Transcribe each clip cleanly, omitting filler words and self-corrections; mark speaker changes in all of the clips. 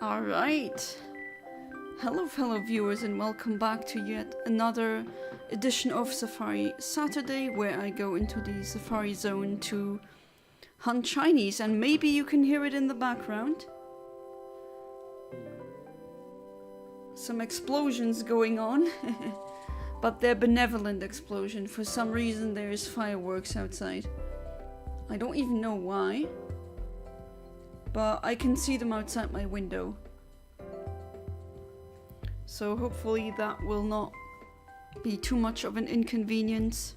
Speaker 1: Alright. Hello fellow viewers and welcome back to yet another edition of Safari Saturday where I go into the Safari Zone to hunt shinies, and maybe you can hear it in the background. Some explosions going on. But they're benevolent explosion. For some reason there's fireworks outside. I don't even know why. But I can see them outside my window. So hopefully that will not be too much of an inconvenience.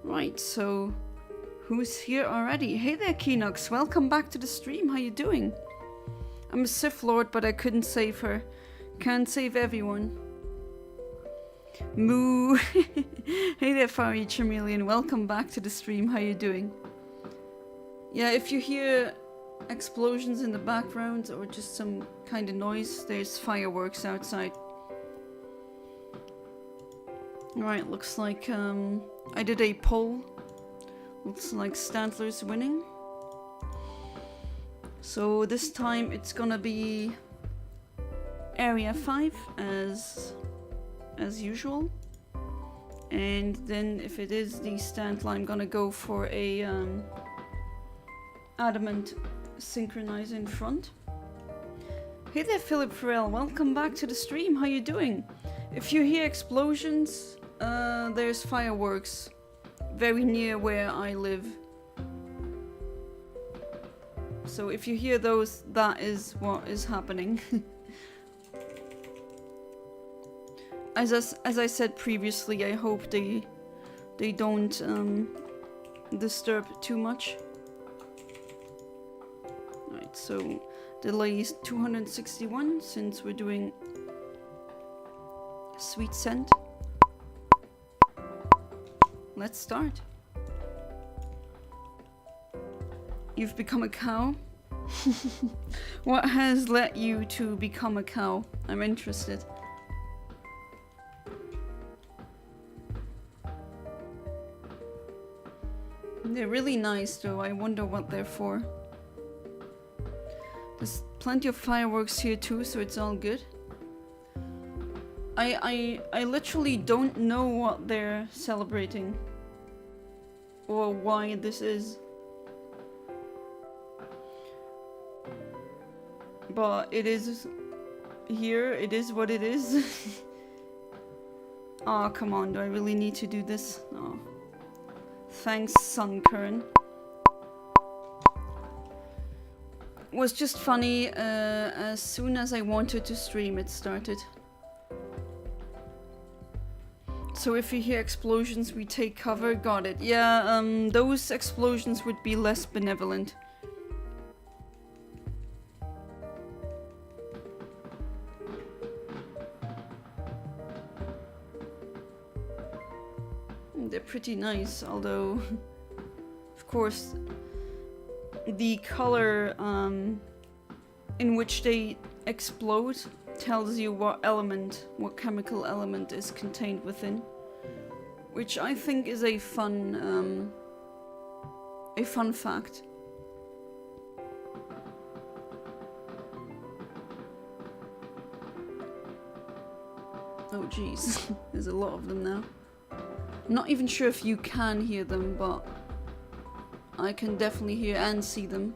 Speaker 1: Right, so who's here already? Hey there, Keenox. Welcome back to the stream. How you doing? I'm a Sith Lord, but I couldn't save her. Can't save everyone. Moo. Hey there, Fiery Chameleon. Welcome back to the stream. How you doing? Yeah, if you hear explosions in the background or just some kind of noise, there's fireworks outside. Alright, looks like I did a poll. Looks like Stantler's winning. So this time it's gonna be Area 5 as usual. And then if it is the Stantler, I'm gonna go for a Adamant Synchronize in front. Hey there, Philip Farrell. Welcome back to the stream. How you doing? If you hear explosions, there's fireworks very near where I live. So if you hear those, that is what is happening. As I said previously, I hope they don't disturb too much. Right, so delay is 261 since we're doing sweet scent. Let's start. You've become a cow? What has led you to become a cow? I'm interested. They're really nice though. I wonder what they're for. There's plenty of fireworks here too, so it's all good. I literally don't know what they're celebrating or why this is. But it is here, it is what it is. Aw, oh, come on, do I really need to do this? Oh. Thanks, Sunkern. Was just funny, as soon as I wanted to stream it started. So if you hear explosions, we take cover. Got it. Yeah, those explosions would be less benevolent. They're pretty nice, although, of course, the color in which they explode tells you what chemical element is contained within, which I think is a fun fact. Oh jeez, there's a lot of them now. I'm not even sure if you can hear them, but I can definitely hear and see them.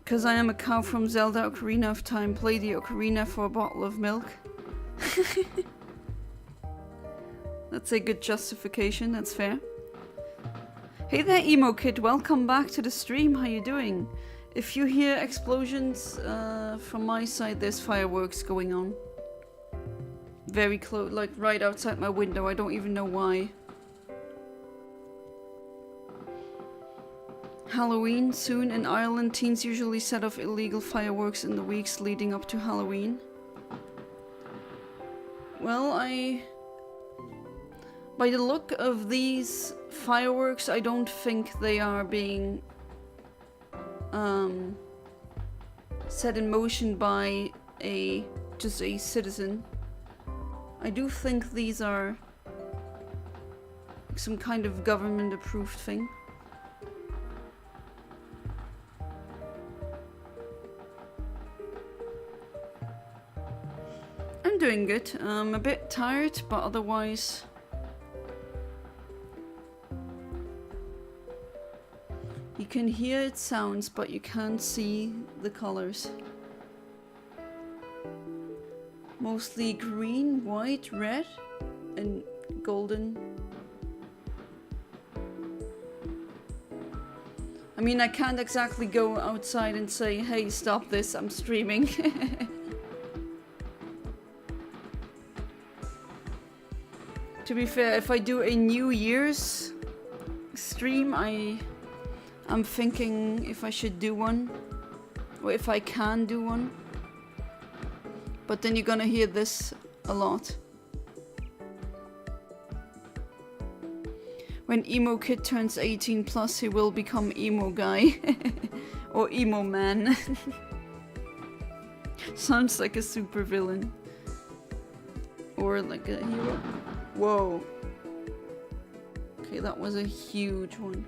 Speaker 1: Because I am a cow from Zelda Ocarina of Time, play the ocarina for a bottle of milk. That's a good justification, that's fair. Hey there, Emo Kid, welcome back to the stream, how you doing? If you hear explosions from my side, there's fireworks going on. Very close, like right outside my window, I don't even know why. Halloween soon. In Ireland, teens usually set off illegal fireworks in the weeks leading up to Halloween. Well, by the look of these fireworks, I don't think they are being set in motion by just a citizen. I do think these are some kind of government approved thing. I'm doing good. I'm a bit tired, but otherwise... You can hear its sounds, but you can't see the colors. Mostly green, white, red, and golden. I mean, I can't exactly go outside and say, hey, stop this, I'm streaming. To be fair, if I do a New Year's stream, I'm thinking if I should do one, or if I can do one. But then you're gonna hear this a lot. When Emo Kid turns 18 plus, he will become Emo Guy. Or Emo Man. Sounds like a super villain. Or like a hero. Whoa. Okay, that was a huge one.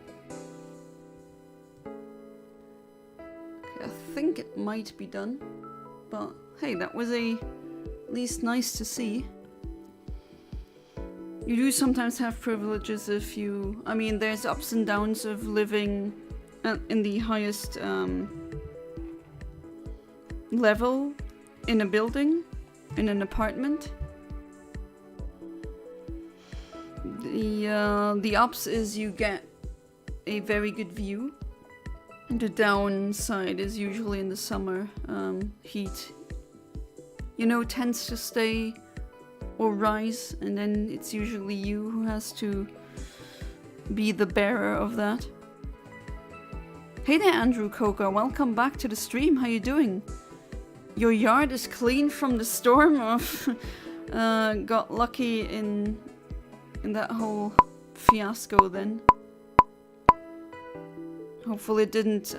Speaker 1: Okay, I think it might be done. But hey, that was at least nice to see. You do sometimes have privileges if you... I mean, there's ups and downs of living in the highest level in a building, in an apartment. The ups is you get a very good view. The downside is usually in the summer heat. You know, tends to stay or rise, and then it's usually you who has to be the bearer of that. Hey there, Andrew Coca, welcome back to the stream. How you doing? Your yard is clean from the storm of got lucky in that whole fiasco then. Hopefully it didn't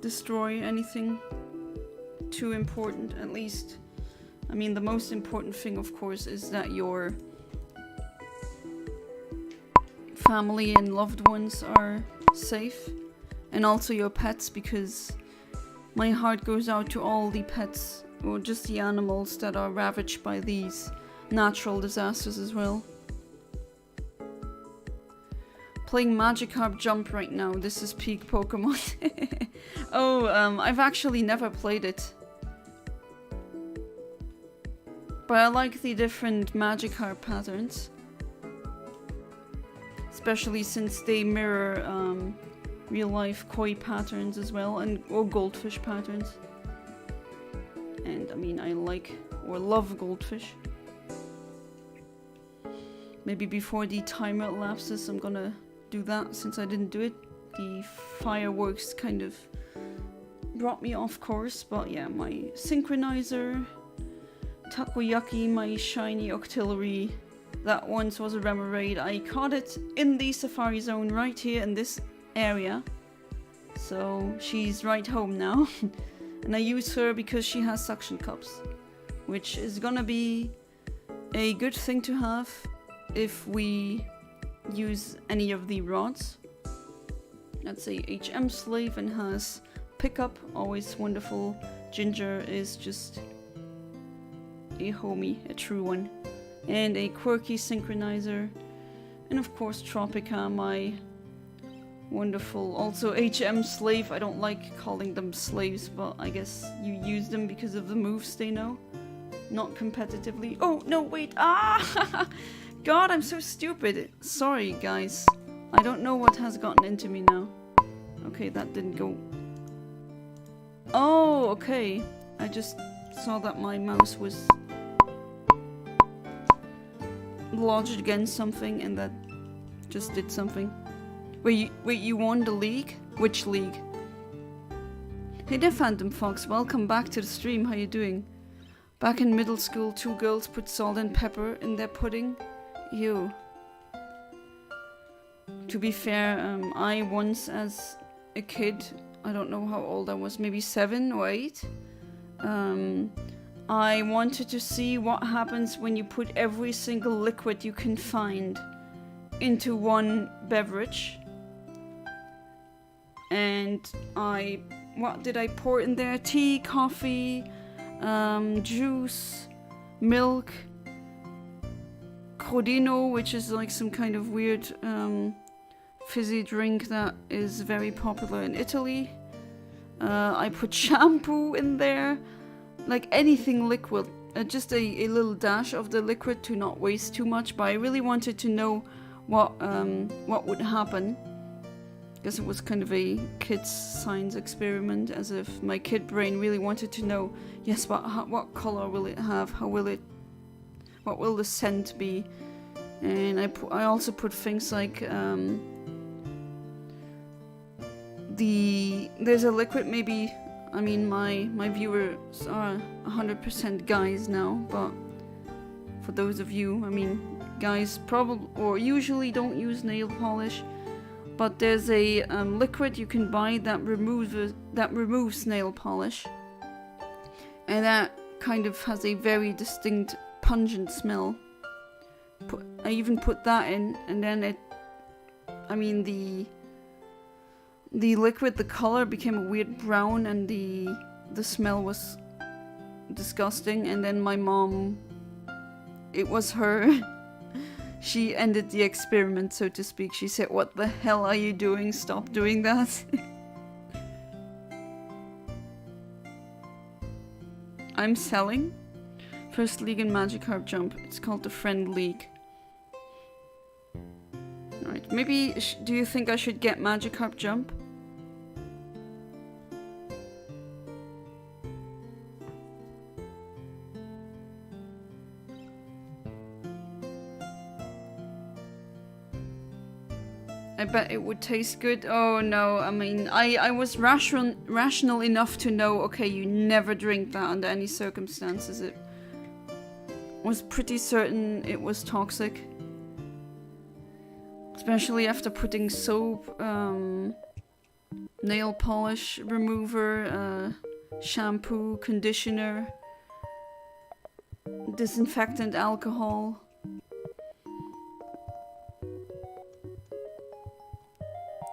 Speaker 1: destroy anything too important, at least. I mean, the most important thing, of course, is that your family and loved ones are safe. And also your pets, because my heart goes out to all the pets, or just the animals that are ravaged by these natural disasters as well. Playing Magikarp Jump right now. This is peak Pokemon. Oh, I've actually never played it. But I like the different Magikarp patterns. Especially since they mirror real life koi patterns as well, or goldfish patterns. And I mean, I like or love goldfish. Maybe before the timer lapses, I'm gonna do that since I didn't do it. The fireworks kind of brought me off course, but yeah, my synchronizer, takoyaki, my shiny octillery, that once was a Remoraid. I caught it in the Safari Zone right here in this area, so she's right home now. And I use her because she has suction cups, which is gonna be a good thing to have if we use any of the rods. That's a HM slave and has pickup, always wonderful. Ginger is just a homie, a true one. And a quirky synchronizer. And of course Tropica, my wonderful, also HM slave. I don't like calling them slaves, but I guess you use them because of the moves they know. Not competitively. Oh, no, wait. Ah! God, I'm so stupid. Sorry, guys. I don't know what has gotten into me now. Okay, that didn't go... Oh, okay. I just saw that my mouse was lodged against something, and that just did something. Wait, you won the league? Which league? Hey there, Phantom Fox. Welcome back to the stream. How you doing? Back in middle school, 2 girls put salt and pepper in their pudding. Ew. To be fair, I once as a kid, I don't know how old I was, maybe 7 or 8, I wanted to see what happens when you put every single liquid you can find into one beverage. And what did I pour in there? Tea, coffee, juice, milk, Crodino, which is like some kind of weird fizzy drink that is very popular in Italy. I put shampoo in there, like anything liquid, just a little dash of the liquid to not waste too much, but I really wanted to know what would happen, because it was kind of a kid's science experiment, as if my kid brain really wanted to know, yes, but what color will it have, what will the scent be? And I also put things like there's a liquid, maybe, I mean my viewers are 100% guys now, but for those of you, I mean guys probably or usually don't use nail polish, but there's a liquid you can buy that removes nail polish, and that kind of has a very distinct pungent smell. I even put that in, and then the liquid, the color became a weird brown, and the smell was disgusting. And then my mom, it was her, she ended the experiment, so to speak. She said, "What the hell are you doing? Stop doing that." I'm selling first league in Magikarp Jump. It's called the Friend League. Alright, maybe, do you think I should get Magikarp Jump? I bet it would taste good. Oh no, I mean, I was rational enough to know, okay, you never drink that under any circumstances. It was pretty certain it was toxic. Especially after putting soap, nail polish remover, shampoo, conditioner, disinfectant, alcohol.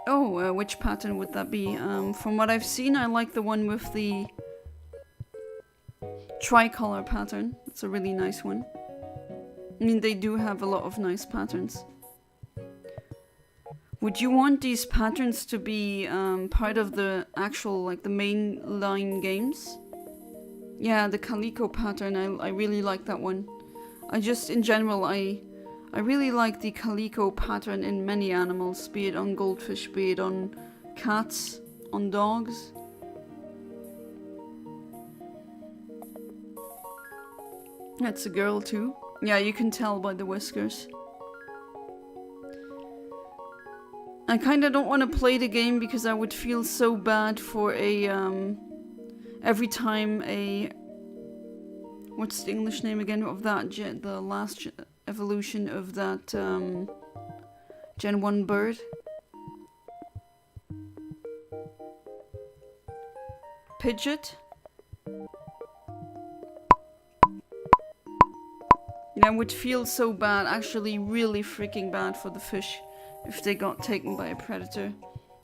Speaker 1: Oh, which pattern would that be? From what I've seen, I like the one with the tricolor pattern. It's a really nice one. I mean, they do have a lot of nice patterns. Would you want these patterns to be part of the actual, like, the mainline games? Yeah, the Calico pattern, I really like that one. In general, I really like the Calico pattern in many animals, be it on goldfish, be it on cats, on dogs. That's a girl too. Yeah, you can tell by the whiskers. I kinda don't want to play the game because I would feel so bad for every time what's the English name again of that, the last evolution of that Gen 1 bird? Pidgeot? Yeah, I would feel so bad, actually really freaking bad for the fish if they got taken by a predator.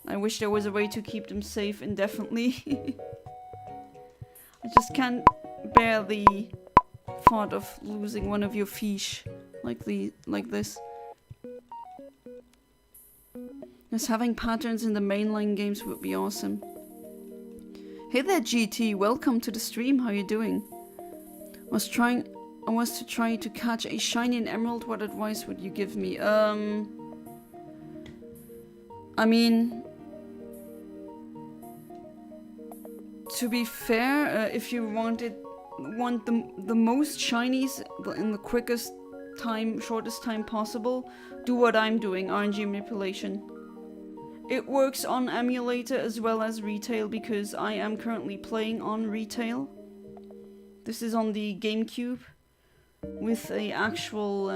Speaker 1: I wish there was a way to keep them safe indefinitely. I just can't bear the thought of losing one of your fish like this. Just having patterns in the mainline games would be awesome. Hey there, GT, welcome to the stream. How you doing? I was to try to catch a shiny and emerald. What advice would you give me? I mean, to be fair, if you want the most shinies in the quickest time, shortest time possible, do what I'm doing, RNG manipulation. It works on emulator as well as retail, because I am currently playing on retail. This is on the GameCube with a actual,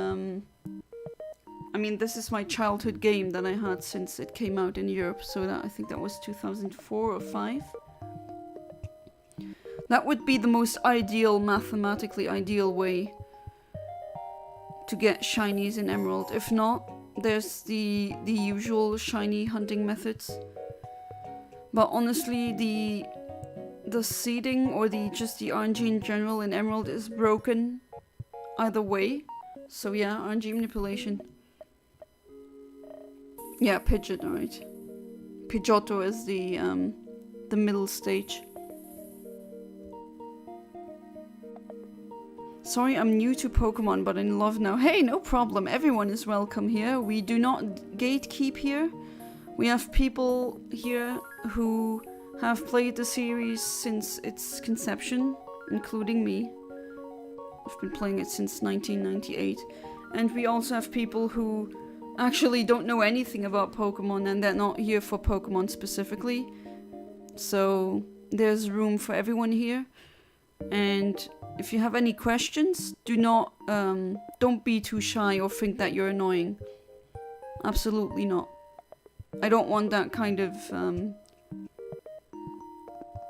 Speaker 1: I mean, this is my childhood game that I had since it came out in Europe, so I think that was 2004 or 5. That would be the most ideal, mathematically ideal way to get shinies in Emerald. If not, there's the usual shiny hunting methods. But honestly, the seeding or just the RNG in general in Emerald is broken. either way. So yeah, RNG manipulation. Yeah, Pidgeot, alright. Pidgeotto is the middle stage. Sorry, I'm new to Pokemon, but in love now. Hey, no problem. Everyone is welcome here. We do not gatekeep here. We have people here who have played the series since its conception, including me. I've been playing it since 1998. And we also have people who actually don't know anything about Pokemon and they're not here for Pokemon specifically. So there's room for everyone here. And if you have any questions, don't be too shy or think that you're annoying. Absolutely not. I don't want that kind of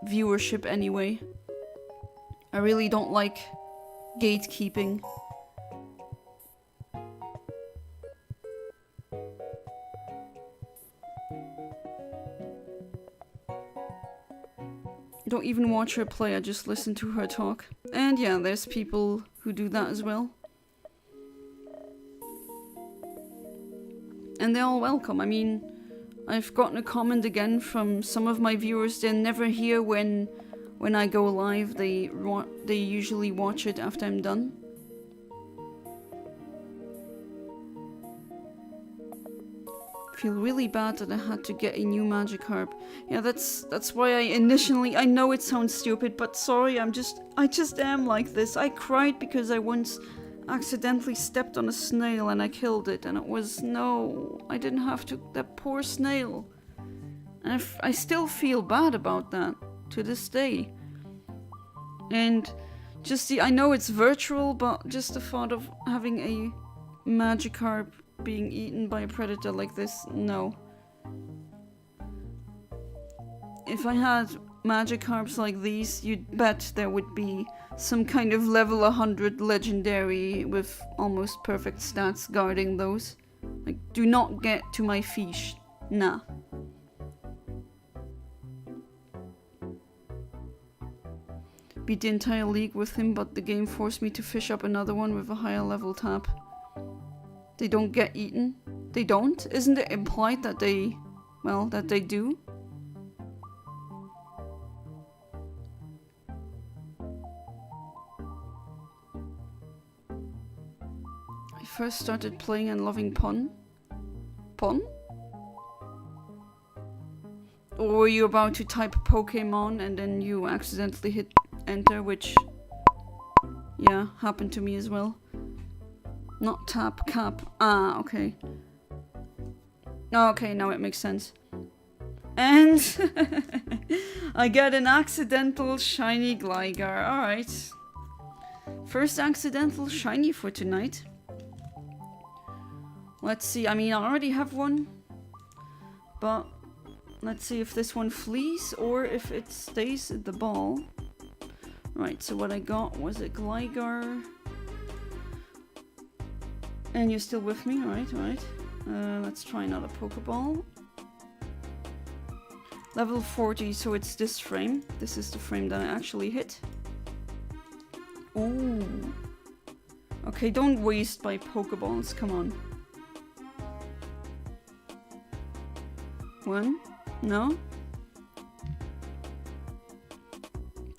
Speaker 1: viewership anyway. I really don't like gatekeeping. Don't even watch her play, I just listen to her talk. And yeah, there's people who do that as well. And they're all welcome. I mean, I've gotten a comment again from some of my viewers. They're never here when I go live. They usually watch it after I'm done. Feel really bad that I had to get a new Magikarp. Yeah, that's why I know it sounds stupid, but sorry, I just am like this. I cried because I once accidentally stepped on a snail and I killed it, and it was, no, I didn't have to, that poor snail. And I still feel bad about that to this day. And just I know it's virtual, but just the thought of having a Magikarp being eaten by a predator like this, no. If I had Magikarps like these, you'd bet there would be some kind of level 100 legendary with almost perfect stats guarding those. Like, do not get to my fish. Nah. Beat the entire league with him, but the game forced me to fish up another one with a higher level tap. They don't get eaten? They don't? Isn't it implied that they, well, that they do? I first started playing and loving Pon. Pon? Or were you about to type Pokémon and then you accidentally hit enter, which, yeah, happened to me as well. Not tap, cap. Ah, okay. Okay, now it makes sense. And I get an accidental shiny Gligar. Alright. First accidental shiny for tonight. Let's see. I mean, I already have one. But let's see if this one flees or if it stays at the ball. Right, so what I got was a Gligar. And you're still with me? Alright, alright. Let's try another Pokeball. Level 40, so it's this frame. This is the frame that I actually hit. Ooh. Okay, don't waste my Pokeballs, come on. One? No?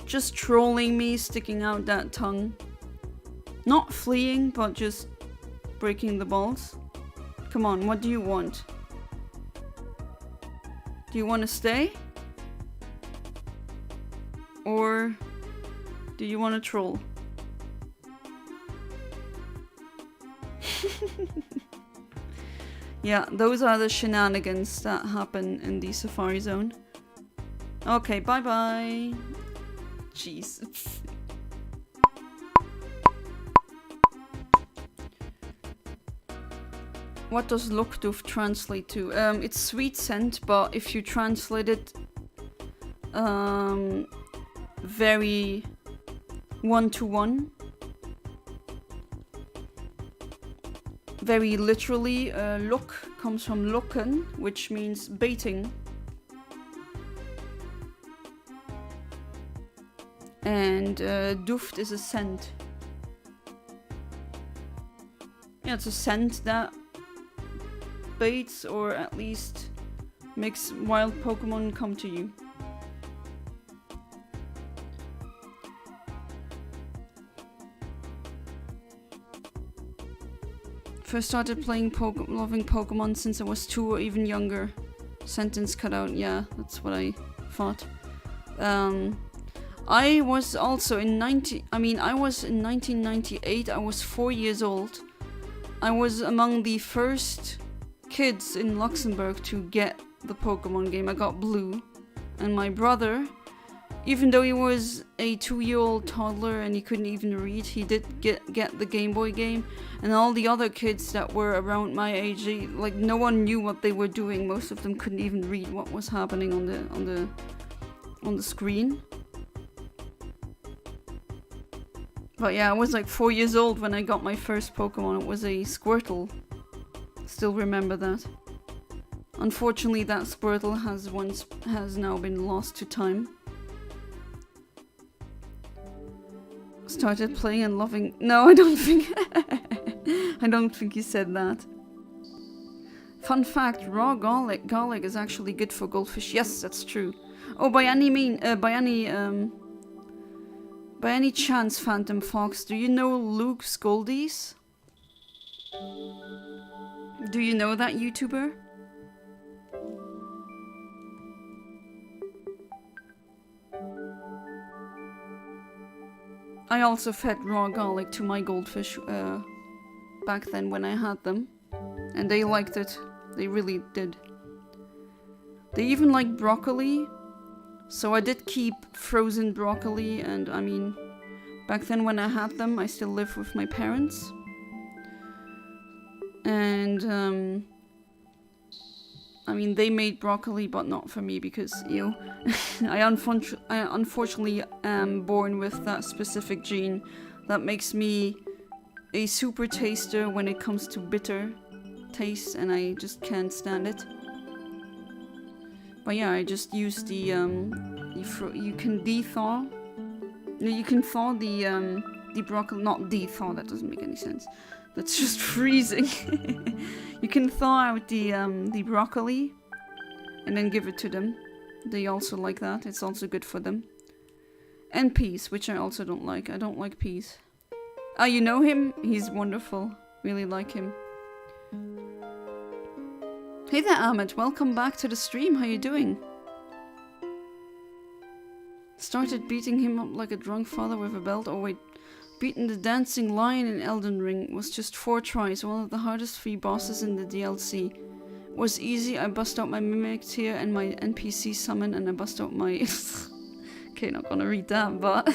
Speaker 1: Just trolling me, sticking out that tongue. Not fleeing, but just breaking the balls. Come on, what do you want? Do you want to stay? Or do you want to troll? Yeah, those are the shenanigans that happen in the Safari Zone. Okay, bye-bye. Jeez. What does Lockdoof translate to? It's sweet scent, but if you translate it very one-to-one, very literally, lock comes from lokken, which means baiting. And duft is a scent. yeah, to send that bait, or at least makes wild Pokemon come to you. First started playing loving Pokemon since I was 2 or even younger. Sentence cut out, yeah, that's what I thought. I was also in 1998, I was 4 years old. I was among the first kids in Luxembourg to get the Pokemon game. I got Blue. And my brother, even though he was a 2-year-old toddler and he couldn't even read, he did get the Game Boy game. And all the other kids that were around my age, like no one knew what they were doing. Most of them couldn't even read what was happening on the screen. But yeah, I was like 4 years old when I got my first Pokemon. It was a Squirtle. Still remember that. Unfortunately, that Squirtle has now been lost to time. Started playing and loving. No, I don't think. I don't think he said that. Fun fact: raw garlic is actually good for goldfish. Yes, that's true. Oh, by any chance, Phantom Fox, do you know Luke Scoldies? Do you know that YouTuber? I also fed raw garlic to my goldfish back then when I had them. And they liked it. They really did. They even like broccoli. So I did keep frozen broccoli, and I mean, back then when I had them, I still lived with my parents. And, I mean, they made broccoli, but not for me because, you know, I unfortunately am born with that specific gene that makes me a super taster when it comes to bitter taste, and I just can't stand it. But yeah, I just use the, you can de-thaw. No, you can thaw the broccoli, not de-thaw, that doesn't make any sense. That's just freezing. You can thaw out the broccoli and then give it to them. They also like that, it's also good for them. And peas, which I also don't like. I don't like peas. Ah, you know him? He's wonderful. Really like him. Hey there, Ahmed. Welcome back to the stream. How you doing? Started beating him up like a drunk father with a belt. Oh wait. Beating the dancing lion in Elden Ring was just 4 tries. One of the hardest 3 bosses in the DLC. Was easy. I bust out my Mimic Tear and my NPC summon, and I bust out my... Okay, not gonna read that, but...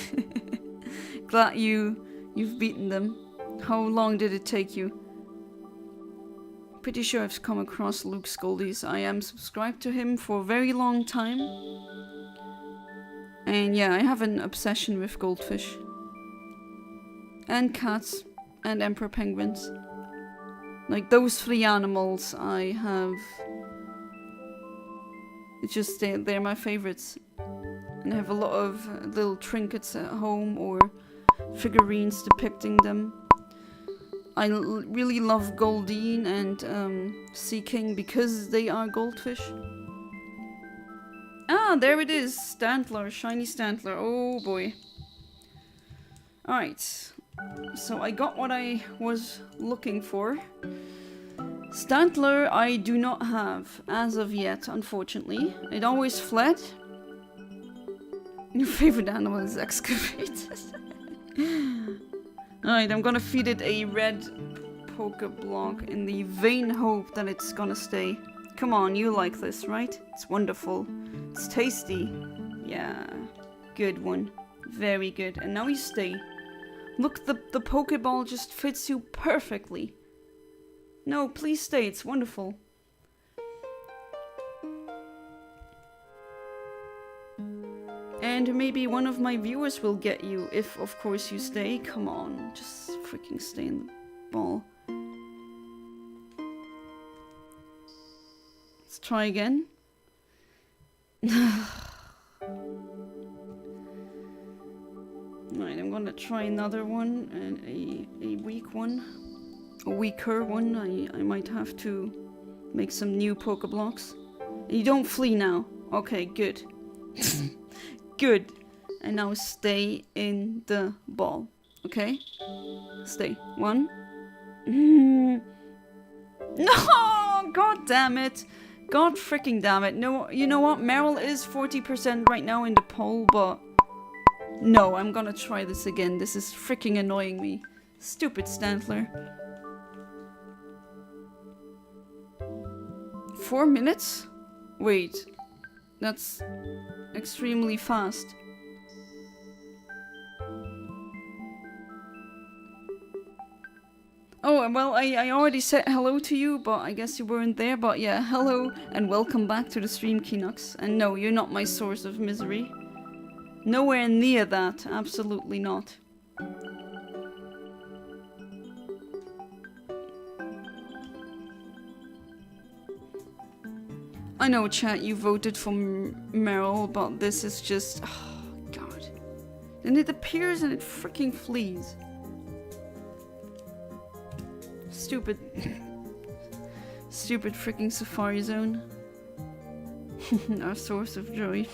Speaker 1: Glad you've beaten them. How long did it take you? Pretty sure I've come across Luke Scoldies. I am subscribed to him for a very long time. And yeah, I have an obsession with goldfish. And cats. And emperor penguins. Like, those 3 animals I have... It's just, they're my favorites. And I have a lot of little trinkets at home, or figurines depicting them. I really love Goldeen and Sea King because they are goldfish. Ah, there it is. Stantler, shiny Stantler. Oh boy. Alright. So I got what I was looking for. Stantler I do not have as of yet, unfortunately. It always fled. Your favorite animal is excavated. Alright, I'm gonna feed it a red Pokeblock in the vain hope that it's gonna stay. Come on, you like this, right? It's wonderful. It's tasty. Yeah, good one. Very good. And now you stay. Look, the Pokeball just fits you perfectly. No, please stay. It's wonderful. And maybe one of my viewers will get you, if of course you stay. Come on, just freaking stay in the ball. Let's try again. Right, I'm gonna try another one, and a weak one. a weaker one. I might have to make some new Pokeblocks. You don't flee now. Okay, good. Good. And now stay in the ball. Okay? Stay. 1. No! God damn it. God freaking damn it. No, you know what? Meryl is 40% right now in the poll, but... No, I'm gonna try this again. This is freaking annoying me. Stupid Stantler. 4 minutes? Wait. That's extremely fast. Oh, well, I already said hello to you, but I guess you weren't there. But yeah, hello and welcome back to the stream, Kinox. And no, you're not my source of misery. Nowhere near that. Absolutely not. I know, chat, you voted for Meryl, but this is just... Oh, God. And it appears and it freaking flees. Stupid. Stupid freaking Safari Zone. Our source of joy.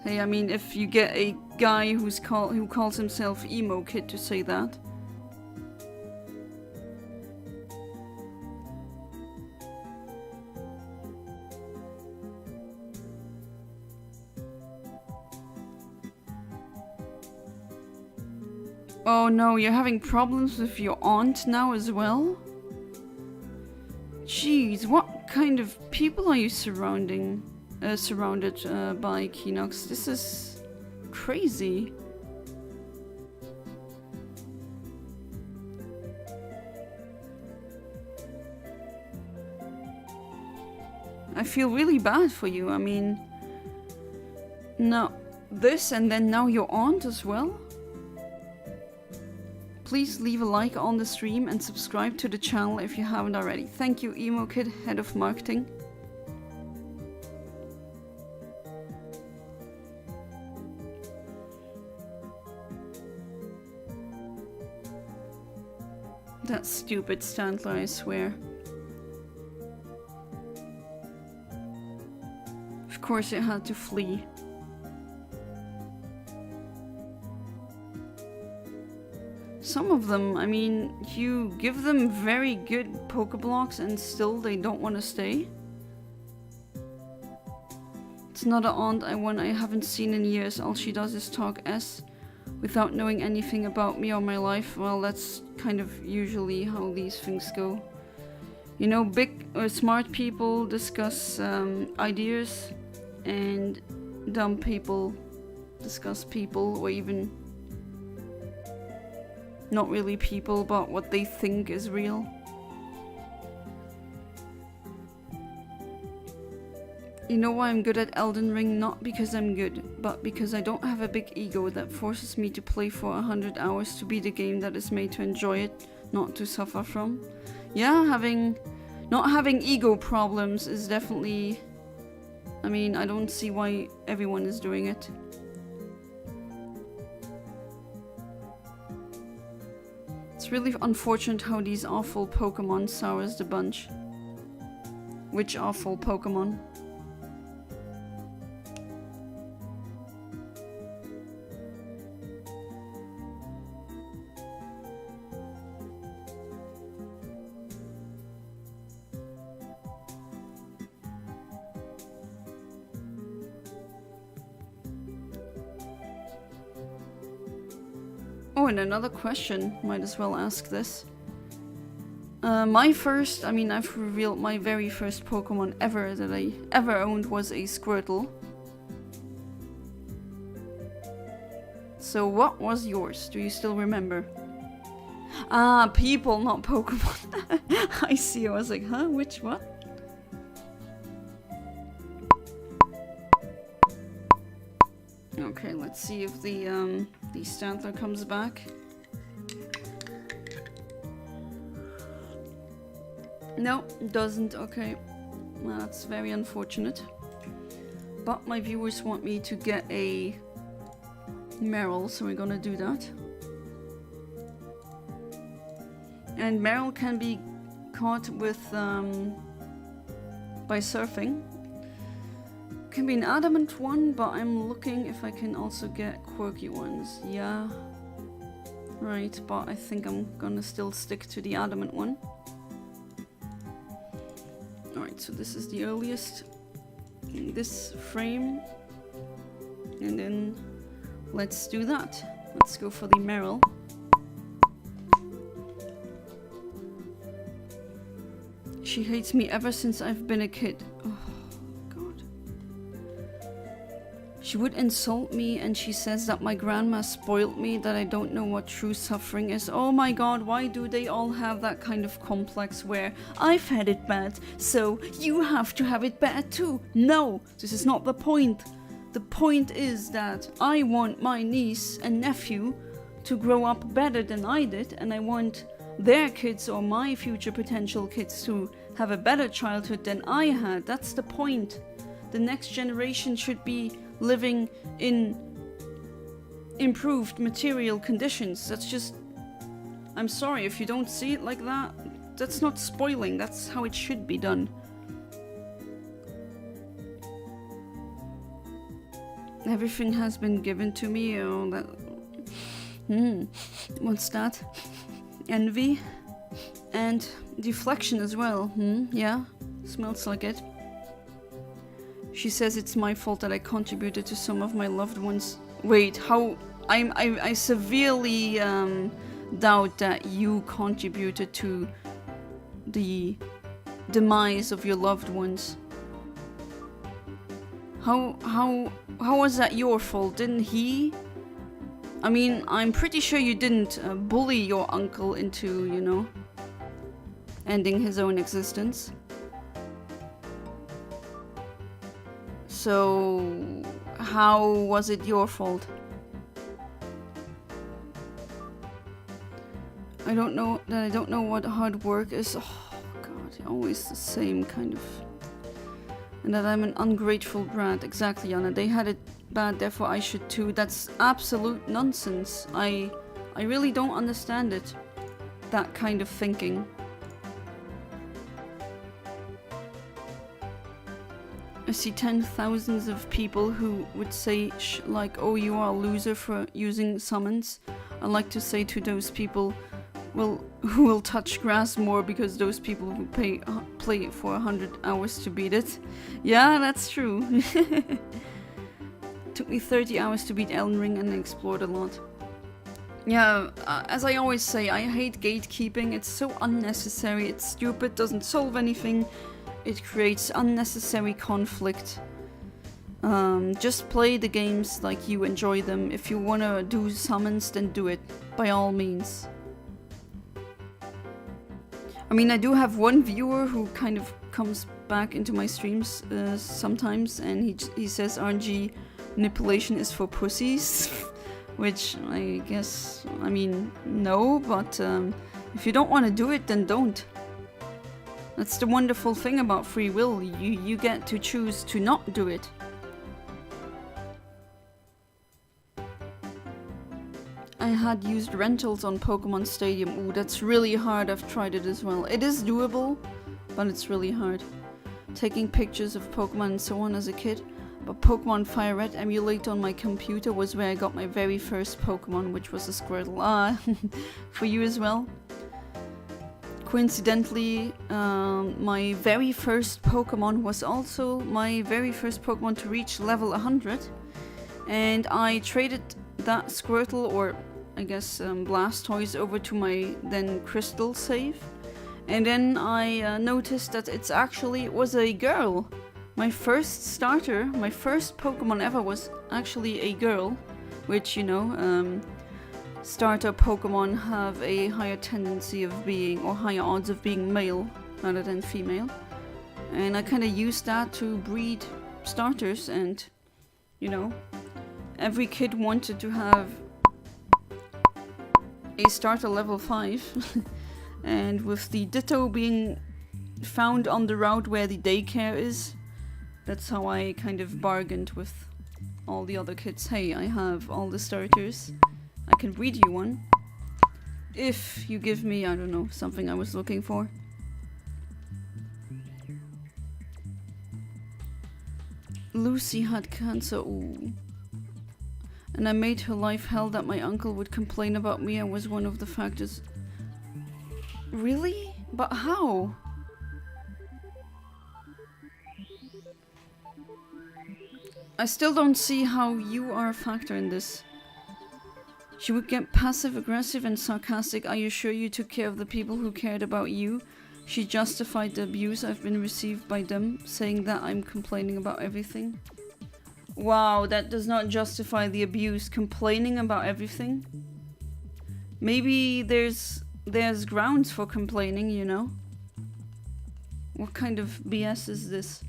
Speaker 1: Hey, I mean, if you get a guy who calls himself Emo Kid to say that. Oh no, you're having problems with your aunt now as well? Jeez, what kind of people are you surrounded by, Kinox? This is crazy. I feel really bad for you. I mean, now this and then now your aunt as well? Please leave a like on the stream and subscribe to the channel if you haven't already. Thank you, Emo Kid, Head of Marketing. That stupid Stantler, I swear. Of course it had to flee. Some of them, I mean, you give them very good Pokeblocks and still they don't want to stay. It's not an aunt I haven't seen in years. All she does is talk S without knowing anything about me or my life. Well, that's kind of usually how these things go. You know, big or smart people discuss ideas and dumb people discuss people, or even not really people, but what they think is real. You know why I'm good at Elden Ring? Not because I'm good, but because I don't have a big ego that forces me to play for 100 hours to beat a game that is made to enjoy it, not to suffer from. Yeah, not having ego problems is definitely... I mean, I don't see why everyone is doing it. It's really unfortunate how these awful Pokemon sours the bunch. Which awful Pokemon? Oh, and another question, might as well ask this. I've revealed my very first Pokemon ever that I ever owned was a Squirtle. So what was yours? Do you still remember? Ah, people, not Pokemon. I see, I was like, huh, which what? Okay, let's see if the Stantler comes back. No, doesn't. Okay, well, that's very unfortunate. But my viewers want me to get a Meryl, so we're gonna do that. And Meryl can be caught with by surfing. Can be an adamant one, but I'm looking if I can also get quirky ones. Yeah. Right, but I think I'm gonna still stick to the adamant one. Alright, so this is the earliest in this frame. And then let's do that. Let's go for the Meryl. She hates me ever since I've been a kid. Oh, God. She would insult me and she says that my grandma spoiled me, that I don't know what true suffering is. Oh my God, why do they all have that kind of complex where I've had it bad, so you have to have it bad too? No, this is not the point. The point is that I want my niece and nephew to grow up better than I did, and I want their kids or my future potential kids to have a better childhood than I had. That's the point. The next generation should be living in improved material conditions. That's just... I'm sorry if you don't see it like that. That's not spoiling. That's how it should be done. Everything has been given to me. Oh, that... What's that? Envy. And deflection as well. Yeah. Smells like it. She says it's my fault that I contributed to some of my loved ones. Wait, how... I severely doubt that you contributed to the demise of your loved ones. How was that your fault? Didn't he? I mean, I'm pretty sure you didn't bully your uncle into, you know, ending his own existence. So, how was it your fault? I don't know what hard work is. Oh God, always the same kind of. And that I'm an ungrateful brat. Exactly, Anna. They had it bad, therefore I should too. That's absolute nonsense. I really don't understand it. That kind of thinking. I see 10,000s of people who would say like, oh, you are a loser for using summons. I like to say to those people, well, who will touch grass more, because those people who play for 100 hours to beat it. Yeah, that's true. Took me 30 hours to beat Elden Ring and I explored a lot. Yeah, as I always say, I hate gatekeeping. It's so unnecessary, it's stupid, doesn't solve anything. It creates unnecessary conflict. Just play the games like you enjoy them. If you wanna do summons, then do it, by all means. I mean, I do have one viewer who kind of comes back into my streams sometimes, and he says RNG manipulation is for pussies, which I guess, I mean, no, but if you don't want to do it, then don't. That's the wonderful thing about free will, you get to choose to not do it. I had used rentals on Pokemon Stadium. Ooh, that's really hard. I've tried it as well. It is doable, but it's really hard. Taking pictures of Pokemon and so on as a kid. But Pokemon Fire Red emulator on my computer was where I got my very first Pokemon, which was a Squirtle. Ah, for you as well. Coincidentally, my very first Pokemon was also my very first Pokemon to reach level 100. And I traded that Squirtle, or I guess Blastoise, over to my then Crystal save. And then I noticed that it was a girl. My first starter, my first Pokemon ever was actually a girl. Which, you know, starter Pokemon have a higher tendency of being, or higher odds of being male rather than female. And I kind of used that to breed starters, and, you know, every kid wanted to have a starter level 5. And with the Ditto being found on the route where the daycare is, that's how I kind of bargained with all the other kids. Hey, I have all the starters. I can breed you one. If you give me, I don't know, something I was looking for. Lucy had cancer, ooh. And I made her life hell that my uncle would complain about me and was one of the factors. Really? But how? I still don't see how you are a factor in this. She would get passive-aggressive and sarcastic. Are you sure you took care of the people who cared about you? She justified the abuse I've been received by them, saying that I'm complaining about everything. Wow, that does not justify the abuse. Complaining about everything? Maybe there's grounds for complaining, you know? What kind of BS is this?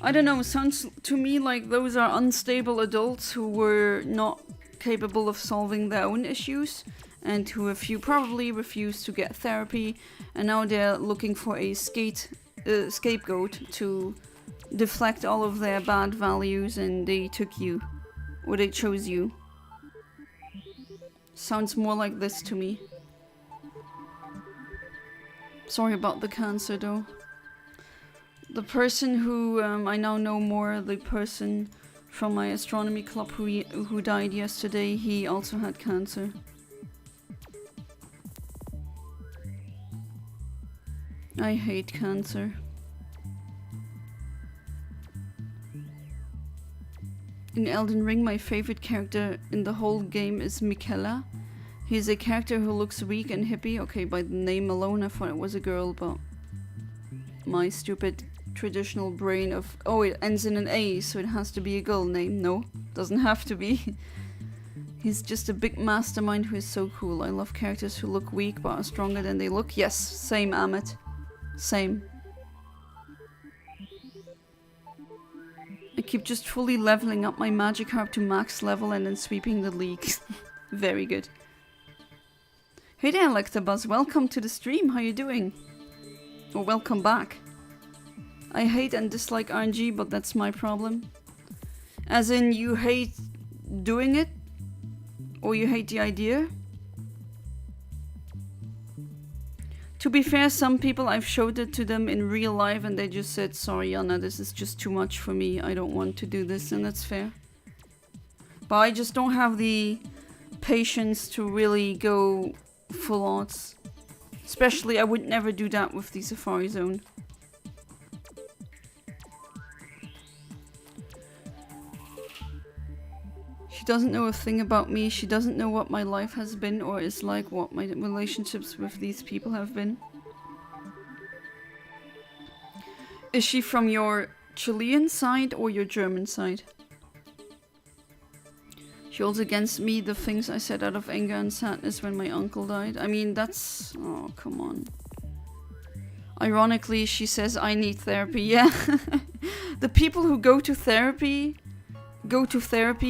Speaker 1: I don't know, sounds to me like those are unstable adults who were not capable of solving their own issues and who probably refused to get therapy, and now they're looking for a scapegoat to deflect all of their bad values, and they took you. Or they chose you. Sounds more like this to me. Sorry about the cancer though. The person who I now know more, the person from my astronomy club who died yesterday, he also had cancer. I hate cancer. In Elden Ring, my favorite character in the whole game is Miquella. He's a character who looks weak and hippie. Okay, by the name alone I thought it was a girl, but my stupid traditional brain of, oh, it ends in an A, so it has to be a girl name. No, doesn't have to be. He's just a big mastermind who is so cool. I love characters who look weak but are stronger than they look. Yes, same, Amit. Same. I keep just fully leveling up my Magikarp to max level and then sweeping the league. Very good. Hey there, Electabuzz. Welcome to the stream. How you doing? Or welcome back. I hate and dislike RNG, but that's my problem. As in, you hate doing it? Or you hate the idea? To be fair, some people, I've showed it to them in real life and they just said, sorry Anna, this is just too much for me, I don't want to do this, and that's fair. But I just don't have the patience to really go full odds. Especially, I would never do that with the Safari Zone. She doesn't know a thing about me. She doesn't know what my life has been or is like, what my relationships with these people have been. Is she from your Chilean side or your German side? She holds against me the things I said out of anger and sadness when my uncle died. I mean, that's... oh, come on. Ironically, she says I need therapy. Yeah. The people who go to therapy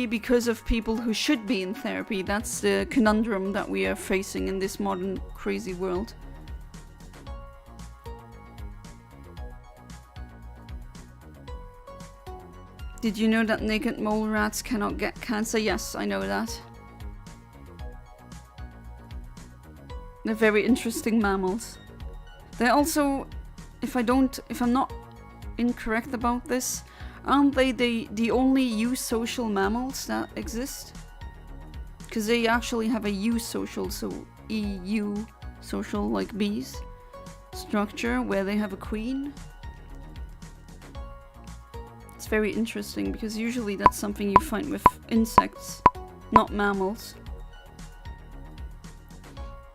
Speaker 1: because of people who should be in therapy. That's the conundrum that we are facing in this modern crazy world. Did you know that naked mole rats cannot get cancer? Yes, I know that. They're very interesting mammals. They're also, if I'm not incorrect about this, aren't they the only eusocial mammals that exist? Because they actually have a eusocial, so EU social, like bees, structure where they have a queen. It's very interesting because usually that's something you find with insects, not mammals.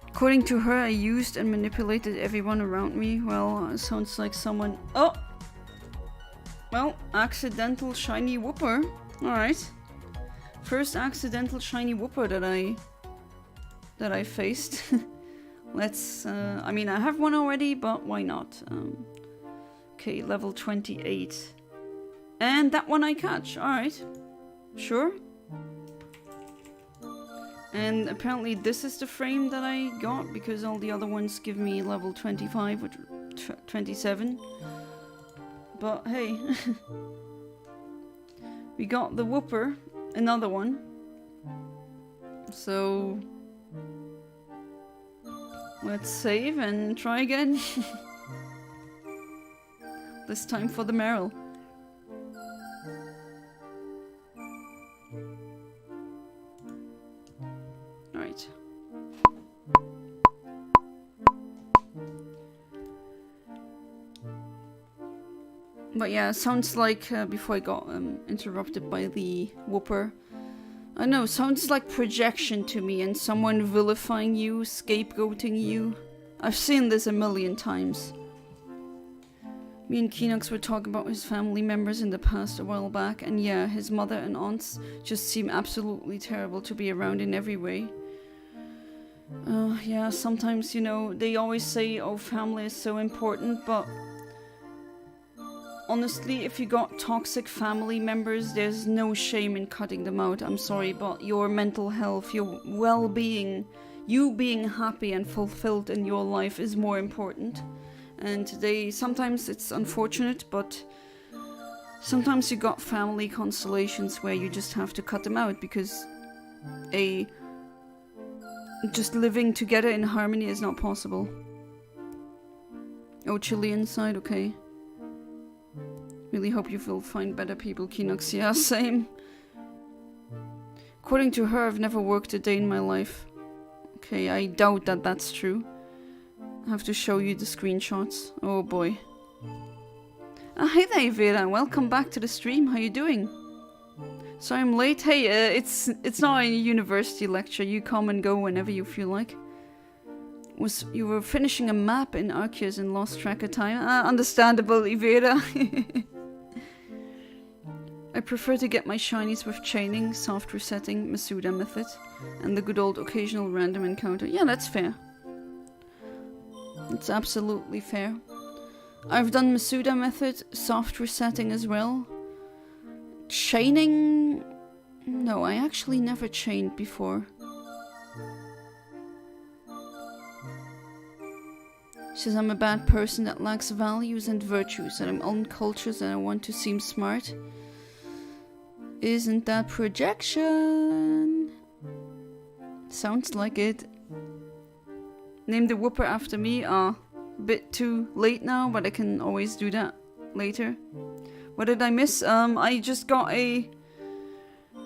Speaker 1: According to her, I used and manipulated everyone around me. Well, sounds like someone... oh! Well, accidental shiny whooper. Alright. First accidental shiny whooper that I faced. Let's, I mean, I have one already, but why not? Okay, level 28. And that one I catch. Alright. Sure. And apparently this is the frame that I got, because all the other ones give me level 25 or 27. But hey, we got the whooper, another one. So let's save and try again. This time for the Meryl. Alright. But yeah, sounds like, before I got interrupted by the whooper, I know, sounds like projection to me and someone vilifying you, scapegoating you. I've seen this a million times. Me and Keenox were talking about his family members in the past a while back, and yeah, his mother and aunts just seem absolutely terrible to be around in every way. Yeah, sometimes, you know, they always say, oh, family is so important, but honestly, if you got toxic family members, there's no shame in cutting them out. I'm sorry, but your mental health, your well-being, you being happy and fulfilled in your life is more important. And sometimes it's unfortunate, but sometimes you got family constellations where you just have to cut them out because just living together in harmony is not possible. Oh, chilly inside, okay. Really hope you will find better people, Keenox. Yeah, same. According to her, I've never worked a day in my life. Okay, I doubt that that's true. I have to show you the screenshots. Oh boy. Hey there, Vera. Welcome back to the stream. How you doing? Sorry I'm late. Hey, it's not a university lecture. You come and go whenever you feel like. You were finishing a map in Arceus and lost track of time. Understandable, Ivera. I prefer to get my shinies with chaining, soft resetting, Masuda method, and the good old occasional random encounter. Yeah, that's fair. It's absolutely fair. I've done Masuda method, soft resetting as well. Chaining? No, I actually never chained before. Says I'm a bad person that lacks values and virtues, and I'm uncultured and I want to seem smart. Isn't that projection? Sounds like it. Name the whooper after me. A bit too late now, but I can always do that later. What did I miss? I just got a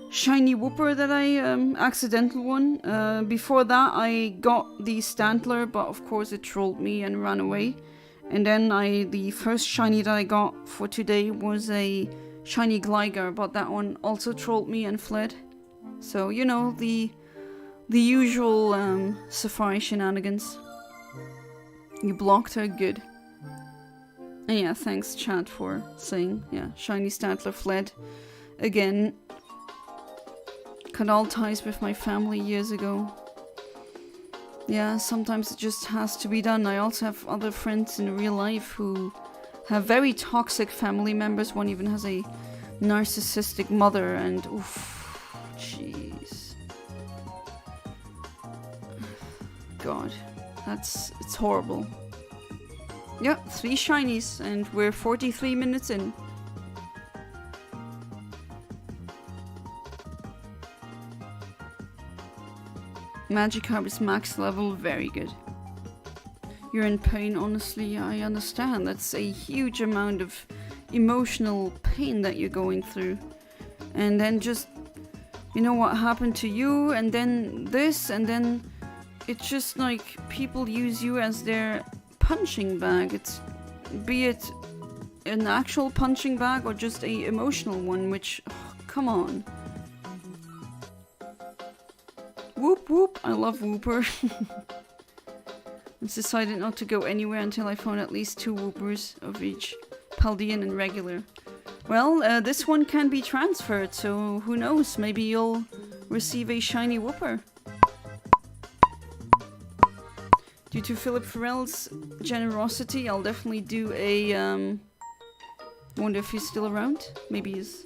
Speaker 1: shiny whooper that I accidental one. Before that I got the Stantler, but of course it trolled me and ran away. And then the first shiny that I got for today was a shiny Gligar, but that one also trolled me and fled. So, you know, the usual Safari shenanigans. You blocked her, good. And yeah, thanks chat for saying, yeah, shiny Stantler fled. Again, cut all ties with my family years ago. Yeah, sometimes it just has to be done. I also have other friends in real life who have very toxic family members. One even has a narcissistic mother, and oof, jeez. God, it's horrible. Yep, 3 shinies, and we're 43 minutes in. Magikarp is max level, very good. You're in pain, honestly, I understand. That's a huge amount of emotional pain that you're going through. And then just, you know what happened to you, and then this, and then it's just like people use you as their punching bag. It's, be it an actual punching bag or just a emotional one, which, oh, come on. Whoop whoop, I love Whooper. I've decided not to go anywhere until I found at least 2 Whoopers of each, Paldean and regular. Well, this one can be transferred, so who knows, maybe you'll receive a shiny Whooper. Due to Philip Farrell's generosity, I'll definitely do a, wonder if he's still around. Maybe he's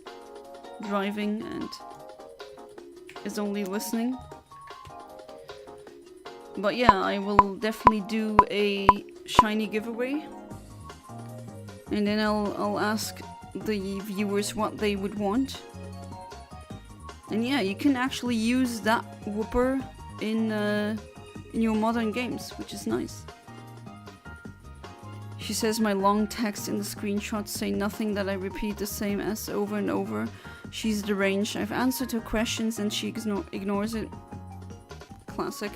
Speaker 1: driving and is only listening. But yeah, I will definitely do a shiny giveaway. And then I'll ask the viewers what they would want. And yeah, you can actually use that whooper in your modern games, which is nice. She says my long text in the screenshots say nothing, that I repeat the same S over and over. She's deranged. I've answered her questions and she ignores it. Classic.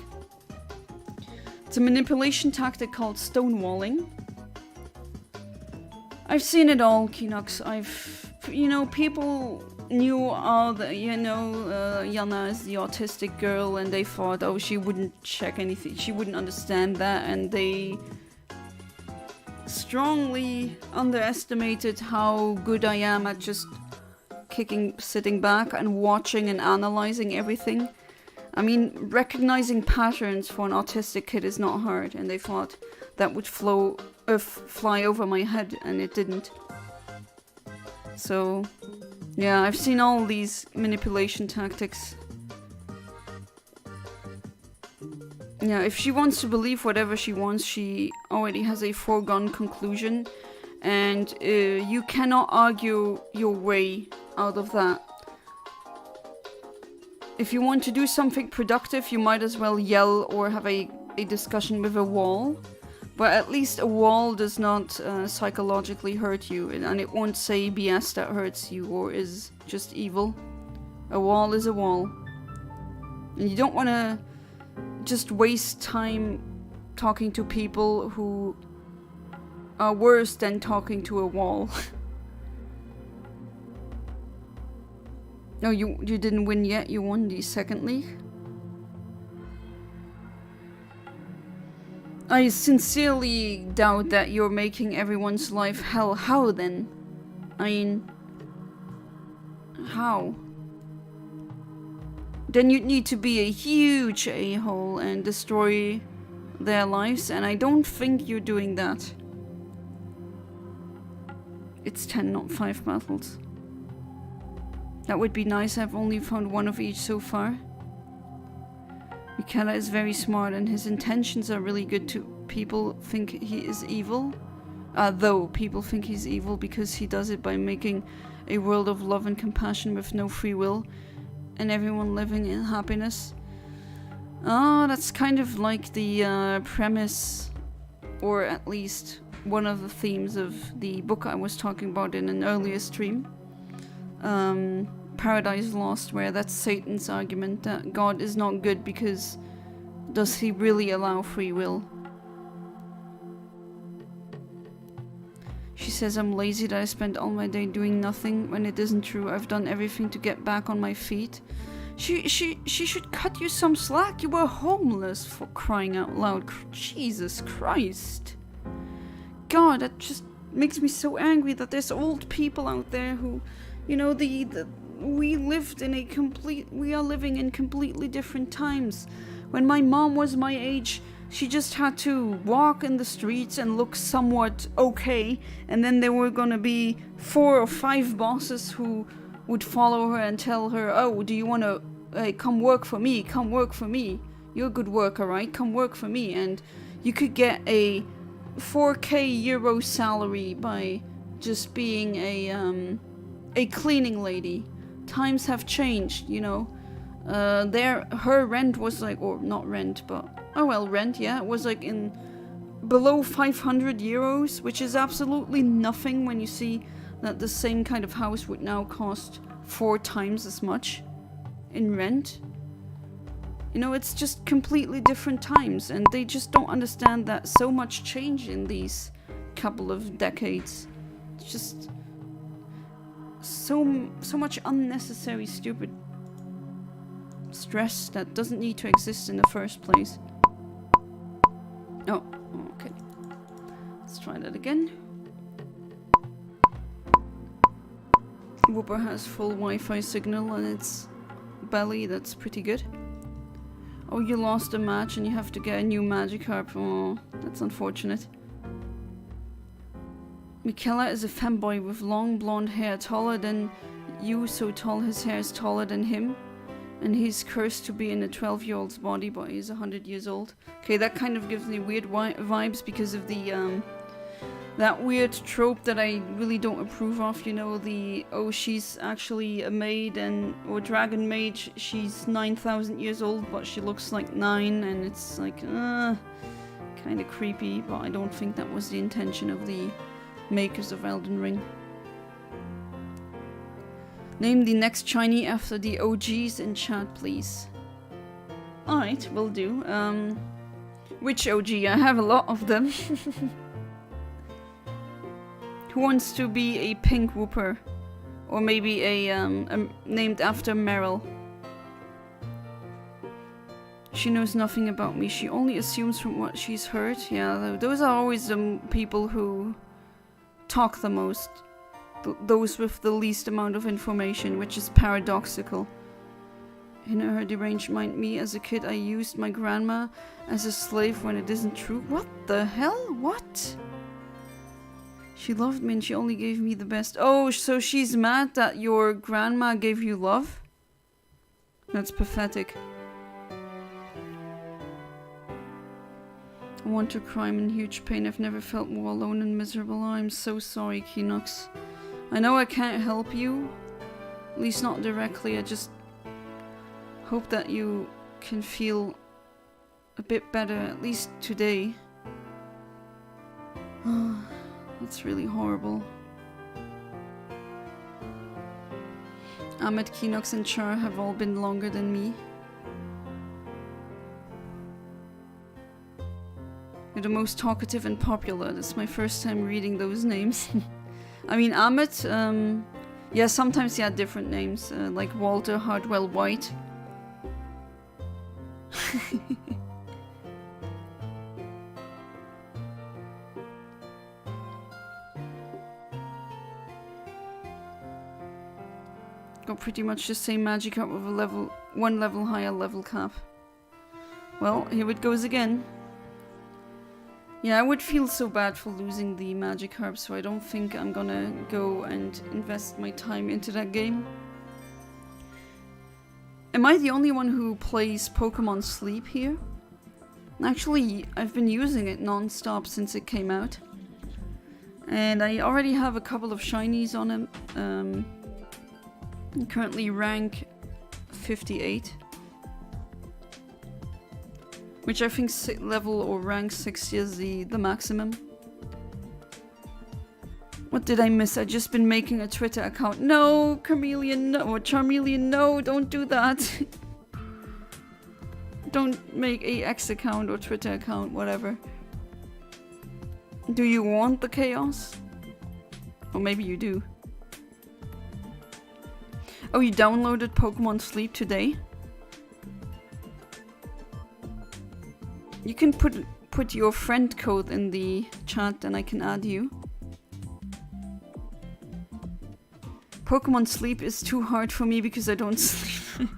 Speaker 1: It's a manipulation tactic called stonewalling. I've seen it all, Kinox. People knew all the, Yana is the autistic girl, and they thought, oh, she wouldn't check anything, she wouldn't understand that, and they strongly underestimated how good I am at just sitting back and watching and analyzing everything. I mean, recognizing patterns for an autistic kid is not hard, and they thought that would fly over my head, and it didn't. So, yeah, I've seen all these manipulation tactics. Yeah, if she wants to believe whatever she wants, she already has a foregone conclusion, and you cannot argue your way out of that. If you want to do something productive, you might as well yell or have a discussion with a wall. But at least a wall does not psychologically hurt you, and it won't say BS that hurts you or is just evil. A wall is a wall. And you don't want to just waste time talking to people who are worse than talking to a wall. No, you didn't win yet, you won the second league. I sincerely doubt that you're making everyone's life hell. How then? I mean, how? Then you'd need to be a huge a-hole and destroy their lives, and I don't think you're doing that. It's 10, not 5 battles. That would be nice. I've only found one of each so far. Michaela is very smart and his intentions are really good too. People think he is evil. Though people think he's evil because he does it by making a world of love and compassion with no free will and everyone living in happiness. Oh, that's kind of like the premise, or at least one of the themes of the book I was talking about in an earlier stream. Paradise Lost, where that's Satan's argument that God is not good because does he really allow free will? She says I'm lazy, that I spend all my day doing nothing, when it isn't true. I've done everything to get back on my feet. She should cut you some slack. You were homeless, for crying out loud. Jesus Christ. God, that just makes me so angry that there's old people out there who, you know, we are living in completely different times. When my mom was my age, she just had to walk in the streets and look somewhat okay, and then there were gonna be 4 or 5 bosses who would follow her and tell her, oh, do you wanna come work for me, come work for me, you're a good worker, right, come work for me. And you could get a 4k euro salary by just being a cleaning lady. Times have changed, you know. Her rent was like, or not rent, but rent, yeah, it was like in below 500 euros, which is absolutely nothing when you see that the same kind of house would now cost 4 times as much in rent. You know, it's just completely different times, and they just don't understand that so much change in these couple of decades. It's just so much unnecessary stupid stress that doesn't need to exist in the first place. Oh, okay. Let's try that again. Whooper has full Wi-Fi signal on its belly. That's pretty good. Oh, you lost a match and you have to get a new Magikarp. Oh, that's unfortunate. Michaela is a femboy with long blonde hair, taller than you, so tall his hair is taller than him. And he's cursed to be in a 12-year-old's body, but he's 100 years old. Okay, that kind of gives me weird vibes because of the that weird trope that I really don't approve of, you know, the, oh, she's actually a maid and, or dragon mage, she's 9,000 years old, but she looks like 9, and it's like, kind of creepy, but I don't think that was the intention of the makers of Elden Ring. Name the next shiny after the OGs in chat, please. Alright, will do. Which OG? I have a lot of them. Who wants to be a pink whooper? Or maybe a named after Meryl. She knows nothing about me. She only assumes from what she's heard. Yeah, those are always the people who talk the most. Those with the least amount of information, which is paradoxical. In her deranged mind, me as a kid, I used my grandma as a slave when it isn't true. What the hell? What? She loved me and she only gave me the best. Oh, so she's mad that your grandma gave you love? That's pathetic. I want to cry. I'm in huge pain. I've never felt more alone and miserable. Oh, I'm so sorry, Keenox. I know I can't help you. At least not directly. I just hope that you can feel a bit better, at least today. That's really horrible. Ahmed, Keenox and Char have all been longer than me. You're the most talkative and popular. That's my first time reading those names. I mean, Ahmed, yeah, sometimes he had different names, like Walter Hardwell White. Got pretty much the same magic up with a one level higher level cap. Well, here it goes again. Yeah, I would feel so bad for losing the magic herb, so I don't think I'm gonna go and invest my time into that game. Am I the only one who plays Pokemon Sleep here? Actually, I've been using it non-stop since it came out. And I already have a couple of shinies on it. I'm currently rank 58. Which I think level or rank 60 is the maximum. What did I miss? I've just been making a Twitter account. No, Chameleon, no, or Charmeleon, no, don't do that. Don't make a X account or Twitter account, whatever. Do you want the chaos? Or maybe you do. Oh, you downloaded Pokemon Sleep today? You can put your friend code in the chat and I can add you. Pokemon Sleep is too hard for me because I don't sleep.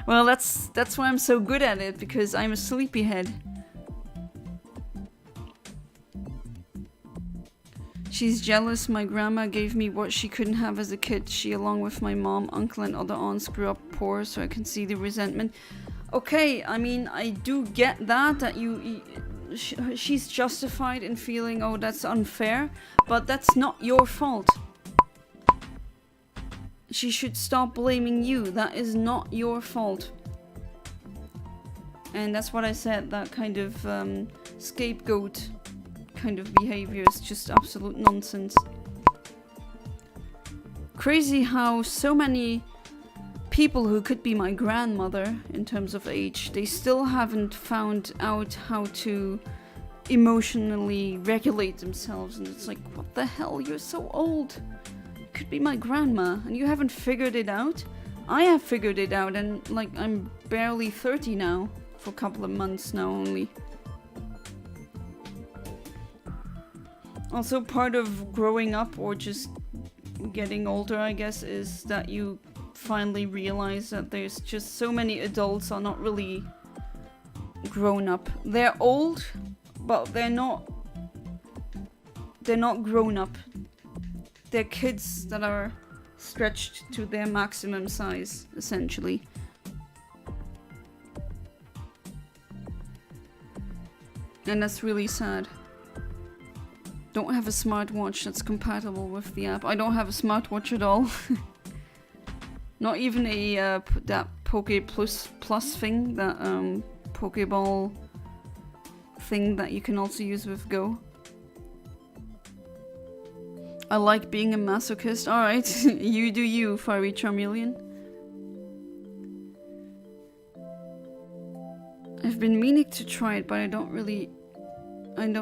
Speaker 1: Well, that's why I'm so good at it, because I'm a sleepyhead. She's jealous. My grandma gave me what she couldn't have as a kid. She, along with my mom, uncle and other aunts, grew up poor, so I can see the resentment. Okay, I mean, I do get that she's justified in feeling, oh, that's unfair, but that's not your fault. She should stop blaming you. That is not your fault. And that's what I said, that kind of scapegoat kind of behavior is just absolute nonsense. Crazy how so many people who could be my grandmother in terms of age, they still haven't found out how to emotionally regulate themselves, and it's like, what the hell, you're so old. You could be my grandma and you haven't figured it out. I have figured it out, and like, I'm barely 30 now, for a couple of months now only. Also, part of growing up or just getting older, I guess, is that you finally realize that there's just so many adults are not really grown up. They're old, but they're not grown up. They're kids that are stretched to their maximum size, essentially. And that's really sad. don't have a smartwatch that's compatible with the app. I don't have a smartwatch at all. Not even a that Poke Plus thing, that Pokeball thing that you can also use with Go. I like being a masochist. Alright, you do you, Fiery Charmeleon. I've been meaning to try it, but I don't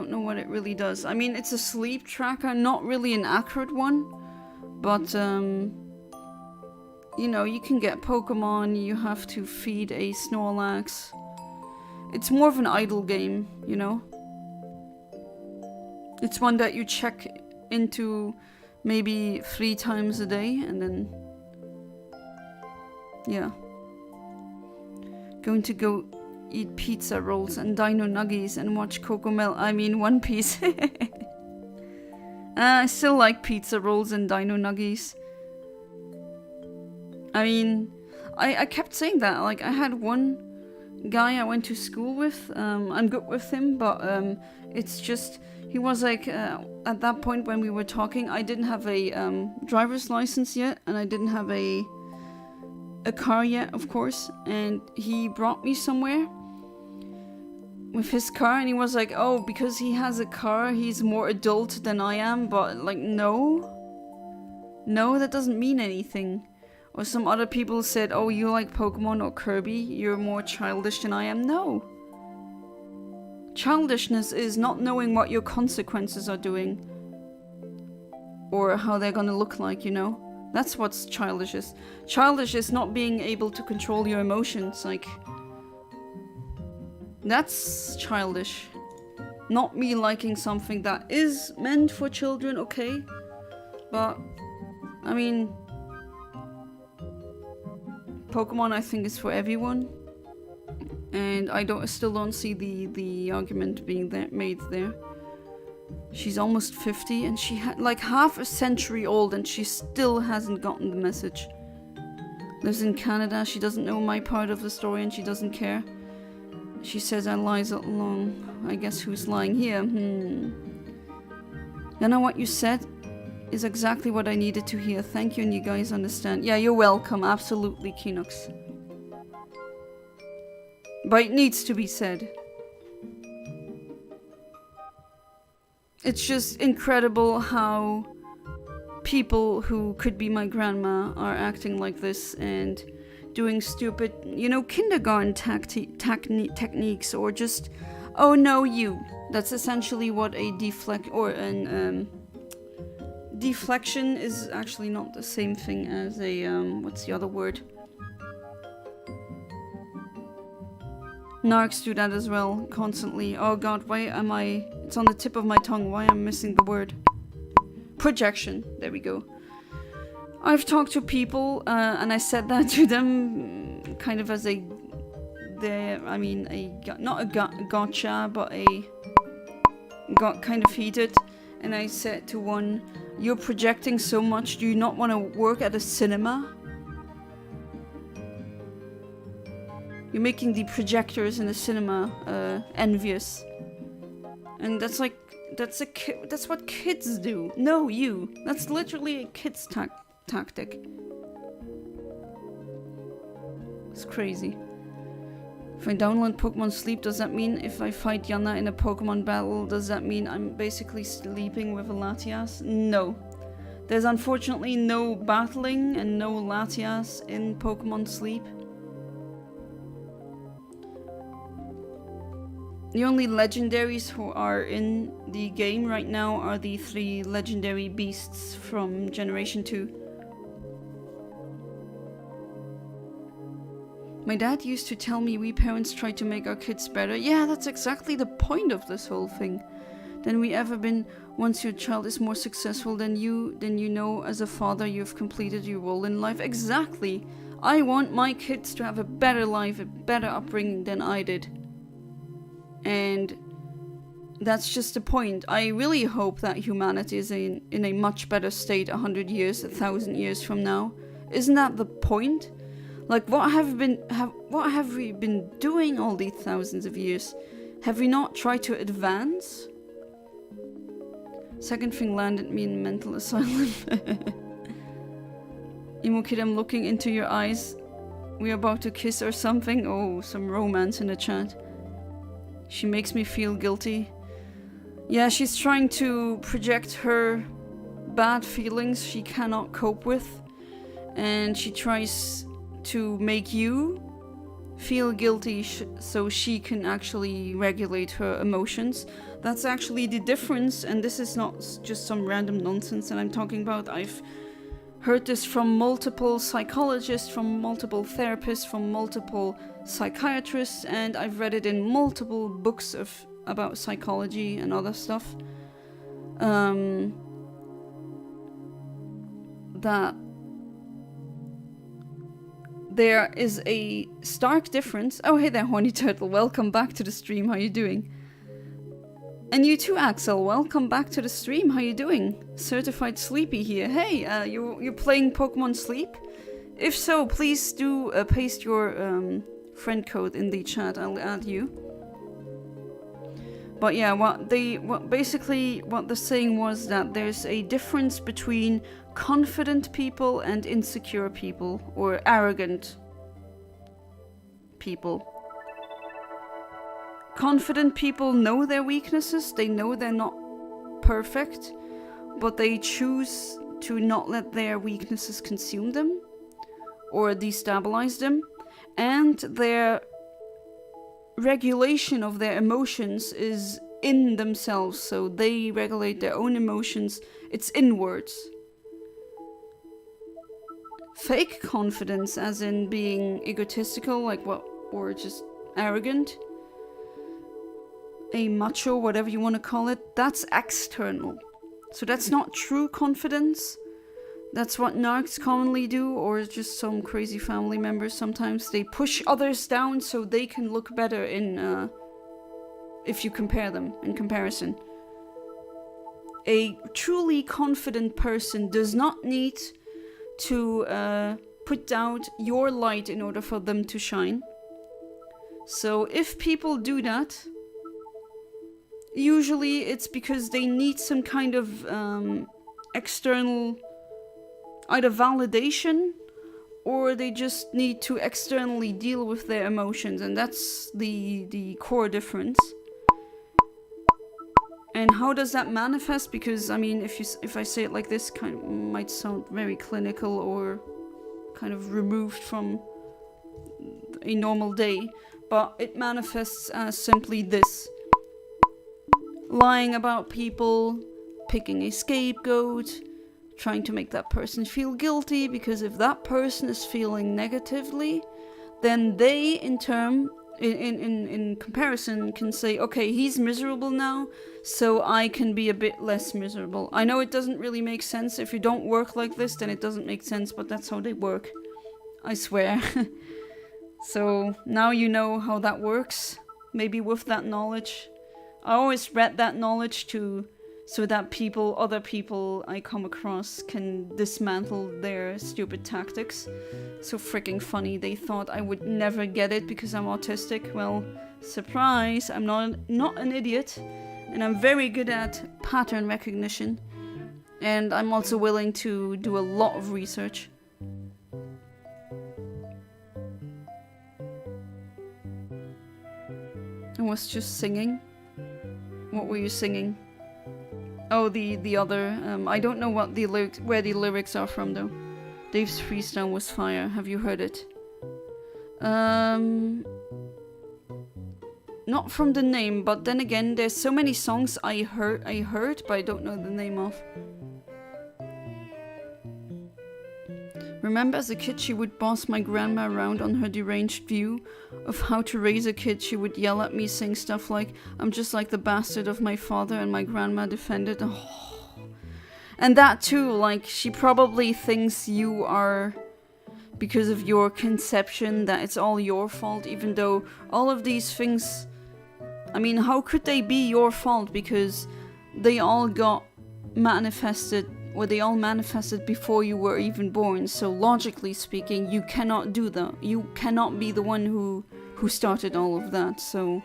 Speaker 1: know what it really does. I mean, it's a sleep tracker, not really an accurate one, but you know, you can get Pokemon, you have to feed a Snorlax. It's more of an idle game, you know? It's one that you check into maybe 3 times a day, and then... yeah. Going to go eat pizza rolls and dino nuggies and watch One Piece. I still like pizza rolls and dino nuggies. I mean, I kept saying that. Like, I had one guy I went to school with. I'm good with him, but it's just... he was like, at that point when we were talking, I didn't have a driver's license yet, and I didn't have a car yet, of course. And he brought me somewhere with his car, and he was like, oh, because he has a car, he's more adult than I am. But, like, no, that doesn't mean anything. Or some other people said, oh, you like Pokemon or Kirby, you're more childish than I am. No. Childishness is not knowing what your consequences are doing. Or how they're gonna look like, you know? That's what's childish is. Childish is not being able to control your emotions, like... that's childish. Not me liking something that is meant for children, okay? But, I mean... Pokemon, I think, is for everyone. And I still don't see the argument being made there. She's almost 50 and she had like half a century old and she still hasn't gotten the message. Lives in Canada, she doesn't know my part of the story and she doesn't care. She says I lies alone. I guess who's lying here? You know what you said is exactly what I needed to hear. Thank you, and you guys understand. Yeah, you're welcome. Absolutely, Kinox. But it needs to be said. It's just incredible how people who could be my grandma are acting like this and doing stupid, you know, kindergarten techniques, or just, oh no, you. That's essentially what a deflection is. Actually not the same thing as a, what's the other word? Narcs do that as well, constantly. Oh god, why am I... it's on the tip of my tongue, why am I missing the word? Projection, there we go. I've talked to people, and I said that to them, kind of as a... not a gotcha, but got kind of heated. And I said to one, you're projecting so much, do you not want to work at a cinema? You're making the projectors in the cinema envious. And that's like, that's what kids do. No, you. That's literally a kid's tactic. It's crazy. If I download Pokemon Sleep, does that mean if I fight Yana in a Pokemon battle, does that mean I'm basically sleeping with a Latias? No. There's unfortunately no battling and no Latias in Pokemon Sleep. The only legendaries who are in the game right now are the 3 legendary beasts from Generation 2. My dad used to tell me we parents try to make our kids better. Yeah, that's exactly the point of this whole thing. Than we ever been. Once your child is more successful than you know as a father you've completed your role in life. Exactly. I want my kids to have a better life, a better upbringing than I did. And that's just the point. I really hope that humanity is in a much better state 100 years, 1,000 years from now. Isn't that the point? Like, what have we been doing all these thousands of years? Have we not tried to advance? Second thing landed me in mental asylum. Emo kid, I'm looking into your eyes. We're about to kiss or something. Oh, some romance in the chat. She makes me feel guilty. Yeah, she's trying to project her bad feelings she cannot cope with. And she tries to make you feel guilty so she can actually regulate her emotions. That's actually the difference, and this is not just some random nonsense that I'm talking about. I've heard this from multiple psychologists, from multiple therapists, from multiple psychiatrists, and I've read it in multiple books about psychology and other stuff. That there is a stark difference. Oh, hey there, Horny Turtle. Welcome back to the stream. How you doing? And you too, Axel. Welcome back to the stream. How you doing? Certified Sleepy here. Hey, you're playing Pokemon Sleep? If so, please do paste your friend code in the chat. I'll add you. But yeah, what the saying was that there's a difference between confident people and insecure people, or arrogant people. Confident people know their weaknesses, they know they're not perfect, but they choose to not let their weaknesses consume them or destabilize them, and their regulation of their emotions is in themselves, so they regulate their own emotions. It's inwards. Fake confidence, as in being egotistical, or just arrogant, a macho, whatever you want to call it, that's external. So that's not true confidence. That's what narcs commonly do, or just some crazy family members sometimes. They push others down so they can look better in, if you compare them, in comparison. A truly confident person does not need to put out your light in order for them to shine. So if people do that, usually it's because they need some kind of external either validation, or they just need to externally deal with their emotions, and that's the core difference. And how does that manifest? Because I mean, if I say it like this, kind of might sound very clinical or kind of removed from a normal day, but it manifests as simply this: lying about people, picking a scapegoat, trying to make that person feel guilty, because if that person is feeling negatively, then they in comparison can say, okay, he's miserable now, so I can be a bit less miserable. I know it doesn't really make sense. If you don't work like this, then it doesn't make sense, but that's how they work. I swear. So now you know how that works. Maybe with that knowledge. I always read that knowledge so that other people I come across can dismantle their stupid tactics. So freaking funny. They thought I would never get it because I'm autistic. Well, surprise, I'm not an idiot. And I'm very good at pattern recognition. And I'm also willing to do a lot of research. I was just singing. What were you singing? Oh, the other. I don't know where the lyrics are from though. Dave's freestyle was fire. Have you heard it? Not from the name, but then again, there's so many songs I heard, but I don't know the name of. Remember as a kid she would boss my grandma around on her deranged view of how to raise a kid. She would yell at me, saying stuff like, I'm just like the bastard of my father, and my grandma defended. Oh. And that too, like, she probably thinks you are, because of your conception, that it's all your fault, even though all of these things, I mean, how could they be your fault? Because they all got manifested, or they all manifested before you were even born. So logically speaking, you cannot do that. You cannot be the one who started all of that. So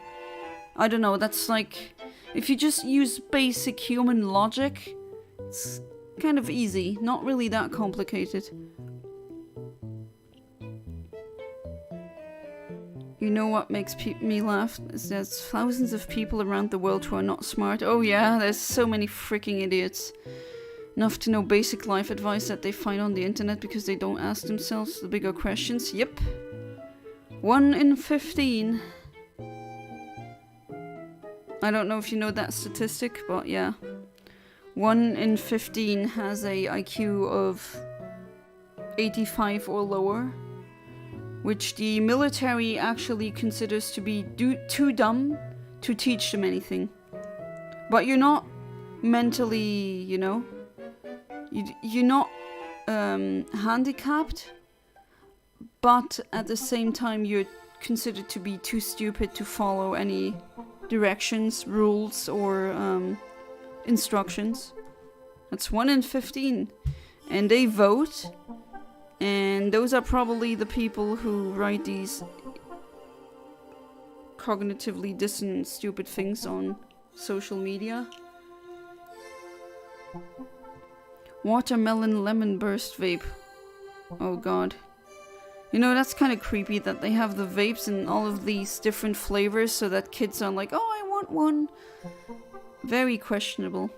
Speaker 1: I don't know, that's like, If you just use basic human logic, it's kind of easy, not really that complicated. You know what makes me laugh? Is there's thousands of people around the world who are not smart. Oh yeah, there's so many freaking idiots. Enough to know basic life advice that they find on the internet because they don't ask themselves the bigger questions. Yep. 1 in 15. I don't know if you know that statistic, but yeah. 1 in 15 has a IQ of 85 or lower, which the military actually considers to be too dumb to teach them anything. But you're not mentally, you know, you're not handicapped, but at the same time you're considered to be too stupid to follow any directions, rules, or instructions. That's 1 in 15. And they vote. And those are probably the people who write these cognitively dissonant, stupid things on social media. Watermelon lemon burst vape. Oh god. You know, that's kind of creepy that they have the vapes in all of these different flavors so that kids are like, oh, I want one. Very questionable.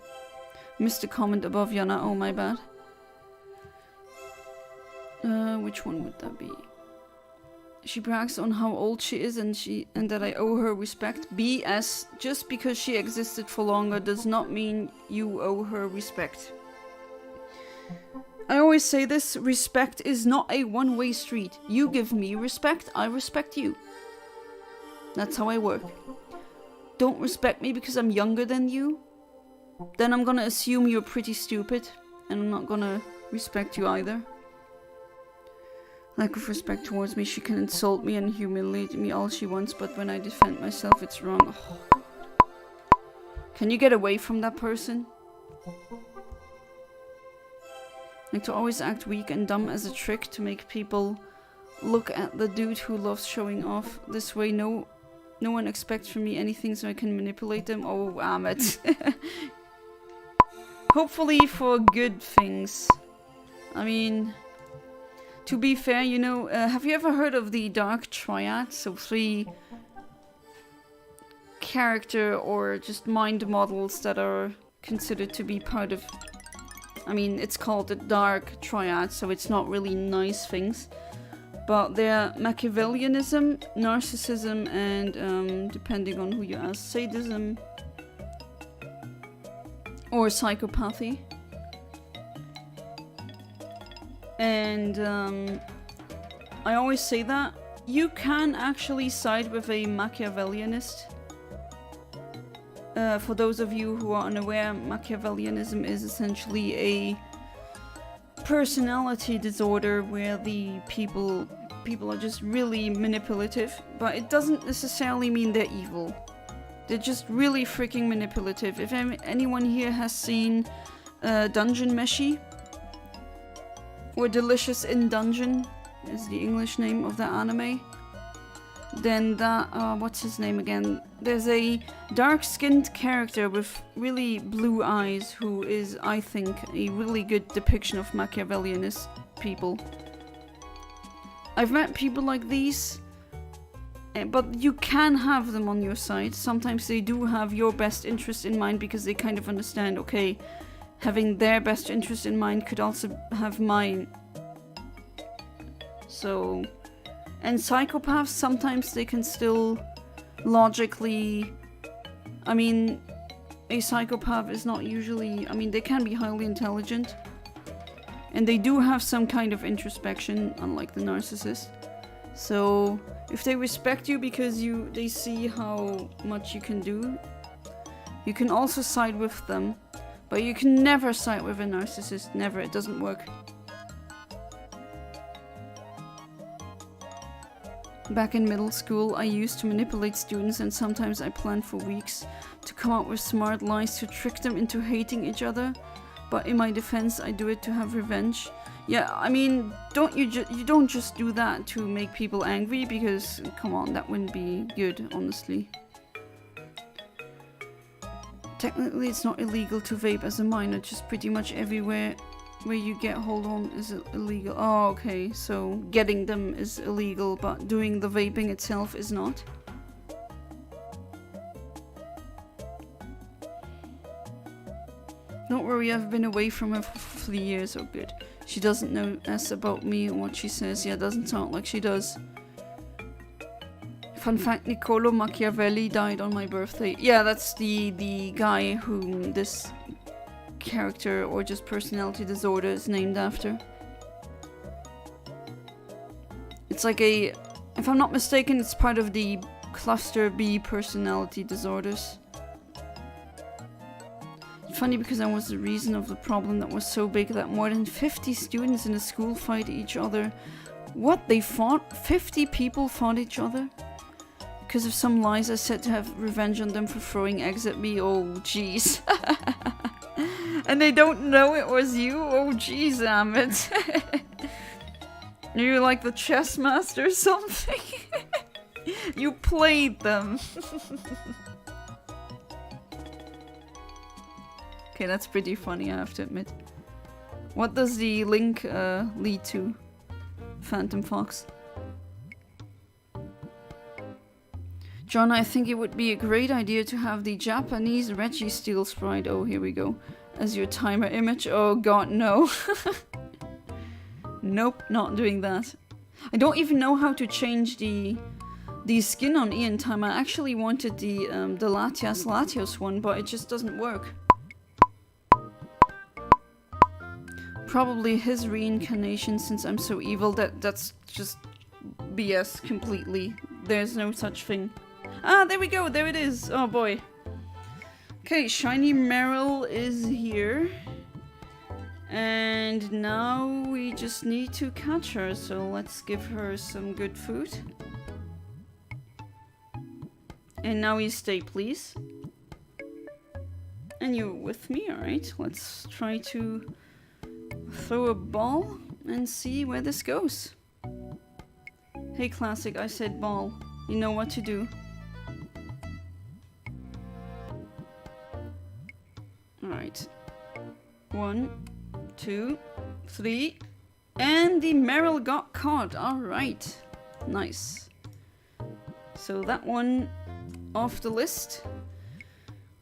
Speaker 1: Missed a comment above, Yana. Oh, my bad. Which one would that be? She brags on how old she is and that I owe her respect. BS. Just because she existed for longer does not mean you owe her respect. I always say this, respect is not a one-way street. You give me respect, I respect you. That's how I work. Don't respect me because I'm younger than you, then I'm gonna assume you're pretty stupid, and I'm not gonna respect you either. Lack of respect towards me, she can insult me and humiliate me all she wants, but when I defend myself, it's wrong. Oh. Can you get away from that person? Like to always act weak and dumb as a trick to make people look at the dude who loves showing off. This way no one expects from me anything so I can manipulate them. Oh, Ahmed. Hopefully for good things. I mean, to be fair, you know, have you ever heard of the Dark Triad? So 3 character or just mind models that are considered to be part of... I mean, it's called the Dark Triad, so it's not really nice things. But they're Machiavellianism, narcissism, and, depending on who you ask, sadism or psychopathy. And, I always say that you can actually side with a Machiavellianist. For those of you who are unaware, Machiavellianism is essentially a personality disorder where the people are just really manipulative, but it doesn't necessarily mean they're evil. They're just really freaking manipulative. If anyone here has seen Dungeon Meshi, or Delicious in Dungeon is the English name of that anime, then that, what's his name again? There's a dark-skinned character with really blue eyes who is, I think, a really good depiction of Machiavellianist people. I've met people like these, but you can have them on your side. Sometimes they do have your best interest in mind because they kind of understand, okay, having their best interest in mind could also have mine. So... And psychopaths, sometimes they can still logically... I mean, a psychopath is not usually... I mean, they can be highly intelligent. And they do have some kind of introspection, unlike the narcissist. So, if they respect you because they see how much you can do, you can also side with them. But you can never side with a narcissist. Never. It doesn't work. Back in middle school, I used to manipulate students, and sometimes I planned for weeks to come up with smart lies to trick them into hating each other. But in my defense, I do it to have revenge. Yeah, I mean, you don't just do that to make people angry, because, come on, that wouldn't be good, honestly. Technically, it's not illegal to vape as a minor, just pretty much everywhere where you get hold on is illegal. Oh, okay, so getting them is illegal, but doing the vaping itself is not. Don't worry, I've been away from her for 3 years. Oh, good. She doesn't know S about me and what she says. Yeah, doesn't sound like she does. Fun fact, Niccolo Machiavelli died on my birthday. Yeah, that's the guy whom this character or just personality disorder is named after. It's like a... If I'm not mistaken, it's part of the cluster B personality disorders. Funny because that was the reason of the problem that was so big that more than 50 students in the school fight each other. What? They fought? 50 people fought each other? Because of some lies I said to have revenge on them for throwing eggs at me. Oh, jeez. And they don't know it was you? Oh, jeez, Amit. You're like the chess master or something? You played them. Okay, that's pretty funny, I have to admit. What does the link lead to? Phantom Fox. John, I think it would be a great idea to have the Japanese Reggie Steel sprite, oh here we go, as your timer image. Oh god, no. Nope, not doing that. I don't even know how to change the skin on Eontimer. I actually wanted the Latias Latios one, but it just doesn't work. Probably his reincarnation, since I'm so evil. That's just BS completely. There's no such thing. Ah, there we go, there it is. Oh boy. Okay, Shiny Meryl is here. And now we just need to catch her, so let's give her some good food. And now you stay, please. And you're with me, alright. Let's try to throw a ball and see where this goes. Hey Classic, I said ball. You know what to do. Alright. 1, 2, 3. And the Meryl got caught. Alright. Nice. So that one off the list.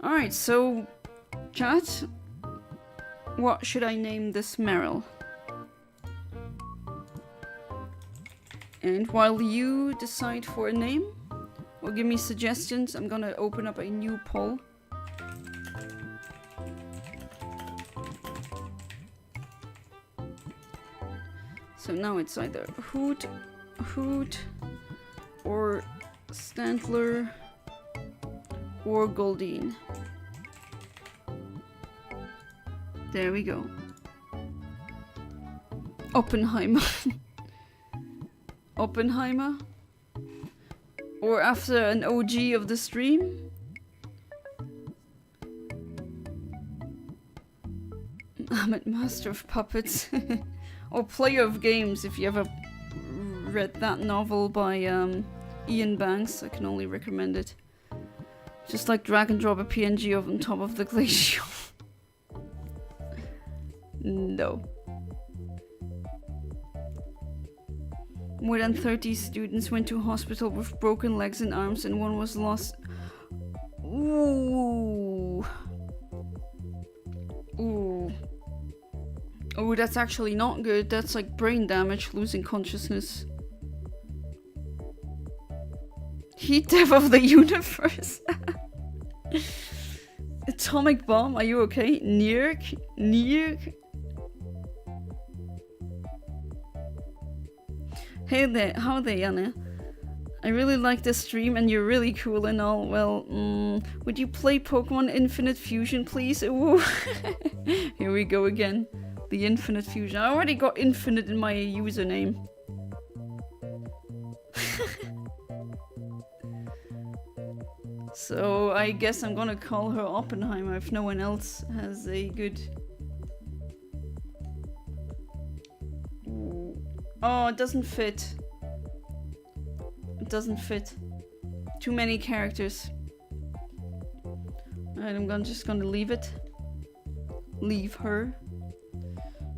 Speaker 1: Alright, so chat. What should I name this Meryl? And while you decide for a name or give me suggestions, I'm gonna open up a new poll. So now it's either Hoot, or Stantler, or Goldine. There we go. Oppenheimer. Oppenheimer? Or after an OG of the stream? Ahmed, Master of Puppets. Or Player of Games, if you ever read that novel by Ian Banks. I can only recommend it. Just like drag and drop a PNG on top of the glacier. No. More than 30 students went to hospital with broken legs and arms, and one was lost. Ooh. Ooh. Oh, that's actually not good. That's like brain damage, losing consciousness. Heat death of the universe. Atomic bomb, are you okay? Nierk? Nierk? Hey there, how there, Janne? I really like this stream and you're really cool and all. Well, would you play Pokemon Infinite Fusion, please? Ooh. Here we go again. The Infinite Fusion. I already got Infinite in my username. So I guess I'm gonna call her Oppenheimer if no one else has a good... Oh, it doesn't fit. It doesn't fit. Too many characters. Alright, just gonna leave it. Leave her.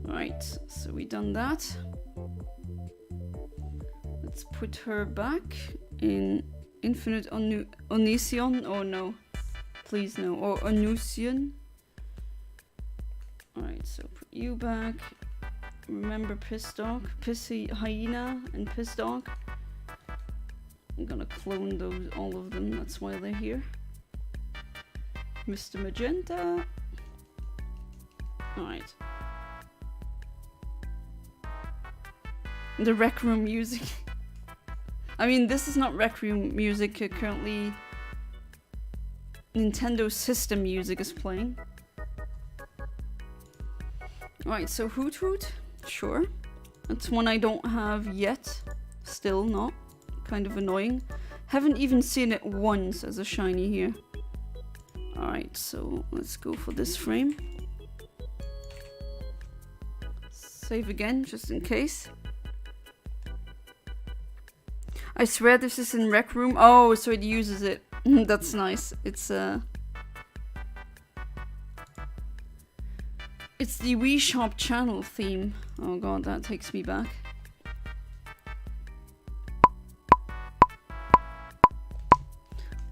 Speaker 1: Alright, so we done that. Let's put her back in Infinite Onision. Oh no. Please no. Or Onusian. Alright, so put you back. Remember Piss Dog, Pissy Hyena, and Piss Dog. I'm gonna clone those, all of them, that's why they're here. Mr. Magenta. Alright. The Rec Room music. I mean, this is not Rec Room music, currently Nintendo System music is playing. Alright, so Hoot Hoot. Sure. That's one I don't have yet. Still not. Kind of annoying. Haven't even seen it once as a shiny here. Alright, so let's go for this frame. Save again, just in case. I swear this is in Rec Room. Oh, so it uses it. That's nice. It's the Wii Shop channel theme. Oh god, that takes me back.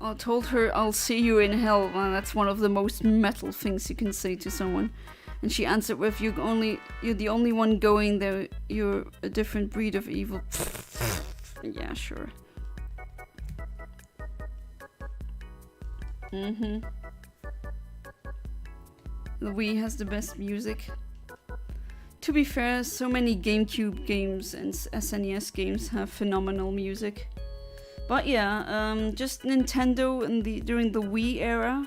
Speaker 1: I told her I'll see you in hell, and that's one of the most metal things you can say to someone. And she answered with, you're the only one going there, you're a different breed of evil. Yeah, sure. The Wii has the best music. To be fair, so many GameCube games and SNES games have phenomenal music. But yeah, just Nintendo during the Wii era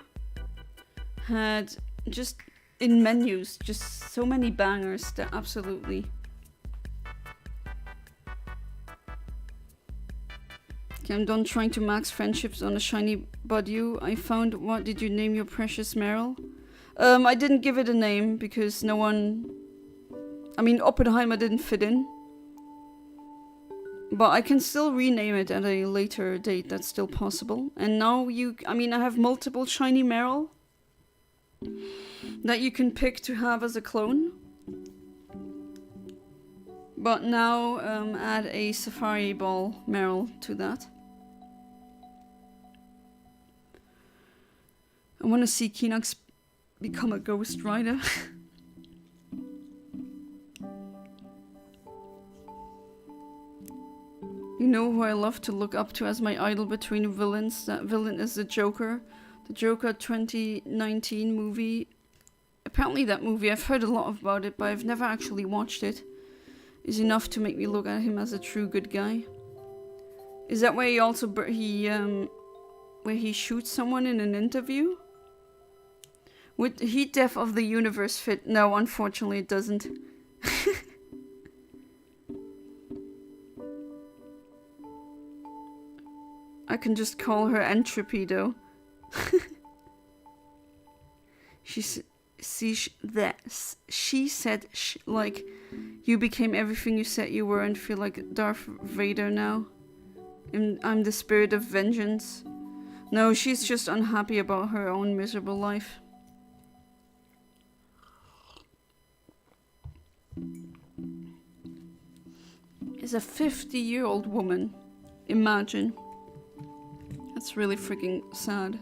Speaker 1: had just in menus just so many bangers that absolutely. Okay, I'm done trying to max friendships on a shiny Budew. I found. What did you name your precious Meryl? I didn't give it a name because no one. I mean, Oppenheimer didn't fit in. But I can still rename it at a later date, that's still possible. And now I have multiple shiny Meryl that you can pick to have as a clone. But now add a Safari Ball Meryl to that. I want to see Kinox become a Ghost Rider. You know who I love to look up to as my idol between villains? That villain is the Joker. The Joker 2019 movie. Apparently that movie, I've heard a lot about it, but I've never actually watched it. Is enough to make me look at him as a true good guy. Is that where he also where he shoots someone in an interview? Would Heat Death of the Universe fit? No, unfortunately it doesn't. I can just call her Entropy though. She said like, you became everything you said you were and feel like Darth Vader now. And I'm the spirit of vengeance. No, she's just unhappy about her own miserable life. Is a 50-year-old woman. Imagine. That's really freaking sad.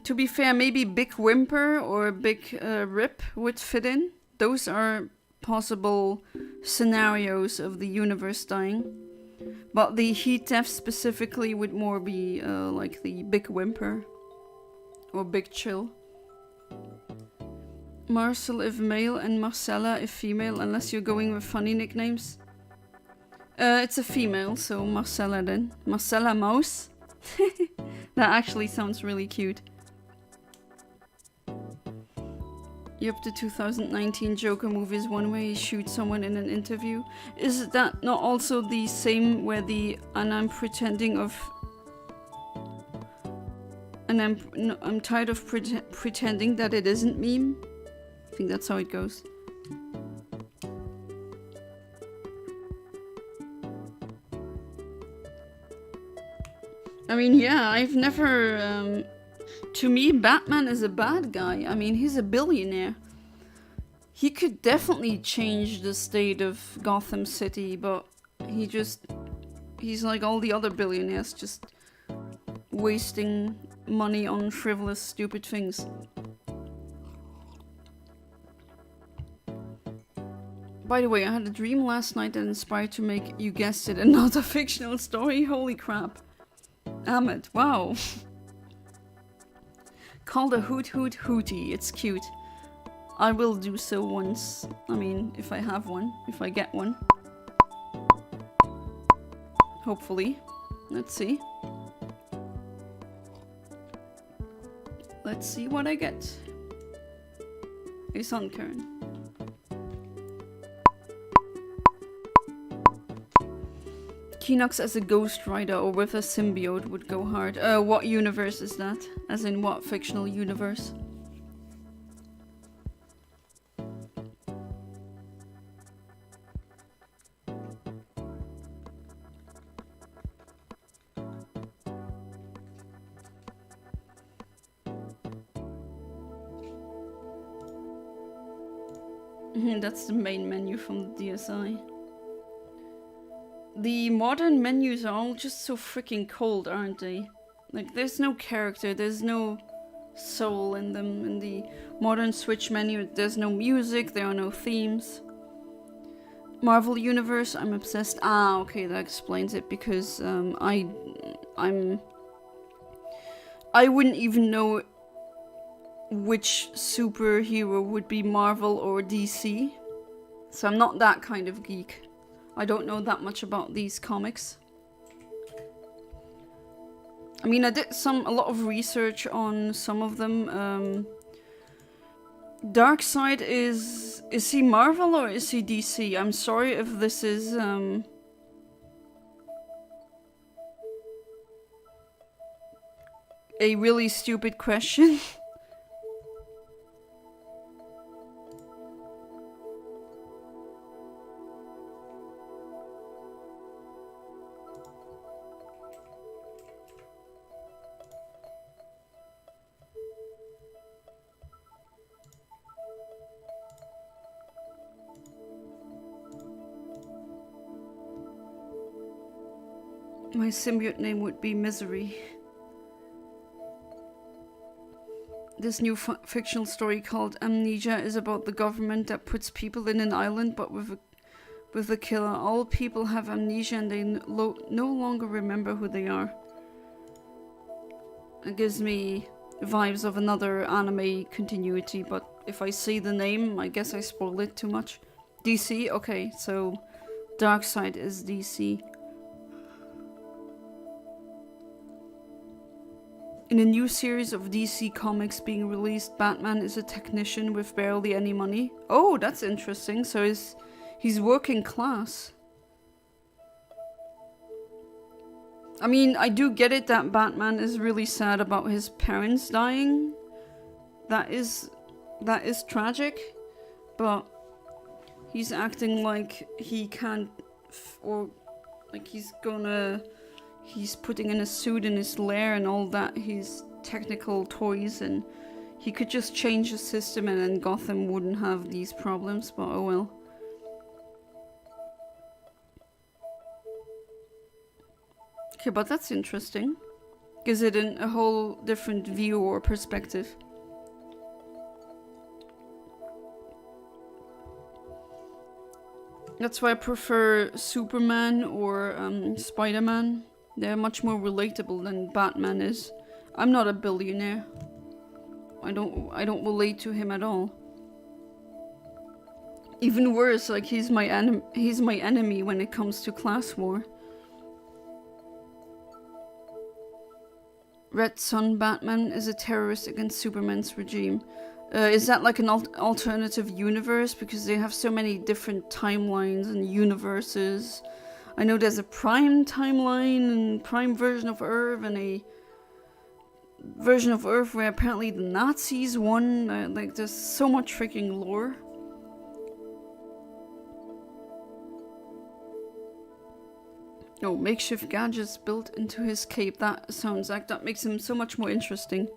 Speaker 1: To be fair, maybe Big Whimper or Big Rip would fit in. Those are possible scenarios of the universe dying. But the Heat Death specifically would more be like the Big Whimper. Or Big Chill. Marcel if male and Marcella if female, unless you're going with funny nicknames. It's a female, so Marcella then. Marcella Mouse. That actually sounds really cute. Yep, the 2019 Joker movie is one where he shoots someone in an interview. Is that not also the same where and I'm pretending of... And I'm tired of pretending that it isn't meme? I think that's how it goes. I mean, yeah, I've never, to me, Batman is a bad guy. I mean, he's a billionaire. He could definitely change the state of Gotham City, but he's like all the other billionaires, just wasting money on frivolous, stupid things. By the way, I had a dream last night that inspired to make, you guessed it, another fictional story. Holy crap. Ahmed, wow. Called a Hoot Hoot Hootie. It's cute. I will do so once. I mean, if I have one. If I get one. Hopefully. Let's see. Let's see what I get. A sun Karen. Keenox as a Ghost Rider or with a symbiote would go hard. What universe is that? As in what fictional universe? That's the main menu from the DSi. The modern menus are all just so freaking cold, aren't they? Like, there's no character, there's no soul in them. In the modern Switch menu, there's no music, there are no themes. Marvel Universe, I'm obsessed. Ah, okay, that explains it, because I wouldn't even know which superhero would be Marvel or DC. So I'm not that kind of geek. I don't know that much about these comics. I mean, I did a lot of research on some of them. Darkseid is he Marvel or is he DC? I'm sorry if this is a really stupid question. My symbiote name would be Misery. This new fictional story called Amnesia is about the government that puts people in an island, but with a killer. All people have amnesia and they no longer remember who they are. It gives me vibes of another anime continuity, but if I see the name, I guess I spoil it too much. DC? Okay, so Darkseid is DC. In a new series of DC comics being released, Batman is a technician with barely any money. Oh, that's interesting. So he's working class. I mean, I do get it that Batman is really sad about his parents dying. That is tragic, but he's acting like he can't, or like he's putting in a suit in his lair and all that, his technical toys, and he could just change the system and then Gotham wouldn't have these problems, but oh well. Okay, but that's interesting. Gives it a whole different view or perspective. That's why I prefer Superman or Spider-Man. They're much more relatable than Batman is. I'm not a billionaire. I don't relate to him at all. Even worse, like he's my enemy when it comes to class war. Red Sun Batman is a terrorist against Superman's regime. Is that like an alternative universe? Because they have so many different timelines and universes. I know there's a Prime timeline and Prime version of Earth and a version of Earth where apparently the Nazis won. Like there's so much freaking lore. Oh, makeshift gadgets built into his cape. That sounds like that makes him so much more interesting.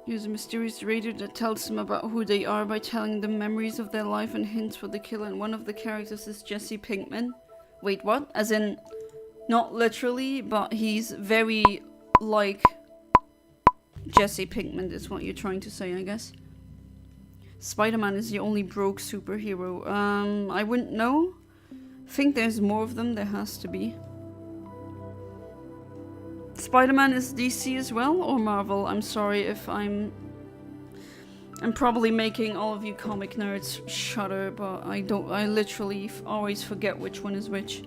Speaker 1: Use a mysterious radio that tells them about who they are by telling them memories of their life and hints for the killer. And one of the characters is Jesse Pinkman. Wait, what? As in, not literally, but he's very like Jesse Pinkman is what you're trying to say, I guess. Spider-Man is the only broke superhero. I wouldn't know. Think there's more of them. There has to be. Spider-Man is DC as well, or Marvel? I'm sorry if I'm probably making all of you comic nerds shudder, but I literally always forget which one is which.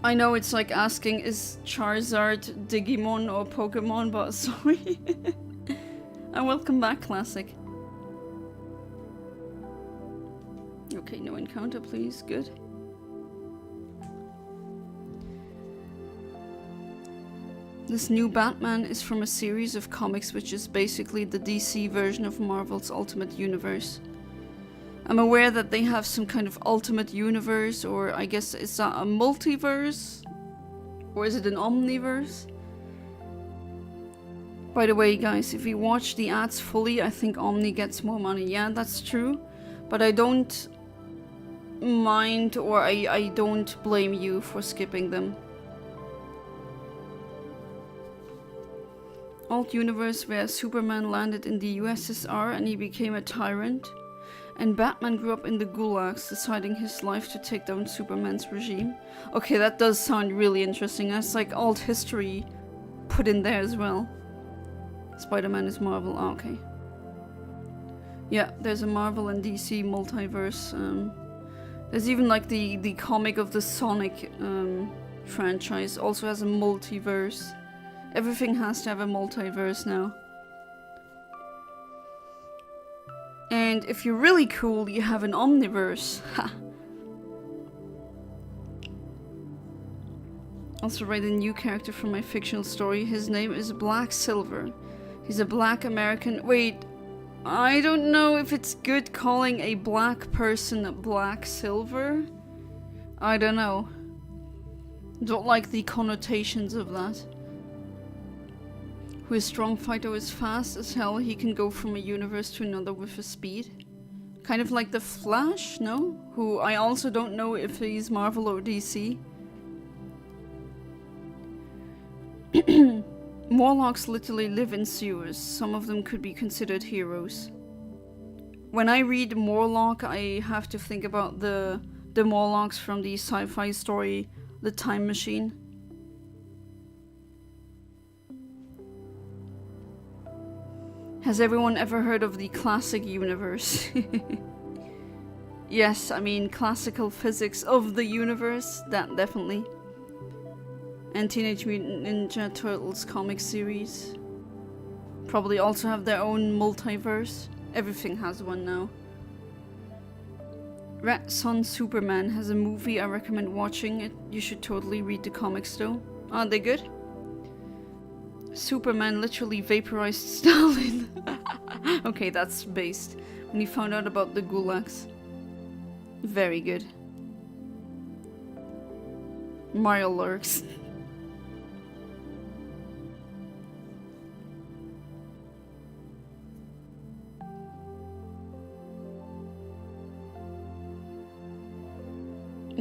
Speaker 1: I know it's like asking, is Charizard Digimon or Pokémon, but sorry. And welcome back, Classic. Okay, no encounter, please. Good. This new Batman is from a series of comics which is basically the DC version of Marvel's Ultimate Universe. I'm aware that they have some kind of Ultimate Universe, or I guess is that a multiverse? Or is it an omniverse? By the way, guys, if you watch the ads fully, I think Omni gets more money. Yeah, that's true. But I don't mind, or I don't blame you for skipping them. Alt universe where Superman landed in the USSR and he became a tyrant, and Batman grew up in the gulags, deciding his life to take down Superman's regime. Okay, that does sound really interesting. That's like alt history put in there as well. Spider-Man is Marvel. Oh, okay. Yeah, there's a Marvel and DC multiverse. There's even like the comic of the Sonic franchise also has a multiverse. Everything has to have a multiverse now. And if you're really cool, you have an omniverse. Ha! Also write a new character from my fictional story. His name is Black Silver. He's a black American. Wait, I don't know if it's good calling a black person Black Silver. I don't know. Don't like the connotations of that. Who is strong fighter is fast as hell. He can go from a universe to another with his speed. Kind of like the Flash, no? Who I also don't know if he's Marvel or DC. Morlocks literally live in sewers. Some of them could be considered heroes. When I read Morlock, I have to think about the Morlocks from the sci-fi story The Time Machine. Has everyone ever heard of the classic universe? Yes, I mean classical physics of the universe, that definitely. And Teenage Mutant Ninja Turtles comic series. Probably also have their own multiverse. Everything has one now. Rat Son Superman has a movie, I recommend watching it. You should totally read the comics though. Are they good? Superman literally vaporized Stalin. Okay, that's based. When he found out about the gulags. Very good. Mario lurks.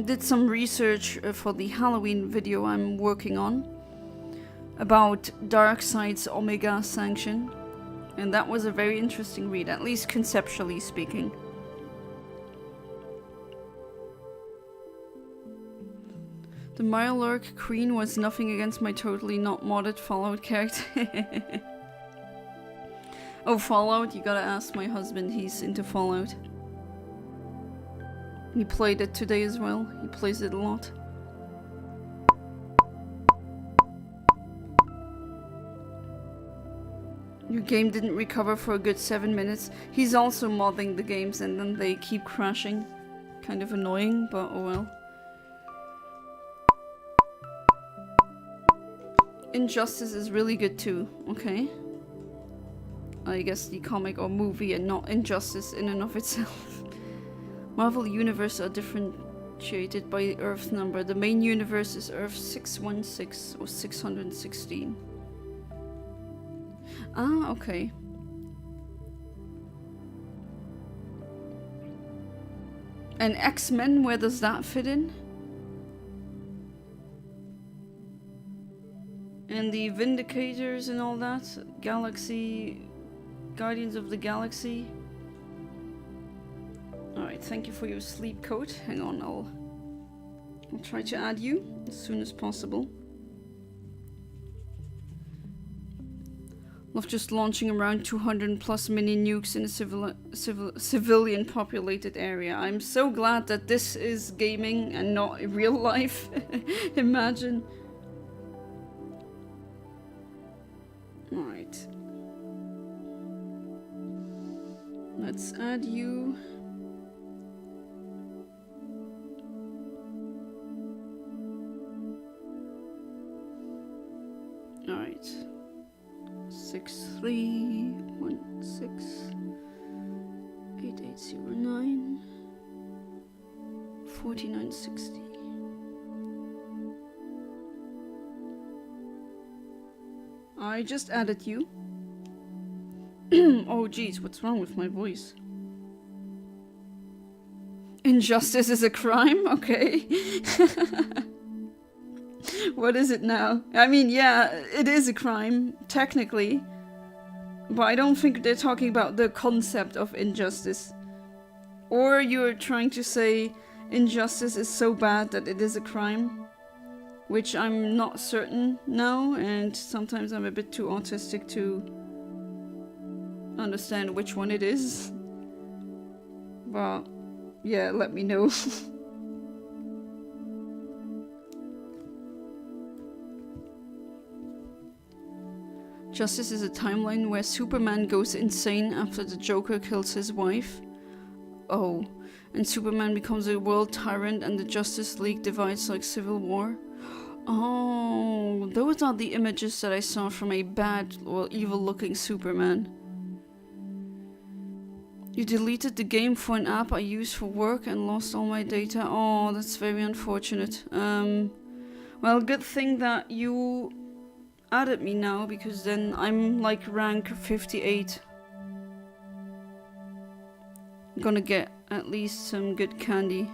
Speaker 1: Did some research for the Halloween video I'm working on about Darkseid's Omega Sanction, and that was a very interesting read, at least conceptually speaking. The Mirelurk Queen was nothing against my totally not modded Fallout character. Oh, Fallout? You gotta ask my husband, he's into Fallout. He played it today as well. He plays it a lot. Your game didn't recover for a good 7 minutes. He's also modding the games and then they keep crashing. Kind of annoying, but oh well. Injustice is really good too. Okay. I guess, the comic or movie and not Injustice in and of itself. Marvel Universe are differentiated by Earth number. The main universe is Earth 616 or 616. Ah, okay. And X-Men, where does that fit in? And the Vindicators and all that? Galaxy... Guardians of the Galaxy? Alright, thank you for your sleep coat. Hang on, I'll try to add you as soon as possible. Love just launching around 200 plus mini nukes in a civilian populated area. I'm so glad that this is gaming and not real life. Imagine. Alright. Let's add you. Alright. 6316 8809 4960. I just added you. Oh geez, what's wrong with my voice? Injustice is a crime? Okay. What is it now? I mean, yeah, it is a crime, technically. But I don't think they're talking about the concept of injustice. Or you're trying to say injustice is so bad that it is a crime. Which I'm not certain now, and sometimes I'm a bit too autistic to understand which one it is. But, yeah, let me know. Justice is a timeline where Superman goes insane after the Joker kills his wife. Oh, and Superman becomes a world tyrant and the Justice League divides like Civil War. Oh, those are the images that I saw from a bad or evil looking Superman. You deleted the game for an app I use for work and lost all my data. Oh, that's very unfortunate. Well, good thing that you added me now, because then I'm like rank 58. I'm gonna get at least some good candy.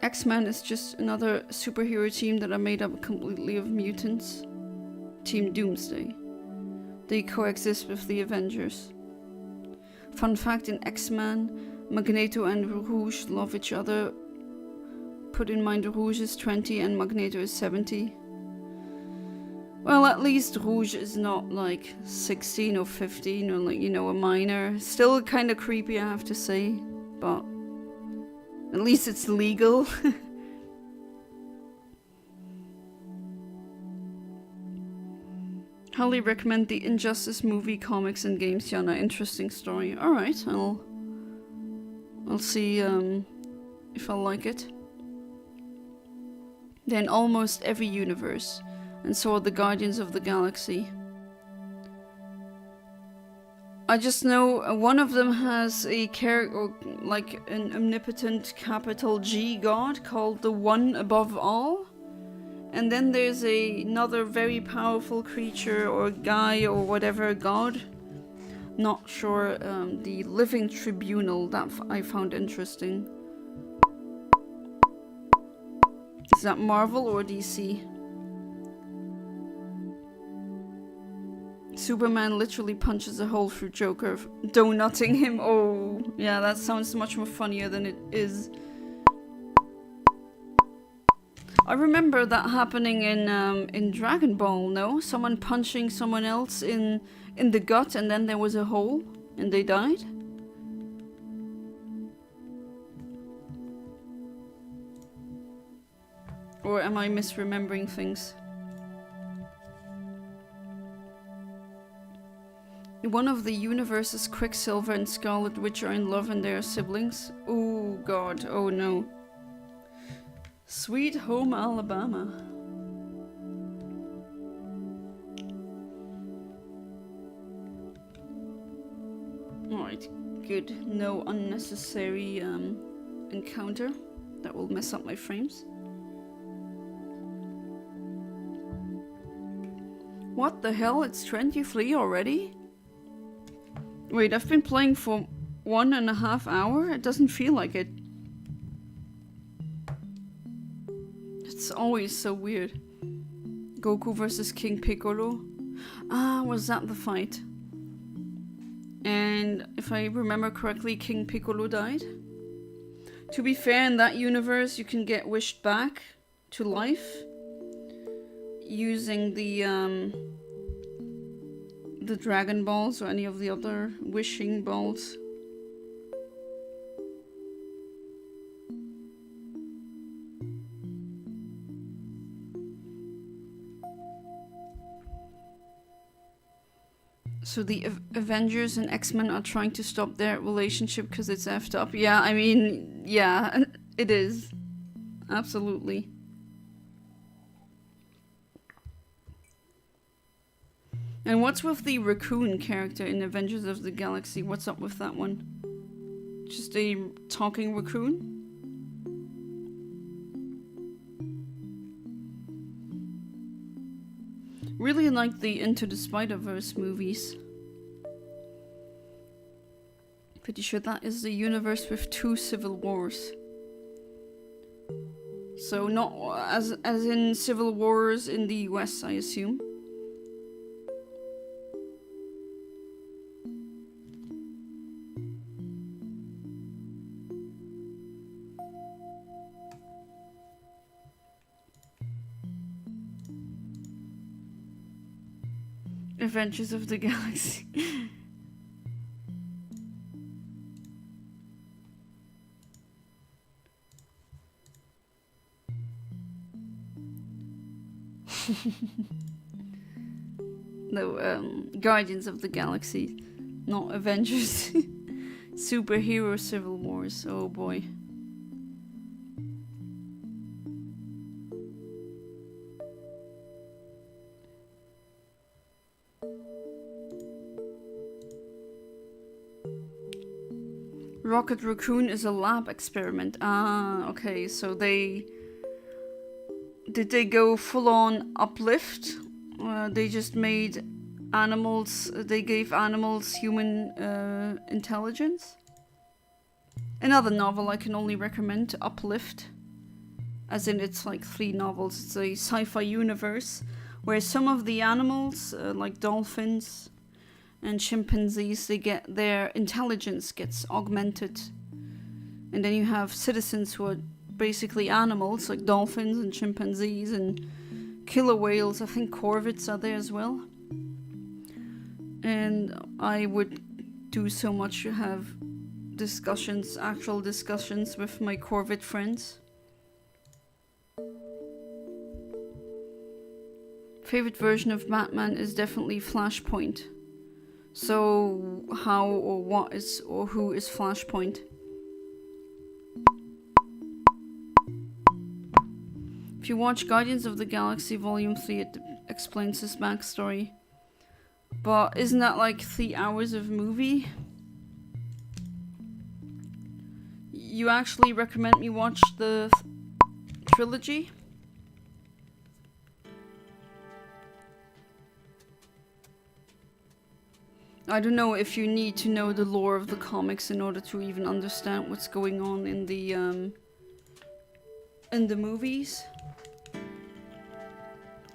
Speaker 1: X-Men is just another superhero team that are made up completely of mutants. Team Doomsday. They coexist with the Avengers. Fun fact, in X-Men, Magneto and Rouge love each other. Put in mind Rouge is 20 and Magneto is 70. Well, at least Rouge is not like 16 or 15 or like, you know, a minor. Still kind of creepy, I have to say, but at least it's legal. Highly recommend the Injustice movie, comics and games, Yana. Interesting story. Alright, I'll see if I like it. They're in almost every universe, and so are the Guardians of the Galaxy. I just know one of them has a character, like an omnipotent capital G god called the One Above All. And then there's another very powerful creature or guy or whatever god. Not sure, the Living Tribunal, that I found interesting. Is that Marvel or DC? Superman literally punches a hole through Joker, donutting him. Oh, yeah, that sounds much more funnier than it is. I remember that happening in Dragon Ball, no? Someone punching someone else in the gut and then there was a hole and they died? Or am I misremembering things? One of the universes, Quicksilver and Scarlet Witch are in love and they are siblings. Oh god, oh no. Sweet Home Alabama. Alright, good. No unnecessary encounter that will mess up my frames. What the hell? It's 23 already? Wait, I've been playing for 1.5 hours? It doesn't feel like it. It's always so weird. Goku versus King Piccolo. Ah, was that the fight? And if I remember correctly, King Piccolo died. To be fair, in that universe, you can get wished back to life using the Dragon Balls or any of the other wishing balls. So the Avengers and X-Men are trying to stop their relationship because it's effed up. Yeah, I mean, yeah, it is. Absolutely. And what's with the raccoon character in Avengers of the Galaxy? What's up with that one? Just a talking raccoon? Really like the Into the Spider-Verse movies. Pretty sure that is the universe with 2 civil wars. So not as in civil wars in the US, I assume. Adventures of the Galaxy. No, Guardians of the Galaxy, not Avengers. Superhero Civil Wars, oh boy. Rocket Raccoon is a lab experiment. Ah, okay, so did they go full on uplift? They just made animals, they gave animals human intelligence? Another novel I can only recommend, Uplift. As in, it's like 3 novels. It's a sci-fi universe where some of the animals, like dolphins and chimpanzees, they get their intelligence gets augmented. And then you have citizens who are basically animals, like dolphins and chimpanzees and killer whales. I think corvids are there as well. And I would do so much to have discussions, actual discussions with my corvid friends. Favorite version of Batman is definitely Flashpoint. So how or what is or who is Flashpoint? If you watch Guardians of the Galaxy Volume 3, it explains his backstory. But isn't that like 3 hours of movie? You actually recommend me watch the trilogy? I don't know if you need to know the lore of the comics in order to even understand what's going on in the movies.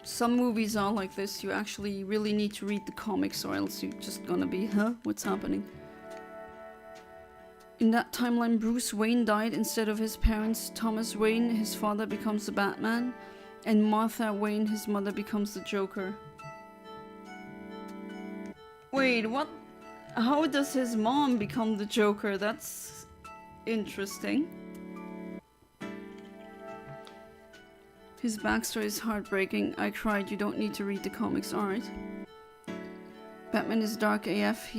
Speaker 1: Some movies are like this. You actually really need to read the comics or else you're just gonna be, huh? What's happening? In that timeline, Bruce Wayne died instead of his parents. Thomas Wayne, his father, becomes the Batman. And Martha Wayne, his mother, becomes the Joker. Wait, what? How does his mom become the Joker? That's interesting. His backstory is heartbreaking. I cried. You don't need to read the comics. Alright. Batman is dark AF.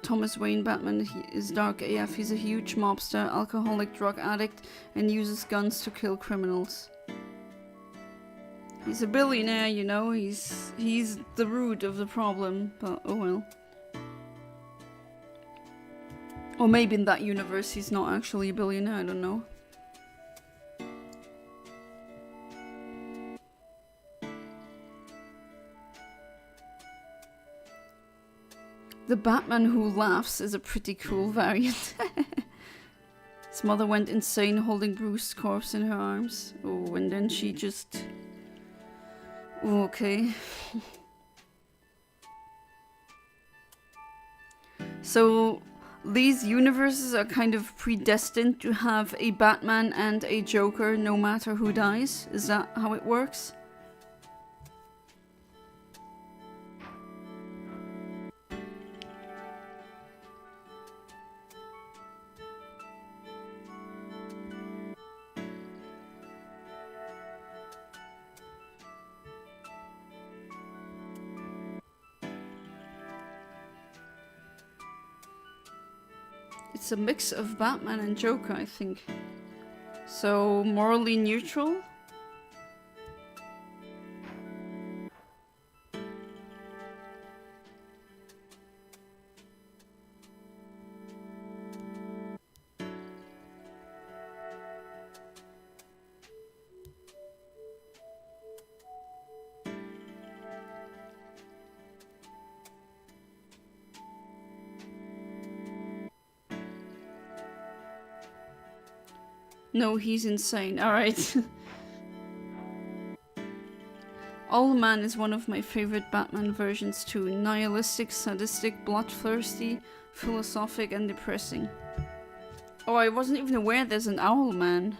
Speaker 1: Thomas Wayne Batman is dark AF. He's a huge mobster, alcoholic, drug addict, and uses guns to kill criminals. He's a billionaire, you know, he's the root of the problem, but oh well. Or maybe in that universe he's not actually a billionaire, I don't know. The Batman who laughs is a pretty cool variant. His mother went insane holding Bruce's corpse in her arms. Oh, and then she just... Oh, okay. So, these universes are kind of predestined to have a Batman and a Joker no matter who dies? Is that how it works? It's a mix of Batman and Joker, I think. So, morally neutral? No, he's insane. Alright. Owlman is one of my favorite Batman versions too. Nihilistic, sadistic, bloodthirsty, philosophic, and depressing. Oh, I wasn't even aware there's an Owlman.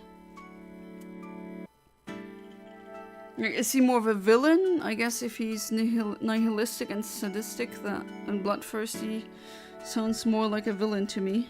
Speaker 1: Is he more of a villain? I guess if he's nihilistic and sadistic and bloodthirsty sounds more like a villain to me.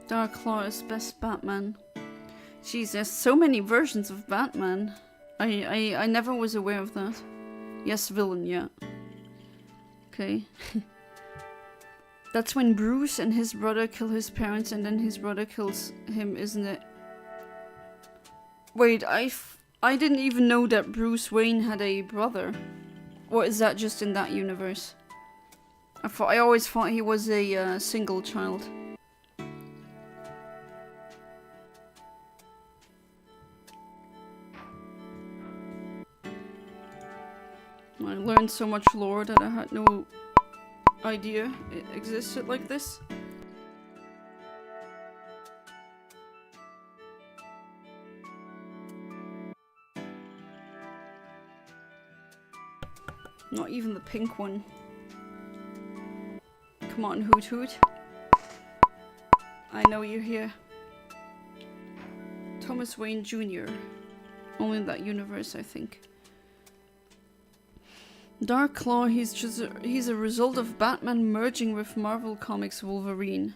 Speaker 1: Darklaw is best Batman. Jeez, there's so many versions of Batman. I never was aware of that. Yes, villain, yeah. Okay. That's when Bruce and his brother kill his parents and then his brother kills him, isn't it? Wait, I didn't even know that Bruce Wayne had a brother. Or is that just in that universe? I always thought he was a single child. I learned so much lore that I had no idea it existed like this. Not even the pink one. Come on, Hoot Hoot. I know you're here. Thomas Wayne Jr. Only in that universe, I think. Darklaw, he's a result of Batman merging with Marvel Comics Wolverine.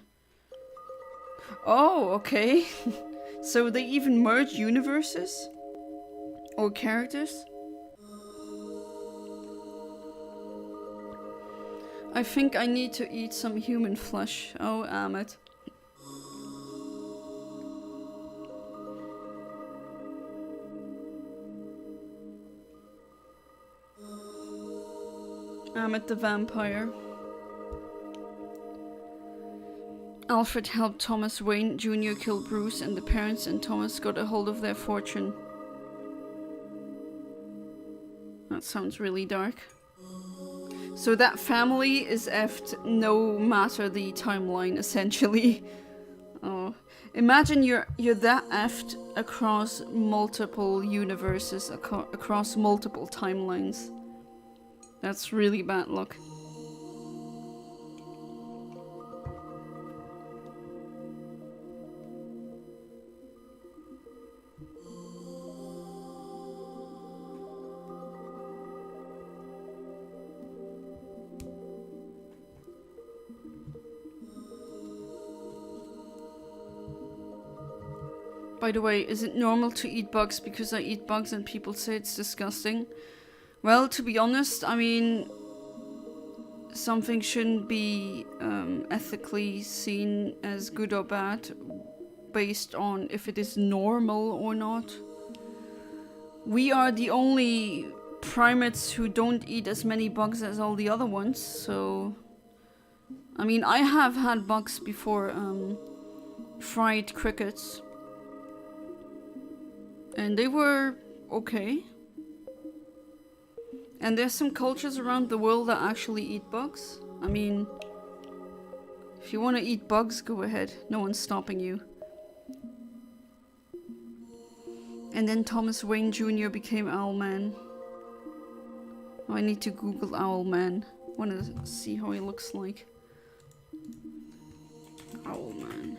Speaker 1: Oh, okay. So they even merge universes? Or characters? I think I need to eat some human flesh. Oh, Amit. Amit the vampire. Alfred helped Thomas Wayne Jr. kill Bruce and the parents, and Thomas got a hold of their fortune. That sounds really dark. So that family is effed no matter the timeline, essentially. Oh, imagine you're that effed across multiple universes, across multiple timelines. That's really bad luck. By the way, is it normal to eat bugs because I eat bugs and people say it's disgusting? Well, to be honest, I mean, something shouldn't be ethically seen as good or bad based on if it is normal or not. We are the only primates who don't eat as many bugs as all the other ones, so... I mean, I have had bugs before, fried crickets. And they were okay. And there's some cultures around the world that actually eat bugs. I mean, if you want to eat bugs, go ahead. No one's stopping you. And then Thomas Wayne Jr. became Owlman. Oh, I need to Google Owlman. I want to see how he looks like. Owlman.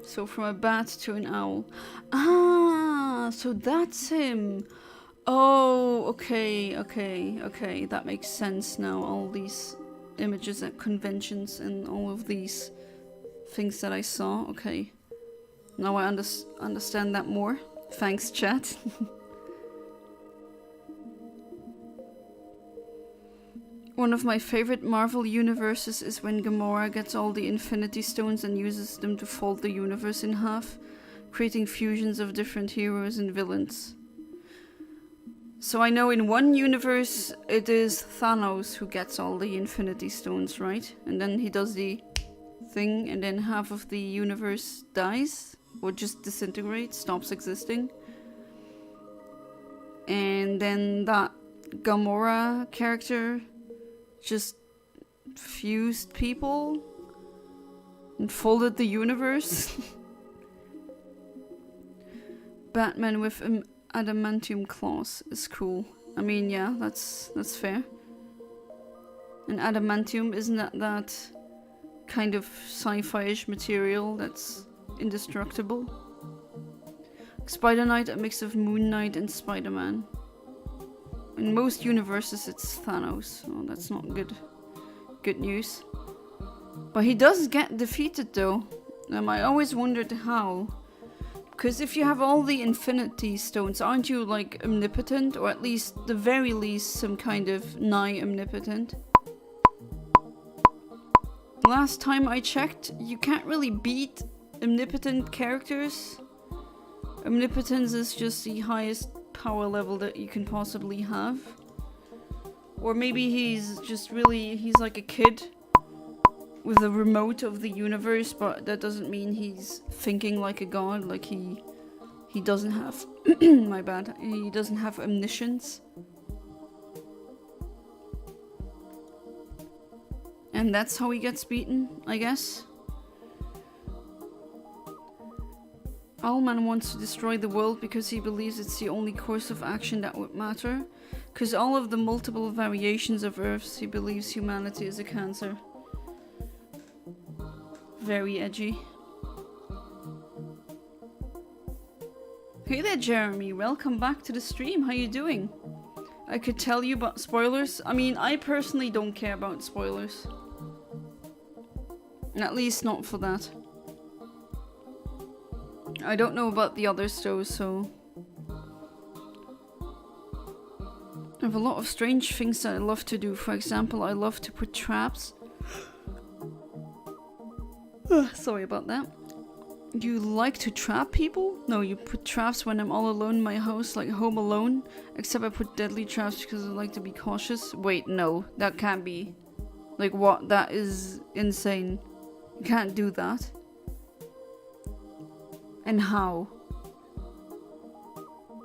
Speaker 1: So from a bat to an owl. Ah, so that's him. Oh, okay. That makes sense now. All these images at conventions and all of these things that I saw. Okay. Now I understand that more. Thanks, chat. One of my favorite Marvel universes is when Gamora gets all the Infinity Stones and uses them to fold the universe in half, creating fusions of different heroes and villains. So I know in one universe it is Thanos who gets all the Infinity Stones, right? And then he does the thing and then half of the universe dies or just disintegrates, stops existing. And then that Gamora character just fused people and folded the universe. Batman with adamantium claws is cool. I mean, yeah, that's fair. And adamantium, isn't that kind of sci-fi-ish material that's indestructible? Spider Knight, a mix of Moon Knight and Spider-Man. In most universes it's Thanos, so that's not good news. But he does get defeated though. I always wondered how. Because if you have all the Infinity Stones, aren't you like omnipotent? Or at least, the very least, some kind of nigh omnipotent? Last time I checked, you can't really beat omnipotent characters. Omnipotence is just the highest power level that you can possibly have. Or maybe he's just really, he's like a kid with a remote of the universe, but that doesn't mean he's thinking like a god. Like he doesn't have my bad, he doesn't have omniscience. And that's how he gets beaten, I guess. Owlman wants to destroy the world because he believes it's the only course of action that would matter. Because all of the multiple variations of Earths, he believes humanity is a cancer. Very edgy. Hey there, Jeremy. Welcome back to the stream. How you doing? I could tell you about spoilers. I mean, I personally don't care about spoilers. At least not for that. I don't know about the others though, so... I have a lot of strange things that I love to do. For example, I love to put traps. Sorry about that. You like to trap people? No, you put traps when I'm all alone in my house, like Home Alone. Except I put deadly traps because I like to be cautious. Wait, no, that can't be. Like what? That is insane. You can't do that. And how?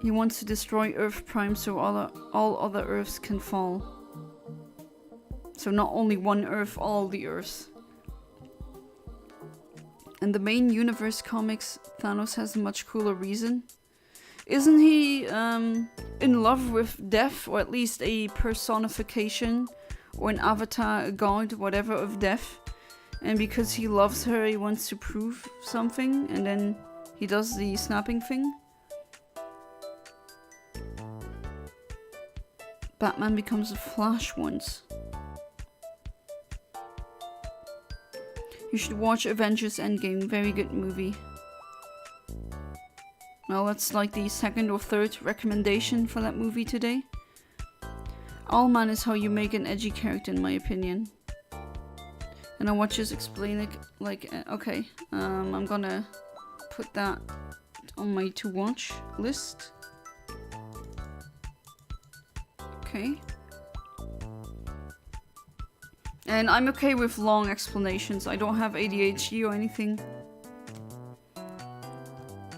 Speaker 1: He wants to destroy Earth Prime so all other Earths can fall. So not only one Earth, all the Earths. In the main universe comics, Thanos has a much cooler reason. Isn't he in love with death, or at least a personification, or an avatar, a god, whatever, of death? And because he loves her, he wants to prove something, and then he does the snapping thing. Batman becomes a Flash once. You should watch Avengers Endgame, very good movie. Well, that's like the second or third recommendation for that movie today. Owlman is how you make an edgy character, in my opinion. And I watch us explain it like, okay, I'm gonna put that on my to watch list. Okay. And I'm okay with long explanations. I don't have ADHD or anything.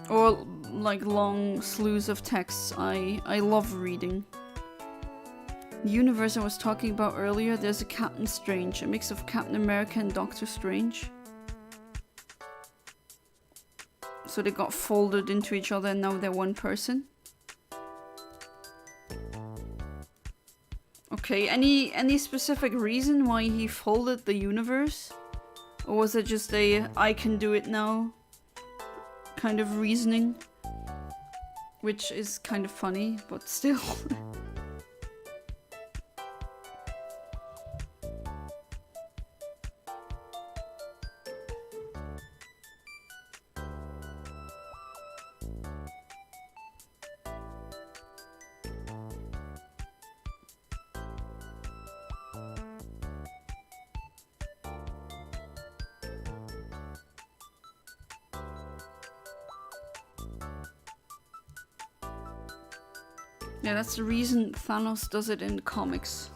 Speaker 1: Or like long slews of texts. I love reading. The universe I was talking about earlier, there's a Captain Strange, a mix of Captain America and Doctor Strange. So they got folded into each other and now they're one person. Okay, any specific reason why he folded the universe? Or was it just a I can do it now kind of reasoning? Which is kind of funny, but still. Yeah, that's the reason Thanos does it in the comics.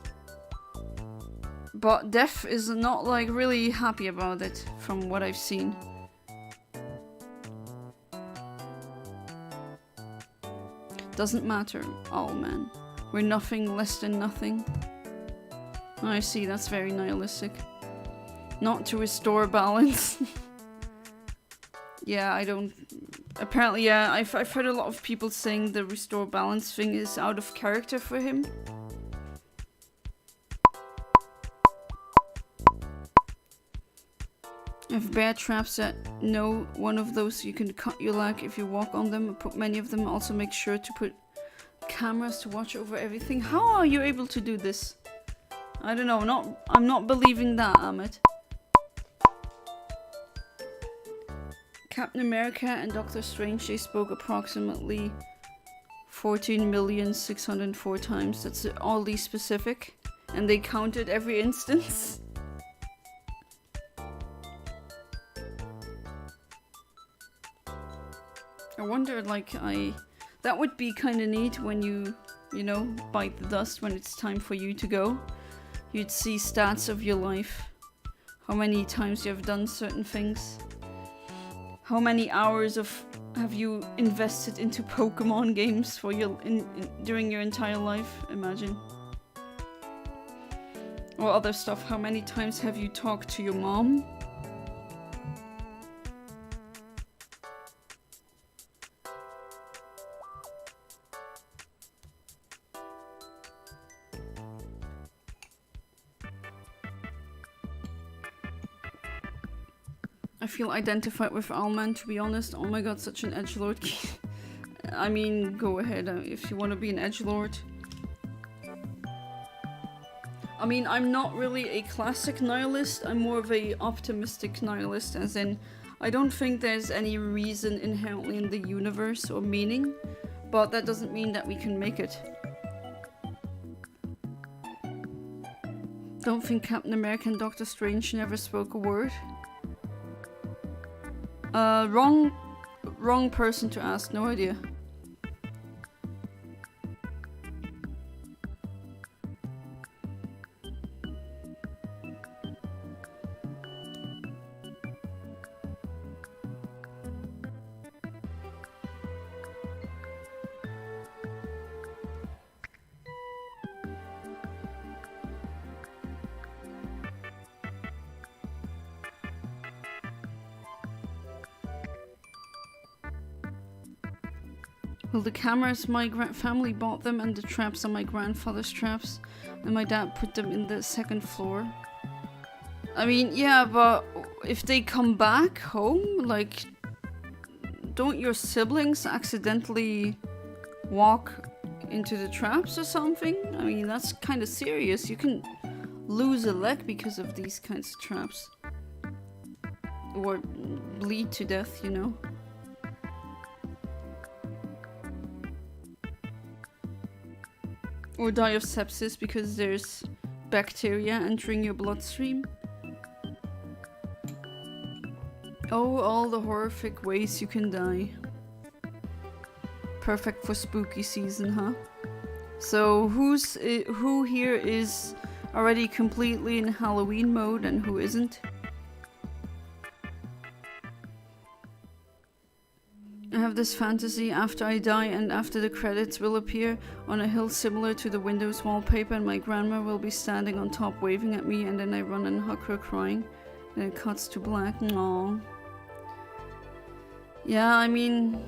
Speaker 1: But Def is not like really happy about it from what I've seen. Doesn't matter. Oh man. We're nothing less than nothing. Oh, I see, that's very nihilistic. Not to restore balance. Yeah, I don't... Apparently, yeah, I've heard a lot of people saying the restore balance thing is out of character for him. If bear traps that know one of those, you can cut your leg if you walk on them. Put many of them. Also make sure to put cameras to watch over everything. How are you able to do this? I don't know. I'm not believing that, Ahmed. Captain America and Doctor Strange, they spoke approximately 14,604 times. That's oddly specific. And they counted every instance. I wonder, like, that would be kind of neat when you know, bite the dust when it's time for you to go. You'd see stats of your life. How many times you have done certain things. How many hours have you invested into Pokémon games for during your entire life? Imagine. Or other stuff. How many times have you talked to your mom? I feel identified with Owlman, to be honest. Oh my god, such an edgelord. I mean, go ahead if you want to be an edgelord. I mean, I'm not really a classic nihilist. I'm more of a optimistic nihilist, as in, I don't think there's any reason inherently in the universe or meaning, but that doesn't mean that we can make it. Don't think Captain America and Doctor Strange never spoke a word. Wrong person to ask, no idea. Well, the cameras, my family bought them, and the traps are my grandfather's traps, and my dad put them in the second floor. I mean, yeah, but if they come back home, like, don't your siblings accidentally walk into the traps or something? I mean, that's kind of serious. You can lose a leg because of these kinds of traps. Or bleed to death, you know? Or die of sepsis because there's bacteria entering your bloodstream. Oh, all the horrific ways you can die. Perfect for spooky season, huh? So who here is already completely in Halloween mode and who isn't? I have this fantasy after I die and after the credits will appear on a hill similar to the Windows wallpaper, and my grandma will be standing on top waving at me, and then I run and hug her crying. Then it cuts to black. Aww. Yeah, I mean,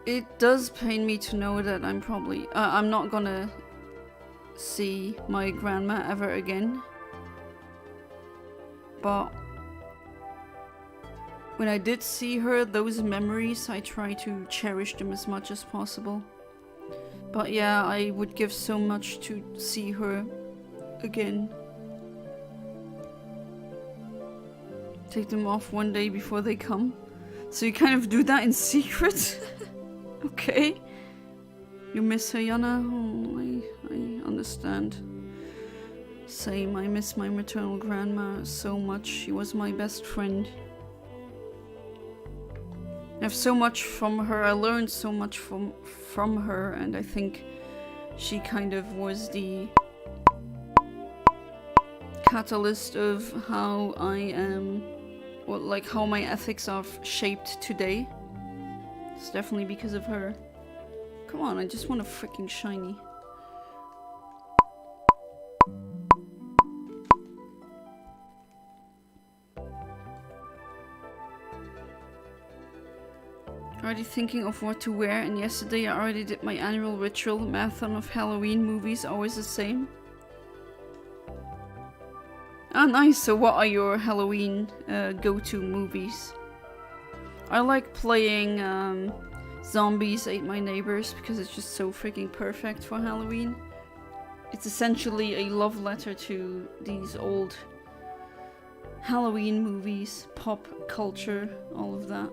Speaker 1: it does pain me to know that I'm not gonna see my grandma ever again. But when I did see her, those memories, I try to cherish them as much as possible. But yeah, I would give so much to see her again. Take them off one day before they come. So you kind of do that in secret? Okay. You miss her, Yana? Oh, I understand. Same, I miss my maternal grandma so much. She was my best friend. I have so much from her. I learned so much from her, and I think she kind of was the catalyst of how I am, well, like how my ethics are shaped today. It's definitely because of her. Come on, I just want a freaking shiny. Already thinking of what to wear, and yesterday I already did my annual ritual marathon of Halloween movies, always the same. Ah, nice. So what are your Halloween go-to movies? I like playing Zombies Ate My Neighbors because it's just so freaking perfect for Halloween. It's essentially a love letter to these old Halloween movies, pop culture, all of that.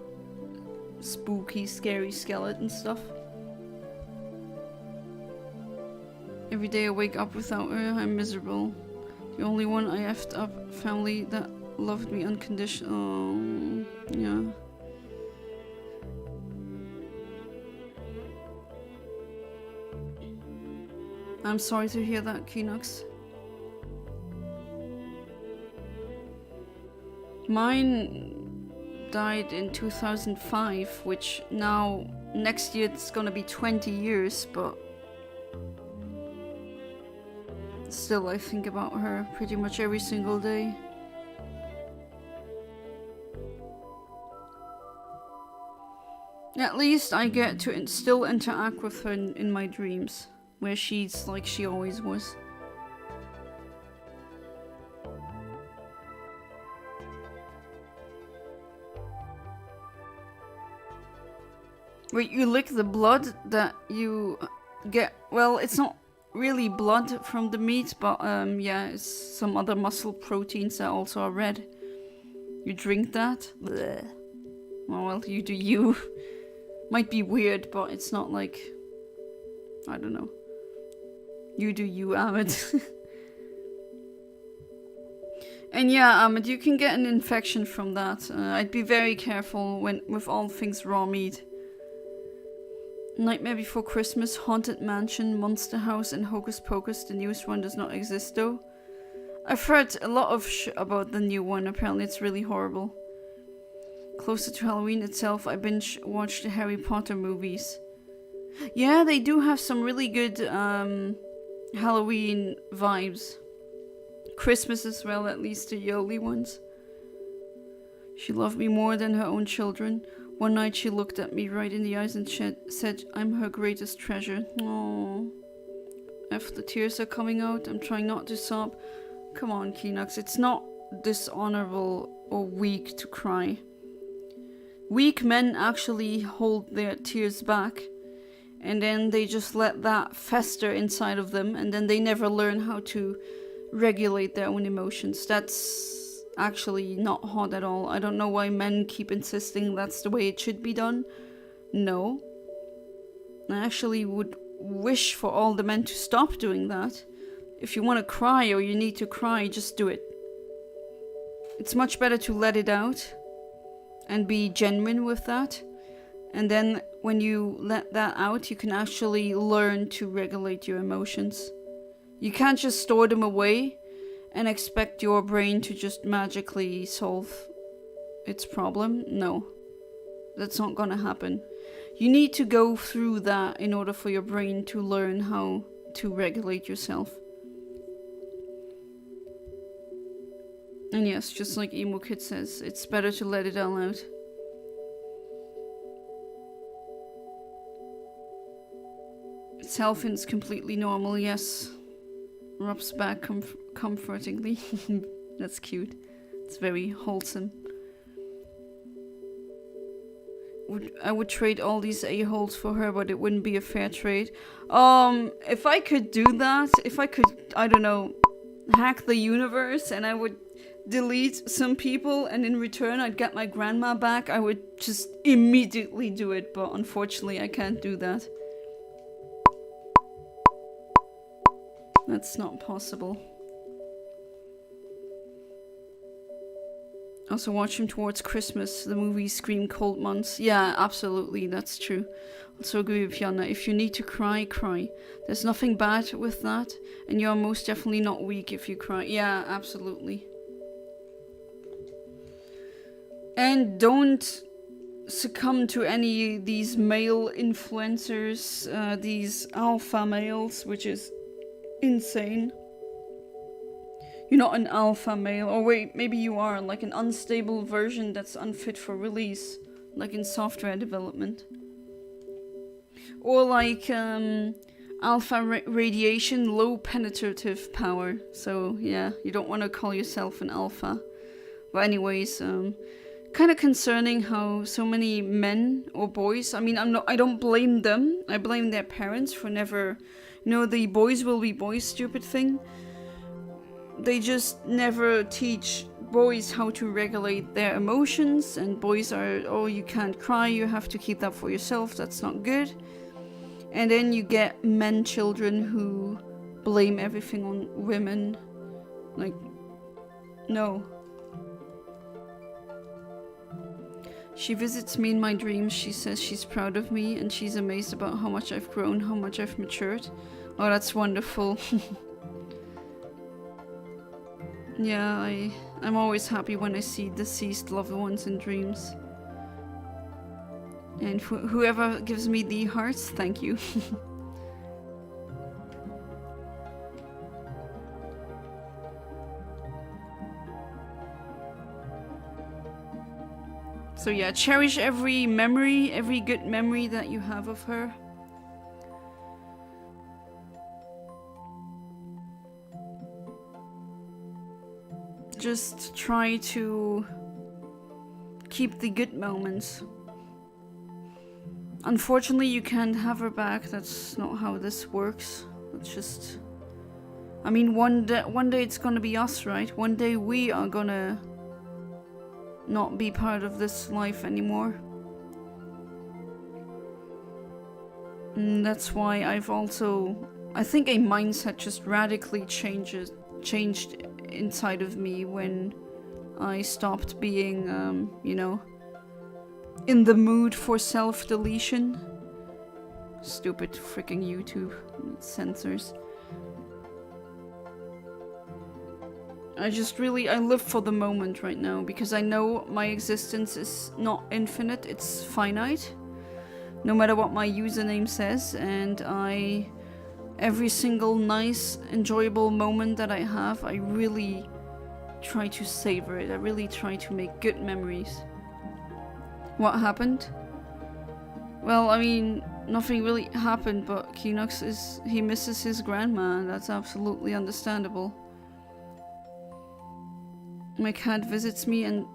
Speaker 1: Spooky, scary skeleton stuff. Every day I wake up without her, I'm miserable. The only one I effed up family that loved me unconditionally. Oh, yeah. I'm sorry to hear that, Kinox. Mine died in 2005, which now, next year it's gonna be 20 years, but still I think about her pretty much every single day. At least I get to still interact with her in my dreams, where she's like she always was. Wait, you lick the blood that you get? Well, it's not really blood from the meat, but yeah, it's some other muscle proteins that also are red. You drink that? Blech. Oh, well, you do you. Might be weird, but it's not like, I don't know. You do you, Ahmed. And yeah, Ahmed, you can get an infection from that. I'd be very careful with all things raw meat. Nightmare Before Christmas, Haunted Mansion, Monster House, and Hocus Pocus. The newest one does not exist though. I've heard a lot of about the new one. Apparently it's really horrible. Closer to Halloween itself, I binge watched the Harry Potter movies. Yeah, they do have some really good Halloween vibes. Christmas as well, at least the early ones. She loved me more than her own children. One night she looked at me right in the eyes and said, I'm her greatest treasure. Aww. If the tears are coming out, I'm trying not to sob. Come on, Kinox, it's not dishonorable or weak to cry. Weak men actually hold their tears back, and then they just let that fester inside of them, and then they never learn how to regulate their own emotions. That's actually not hot at all. I don't know why men keep insisting that's the way it should be done. No. I actually would wish for all the men to stop doing that. If you want to cry or you need to cry, just do it. It's much better to let it out and be genuine with that. And then when you let that out, you can actually learn to regulate your emotions. You can't just store them away and expect your brain to just magically solve its problem. No, that's not gonna happen. You need to go through that in order for your brain to learn how to regulate yourself. And yes, just like Emo Kid says, it's better to let it all out. It's healthy and it's completely normal, yes. Rubs back comfortingly. That's cute. It's very wholesome. I would trade all these a-holes for her, but it wouldn't be a fair trade. If I could do that, if I could, I don't know, hack the universe and I would delete some people and in return I'd get my grandma back, I would just immediately do it, but unfortunately I can't do that. That's not possible. Also watch him towards Christmas, the movie Scream Cold Months. Yeah, absolutely, that's true. Also agree with Yana, if you need to cry, cry. There's nothing bad with that, and you're most definitely not weak if you cry. Yeah, absolutely. And don't succumb to any of these male influencers, these alpha males, which is insane. You're not an alpha male, or wait, maybe you are, like an unstable version that's unfit for release, like in software development. Or like alpha radiation, low penetrative power. So yeah, you don't want to call yourself an alpha. But anyways, kind of concerning how so many men or boys, I mean, I don't blame them, I blame their parents for never, you know, the boys will be boys stupid thing. They just never teach boys how to regulate their emotions, and boys are, oh, you can't cry, you have to keep that for yourself, that's not good. And then you get men children who blame everything on women. Like, no. She visits me in my dreams, she says she's proud of me, and she's amazed about how much I've grown, how much I've matured. Oh, that's wonderful. Yeah, I'm always happy when I see deceased loved ones in dreams. And whoever gives me the hearts, thank you. So yeah, cherish every memory, every good memory that you have of her. Just try to keep the good moments. Unfortunately, you can't have her back. That's not how this works. It's just... I mean, one day it's gonna be us, right? One day we are gonna not be part of this life anymore. And that's why I've also... I think a mindset just radically changed inside of me when I stopped being, you know, in the mood for self-deletion. Stupid freaking YouTube censors. I live for the moment right now because I know my existence is not infinite, it's finite. No matter what my username says, and every single nice, enjoyable moment that I have, I really try to savor it. I really try to make good memories. What happened? Well, I mean, nothing really happened, but Kinox he misses his grandma, and that's absolutely understandable. My cat visits me and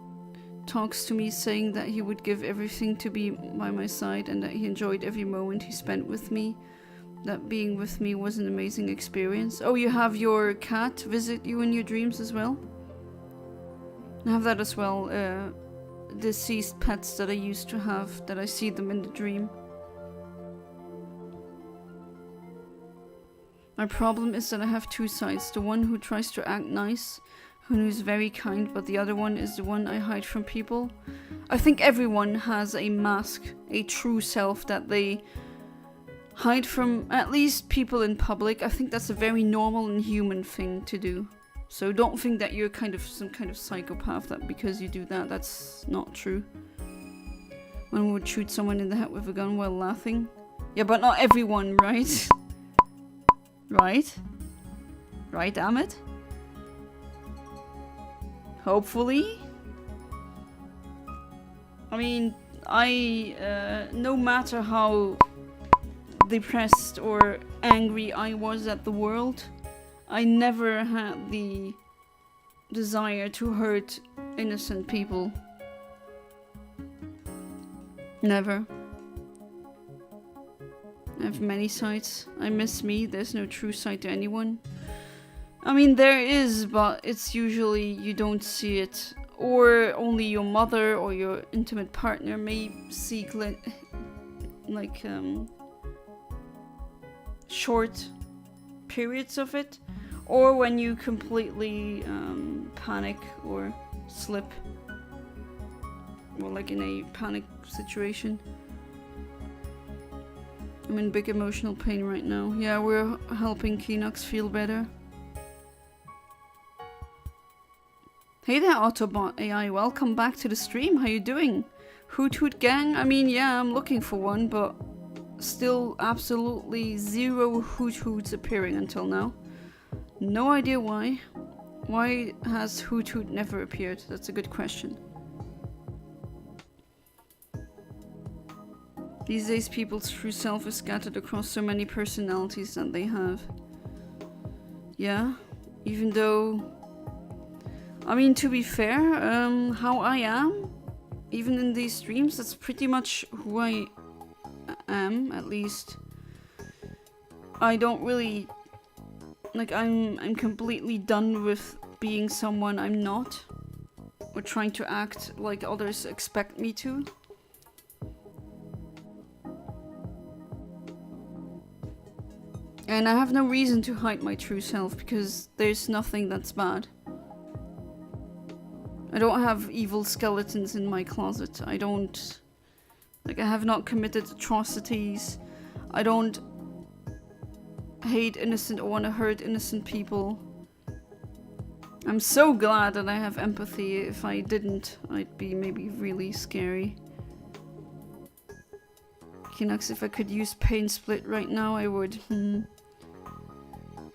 Speaker 1: talks to me saying that he would give everything to be by my side and that he enjoyed every moment he spent with me. That being with me was an amazing experience. Oh, you have your cat visit you in your dreams as well? I have that as well. Deceased pets that I used to have, that I see them in the dream. My problem is that I have two sides. The one who tries to act nice, who is very kind, but the other one is the one I hide from people. I think everyone has a mask, a true self that they hide from at least people in public. I think that's a very normal and human thing to do. So don't think that you're some kind of psychopath that because you do that, that's not true. One would shoot someone in the head with a gun while laughing. Yeah, but not everyone, right? Right? Right, damn it? Hopefully? I mean, no matter how depressed or angry I was at the world, I never had the desire to hurt innocent people. Never. I have many sides. I miss me. There's no true side to anyone. I mean, there is, but it's usually you don't see it. Or only your mother or your intimate partner may see short periods of it. Or when you completely panic or slip. Or like in a panic situation. I'm in big emotional pain right now. Yeah, we're helping Keenox feel better. Hey there, Autobot AI. Welcome back to the stream. How you doing? Hoot Hoot Gang? I mean, yeah, I'm looking for one, but still absolutely zero Hoot Hoots appearing until now. No idea why. Why has Hoot Hoot never appeared? That's a good question. These days, people's true self is scattered across so many personalities that they have. Yeah, even though... I mean, to be fair, how I am, even in these streams, that's pretty much who I am, at least. I don't really... Like, I'm completely done with being someone I'm not. Or trying to act like others expect me to. And I have no reason to hide my true self, because there's nothing that's bad. I don't have evil skeletons in my closet. I don't... Like, I have not committed atrocities. I don't hate innocent or want to hurt innocent people. I'm so glad that I have empathy. If I didn't, I'd be maybe really scary. Keenox, if I could use Pain Split right now, I would.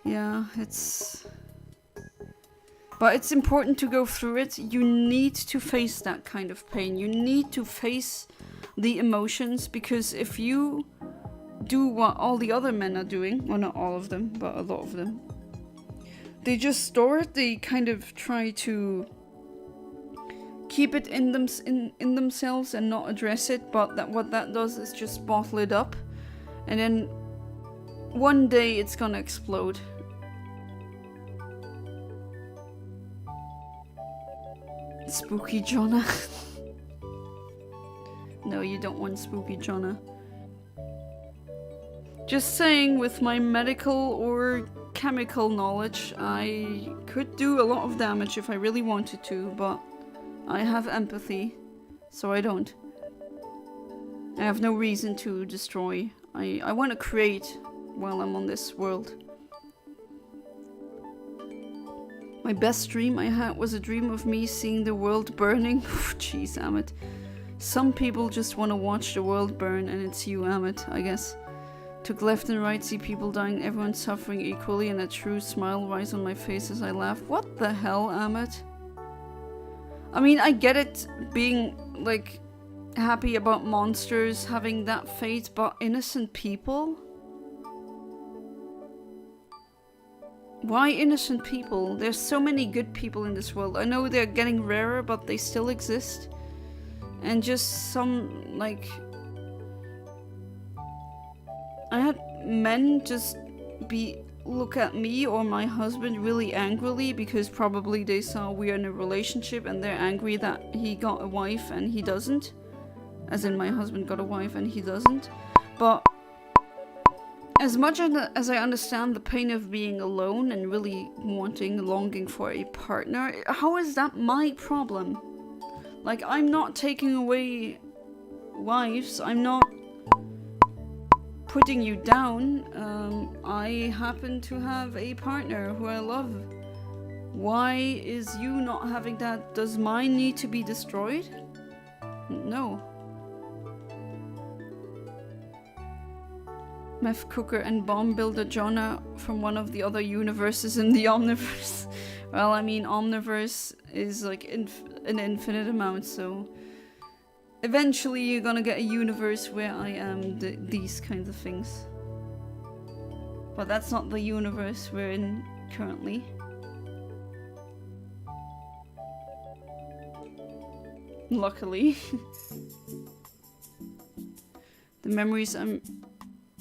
Speaker 1: Yeah, it's... But it's important to go through it. You need to face that kind of pain. You need to face the emotions, because if you do what all the other men are doing, well, not all of them, but a lot of them, they just store it. They kind of try to keep it in themselves and not address it, but what that does is just bottle it up, and then one day it's gonna explode. Spooky Jonna. No, you don't want Spooky Jonna. Just saying, with my medical or chemical knowledge, I could do a lot of damage if I really wanted to, but I have empathy, so I don't. I have no reason to destroy. I want to create while I'm on this world. My best dream I had was a dream of me seeing the world burning. Jeez, Amit. Some people just want to watch the world burn, and it's you, Amit, I guess. Took left and right, see people dying, everyone suffering equally, and a true smile rise on my face as I laugh. What the hell, Amit? I mean, I get it being, like, happy about monsters having that fate, but innocent people? Why innocent people? There's so many good people in this world. I know they're getting rarer, but they still exist. And just some, like... I had men just look at me or my husband really angrily, because probably they saw we are in a relationship and they're angry that he got a wife and he doesn't. As in, my husband got a wife and he doesn't. But As much as I understand the pain of being alone and really longing for a partner, how is that my problem? Like, I'm not taking away wives, I'm not putting you down. I happen to have a partner who I love. Why is you not having that? Does mine need to be destroyed? No. Meth cooker and bomb builder Jonah from one of the other universes in the Omniverse. Well, I mean, Omniverse is like an infinite amount, so eventually you're gonna get a universe where I am these kinds of things. But that's not the universe we're in currently. Luckily. The memories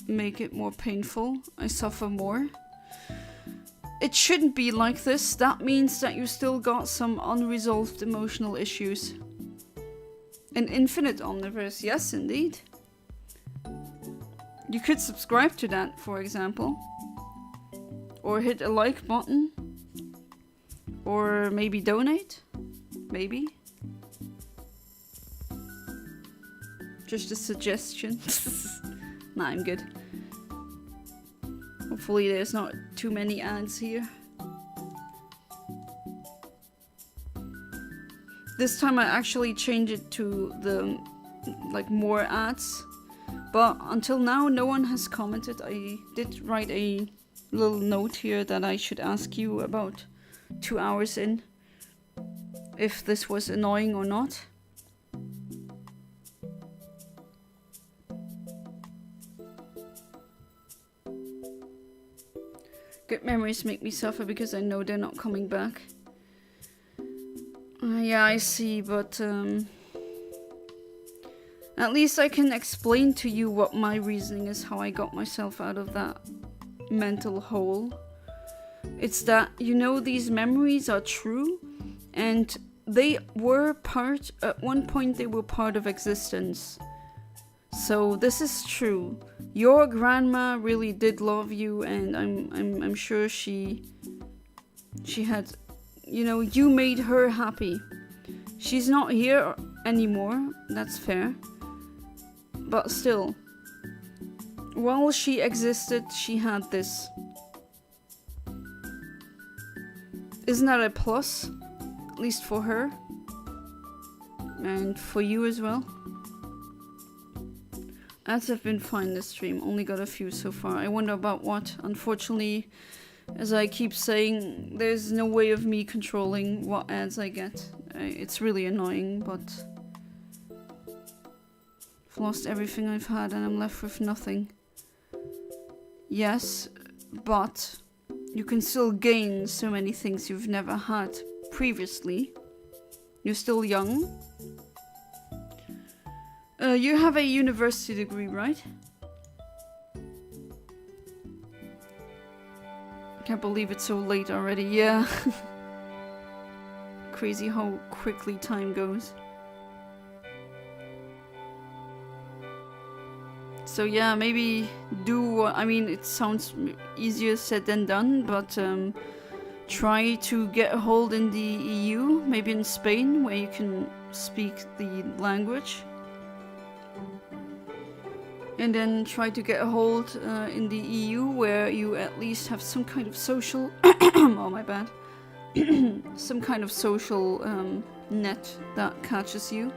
Speaker 1: make it more painful. I suffer more. It shouldn't be like this. That means that you still got some unresolved emotional issues. An infinite omniverse, yes indeed. You could subscribe to that, for example. Or hit a like button. Or maybe donate. Maybe. Just a suggestion. Nah, I'm good. Hopefully there's not too many ads here. This time I actually changed it to the, like, more ads. But until now no one has commented. I did write a little note here that I should ask you about 2 hours in. If this was annoying or not. Good memories make me suffer because I know they're not coming back. Yeah, I see, but at least I can explain to you what my reasoning is, how I got myself out of that mental hole. It's that, you know, these memories are true, and they were at one point they were part of existence. So this is true. Your grandma really did love you, and I'm sure she had, you know, you made her happy. She's not here anymore, that's fair. But still, while she existed, she had this. Isn't that a plus? At least for her. And for you as well. Ads have been fine this stream, only got a few so far. I wonder about what. Unfortunately, as I keep saying, there's no way of me controlling what ads I get. It's really annoying, but I've lost everything I've had and I'm left with nothing. Yes, but you can still gain so many things you've never had previously. You're still young. You have a university degree, right? Can't believe it's so late already, yeah. Crazy how quickly time goes. So yeah, maybe do, I mean, it sounds easier said than done, but try to get a hold in the EU, maybe in Spain, where you can speak the language. And then try to get a hold in the EU, where you at least have some kind of social... oh, my bad. some kind of social net that catches you.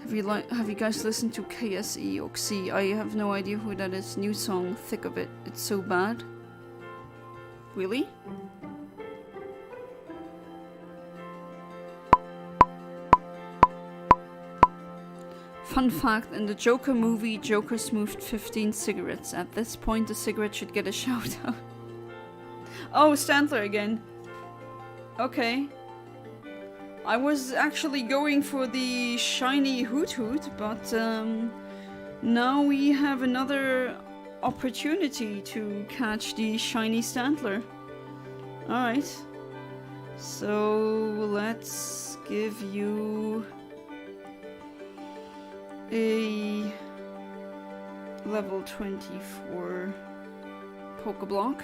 Speaker 1: Have you guys listened to KSE Oxy? I have no idea who that is. New song, Thick of It. It's so bad. Really? Fun fact, in the Joker movie, Joker smoked 15 cigarettes. At this point, the cigarette should get a shout out. Oh, Stantler again. Okay. I was actually going for the shiny Hoot Hoot, but now we have another opportunity to catch the shiny Stantler. Alright. So let's give you a level 24 Pokeblock.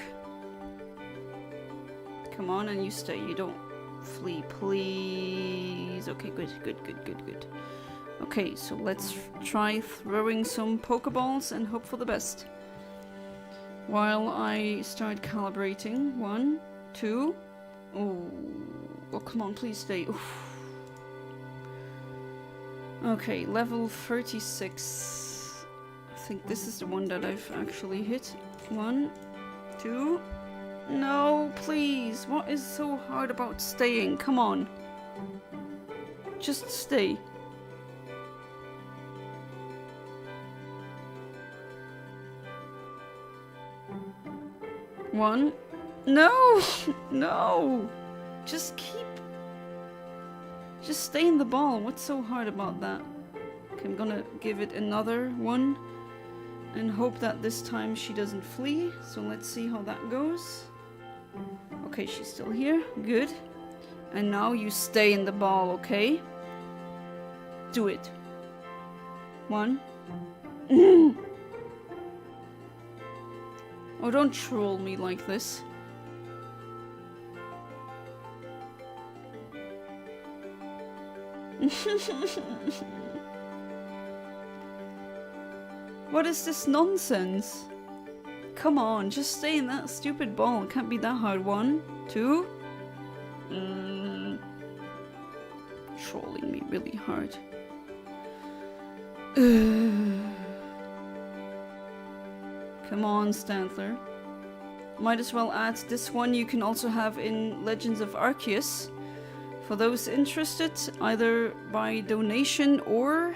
Speaker 1: Come on, and you stay. You don't flee, please. Okay, good. Okay, so let's try throwing some Pokeballs and hope for the best. While I start calibrating. 1, 2. Oh, come on, please stay. Oof. Okay, level 36. I think this is the one that I've actually hit. 1, 2. No, please. What is so hard about staying? Come on. Just stay. One. No! No! Just stay in the ball. What's so hard about that? Okay, I'm gonna give it another one and hope that this time she doesn't flee. So let's see how that goes. Okay, she's still here. Good. And now you stay in the ball, okay? Do it. 1. Oh, don't troll me like this. What is this nonsense? Come on, just stay in that stupid ball. It can't be that hard. 1, 2. Trolling me really hard. Come on, Stantler. Might as well add this one. You can also have in Legends of Arceus. For those interested, either by donation or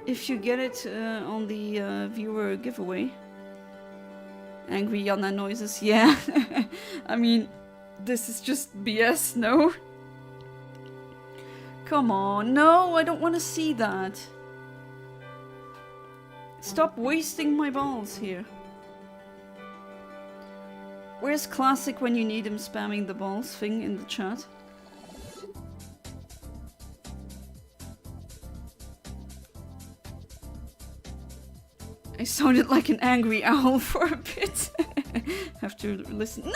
Speaker 1: if you get it on the viewer giveaway. Angry Yana noises, yeah. I mean, this is just BS, no? Come on, no, I don't want to see that. Stop wasting my balls here. Where's Classic when you need him spamming the balls thing in the chat? I sounded like an angry owl for a bit. Have to listen.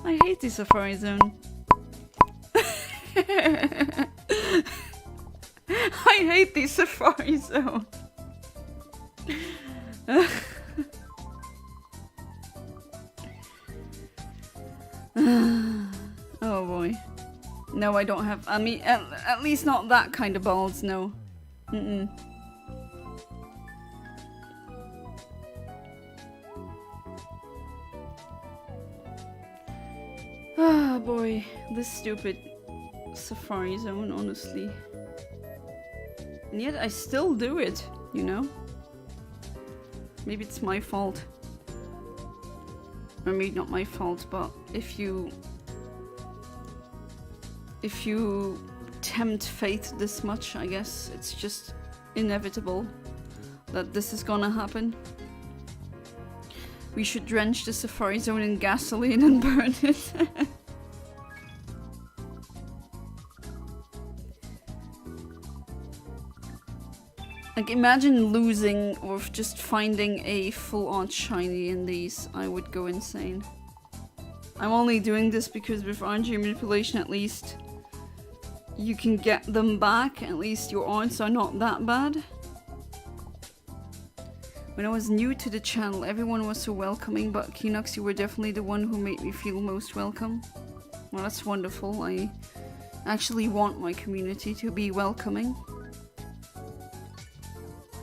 Speaker 1: I hate the Safari Zone. I hate the Safari Zone. Oh boy. No, I don't have. I mean, at least not that kind of balls. No. Ah, boy, this stupid Safari Zone, honestly. And yet I still do it, you know? Maybe it's my fault. Or maybe not my fault, but if you tempt fate this much, I guess it's just inevitable that this is gonna happen. We should drench the Safari Zone in gasoline and burn it. Like, imagine losing or just finding a full-on shiny in these. I would go insane. I'm only doing this because with RNG manipulation, at least you can get them back. At least your odds are not that bad. When I was new to the channel, everyone was so welcoming, but Kinox, you were definitely the one who made me feel most welcome. Well, that's wonderful. I actually want my community to be welcoming.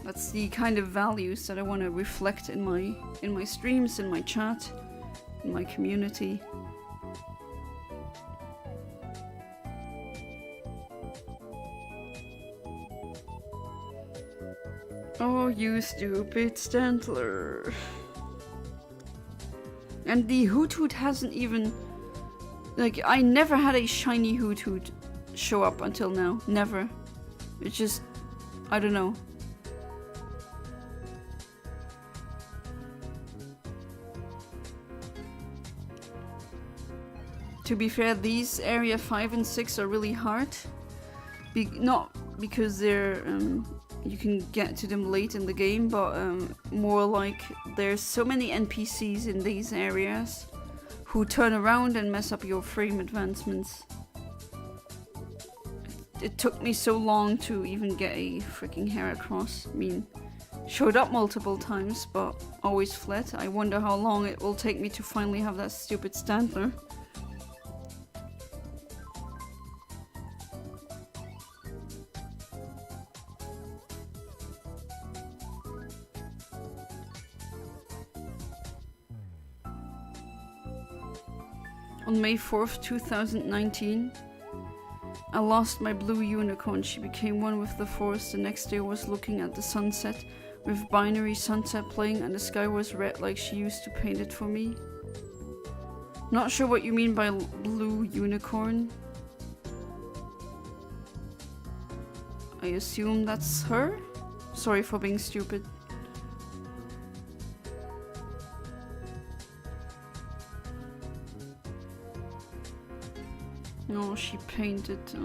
Speaker 1: That's the kind of values that I want to reflect in my streams, in my chat, in my community. Oh, you stupid Stantler. And the Hoot Hoot hasn't even... Like, I never had a shiny Hoot Hoot show up until now. Never. It's just... I don't know. To be fair, these area 5 and 6 are really hard. Not because they're you can get to them late in the game, but more like there's so many NPCs in these areas who turn around and mess up your frame advancements. It took me so long to even get a freaking hair across. I mean, showed up multiple times, but always fled. I wonder how long it will take me to finally have that stupid Standler. On May 4th, 2019, I lost my blue unicorn. She became one with the forest. The next day I was looking at the sunset with binary sunset playing and the sky was red like she used to paint it for me. Not sure what you mean by blue unicorn. I assume that's her? Sorry for being stupid. No, she painted. I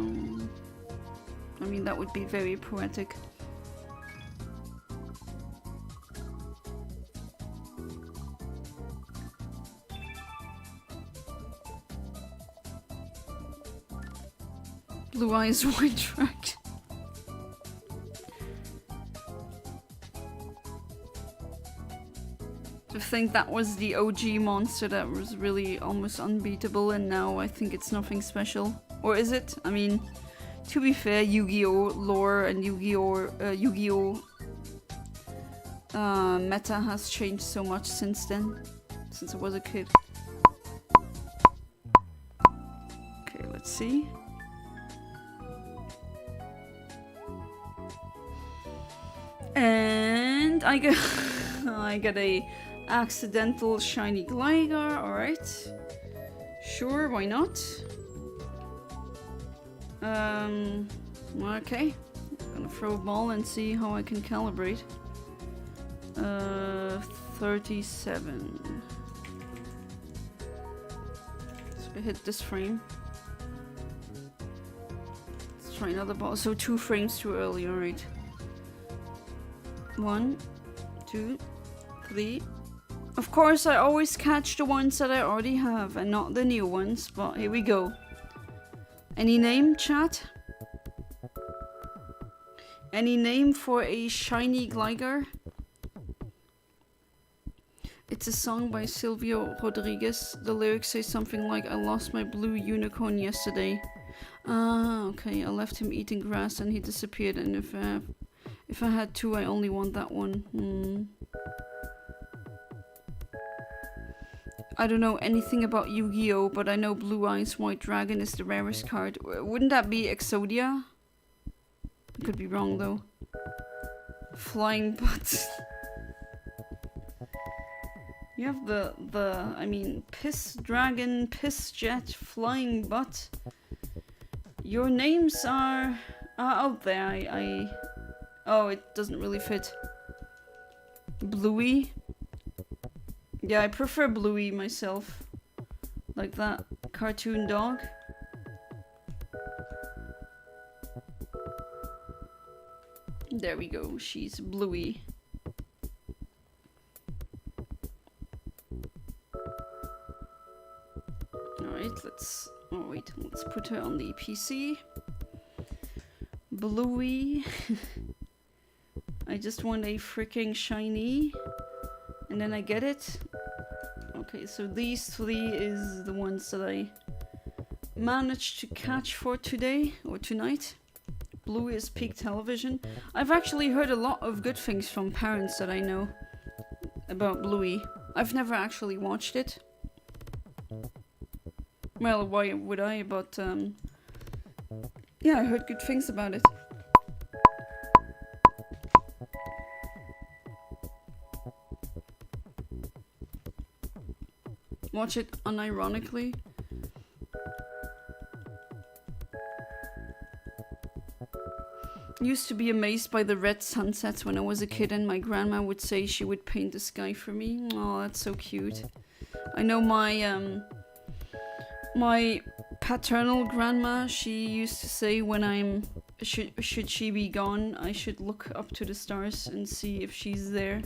Speaker 1: mean, that would be very poetic. Blue eyes, white track. To think that was the OG monster that was really almost unbeatable, and now I think it's nothing special. Or is it? I mean, to be fair, Yu-Gi-Oh! Lore and Yu-Gi-Oh! Meta has changed so much since then, since I was a kid. Okay, let's see. And I got a accidental shiny Gligar, alright. Sure, why not? Okay. I'm gonna throw a ball and see how I can calibrate. 37. So I hit this frame. Let's try another ball. So 2 frames too early, alright. 1, 2, 3. Of course, I always catch the ones that I already have and not the new ones, but here we go. Any name, chat? Any name for a shiny Gligar? It's a song by Silvio Rodriguez. The lyrics say something like, I lost my blue unicorn yesterday. Ah, okay, I left him eating grass and he disappeared, and if I had 2, I only want that one. I don't know anything about Yu-Gi-Oh, but I know Blue Eyes White Dragon is the rarest card. Wouldn't that be Exodia? I could be wrong though. Flying Butt. You have I mean, Piss Dragon, Piss Jet, Flying Butt. Your names are out there. Oh, it doesn't really fit. Bluey. Yeah, I prefer Bluey myself. Like that cartoon dog. There we go, she's Bluey. Alright, let's put her on the PC. Bluey. I just want a freaking shiny. And then I get it. Okay, so these 3 is the ones that I managed to catch for today or tonight. Blue is peak television. I've actually heard a lot of good things from parents that I know about Bluey. I've never actually watched it. Well, why would I? But yeah, I heard good things about it. Watch it unironically. Used to be amazed by the red sunsets when I was a kid, and my grandma would say she would paint the sky for me. Oh, that's so cute. I know my My paternal grandma, she used to say when I'm... Should she be gone, I should look up to the stars and see if she's there.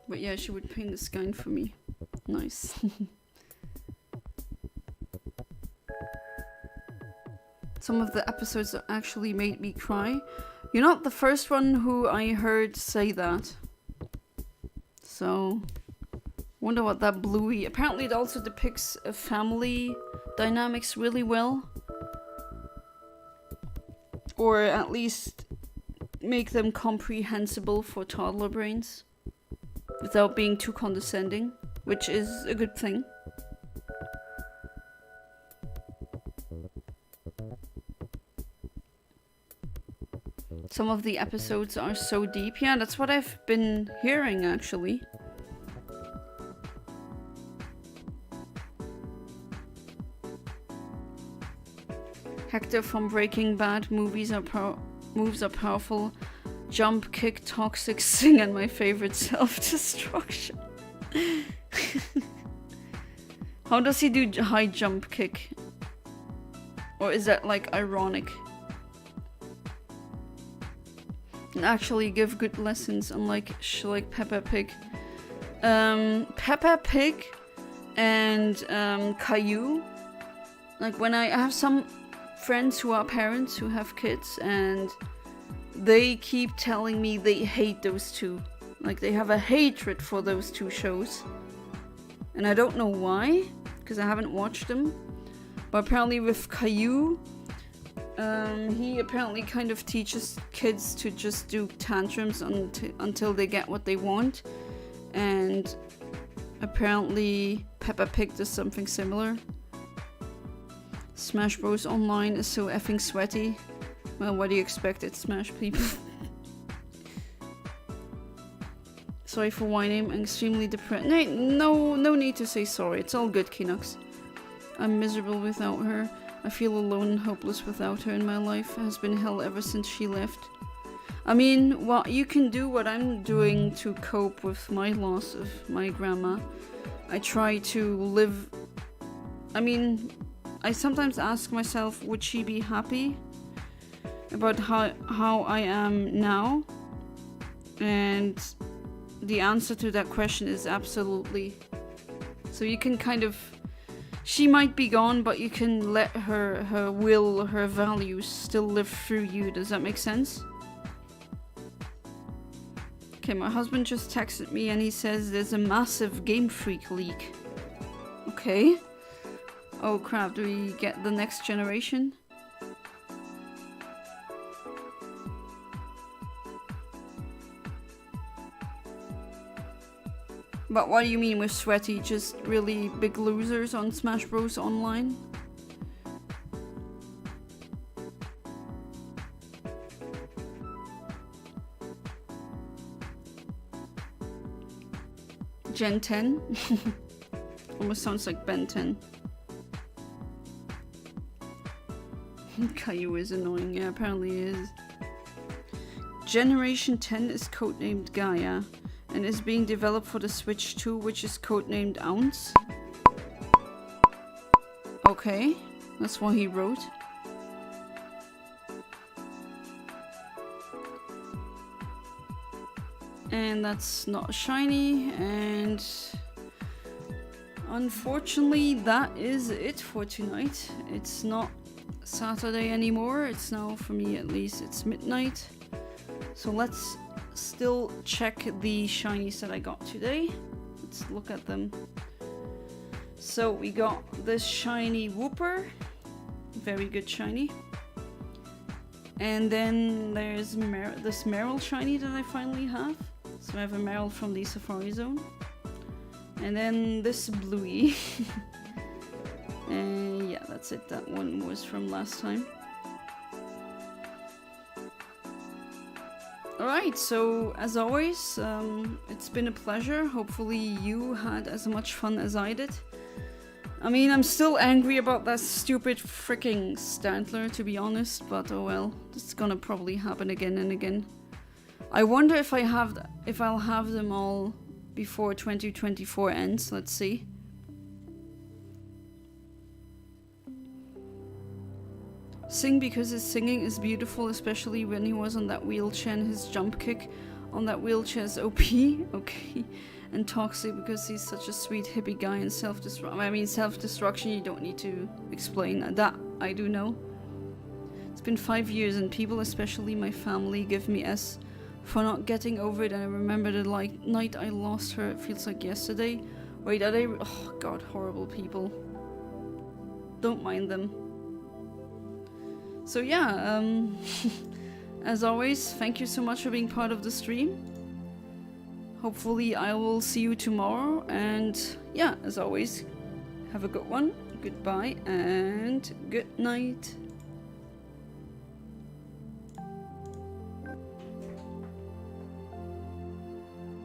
Speaker 1: But yeah, she would paint the sky for me. Nice. Some of the episodes actually made me cry. You're not the first one who I heard say that. So, wonder what that bluey... Apparently it also depicts a family dynamics really well. Or at least make them comprehensible for toddler brains. Without being too condescending, which is a good thing. Some of the episodes are so deep. Yeah, that's what I've been hearing, actually. Hector from Breaking Bad, moves are powerful. Jump, kick, toxic, sing, and my favorite, self-destruction. How does he do high jump kick? Or is that like ironic? And actually give good lessons, unlike like Peppa Pig. Peppa Pig and Caillou. Like when I have some friends who are parents who have kids and they keep telling me they hate those two. Like they have a hatred for those two shows. And I don't know why, because I haven't watched them. But apparently with Caillou, he apparently kind of teaches kids to just do tantrums until they get what they want. And apparently Peppa Pig does something similar. Smash Bros. Online is so effing sweaty. Well, what do you expect? It's Smash people. Sorry for whining. I'm extremely depressed. No need to say sorry. It's all good, Kinox. I'm miserable without her. I feel alone and hopeless without her in my life. It has been hell ever since she left. I mean, what you can do, what I'm doing to cope with my loss of my grandma. I try to live... I mean, I sometimes ask myself, would she be happy about how I am now? And the answer to that question is absolutely. So you can kind of... She might be gone, but you can let her will, her values still live through you. Does that make sense? Okay, my husband just texted me and he says there's a massive Game Freak leak. Okay. Oh crap, do we get the next generation? But what do you mean with sweaty? Just really big losers on Smash Bros. Online? Gen 10? Almost sounds like Ben 10. Caillou is annoying, yeah, apparently he is. Generation 10 is codenamed Gaia and is being developed for the Switch 2, which is codenamed Ounce. Okay, that's what he wrote. And that's not shiny, and unfortunately that is it for tonight. It's not Saturday anymore, it's now, for me at least, it's midnight. So let's still check the shinies that I got today. Let's look at them. So we got this shiny Wooper, very good shiny. And then there's this Meryl shiny that I finally have. So I have a Meryl from the Safari Zone. And then this Bluey. And yeah, that's it. That one was from last time. Alright, so as always, it's been a pleasure. Hopefully you had as much fun as I did. I mean, I'm still angry about that stupid freaking Stantler, to be honest, but oh well. It's gonna probably happen again and again. I wonder if I'll have them all before 2024 ends. Let's see. Sing because his singing is beautiful, especially when he was on that wheelchair and his jump kick on that wheelchair is OP. Okay. And toxic because he's such a sweet hippie guy and self-destruction you don't need to explain. That I do know. It's been 5 years and people, especially my family, give me S for not getting over it, and I remember the night I lost her. It feels like yesterday. Wait, are they? Oh god, horrible people. Don't mind them. So yeah, as always, thank you so much for being part of the stream. Hopefully I will see you tomorrow, and yeah, as always, have a good one, goodbye, and good night.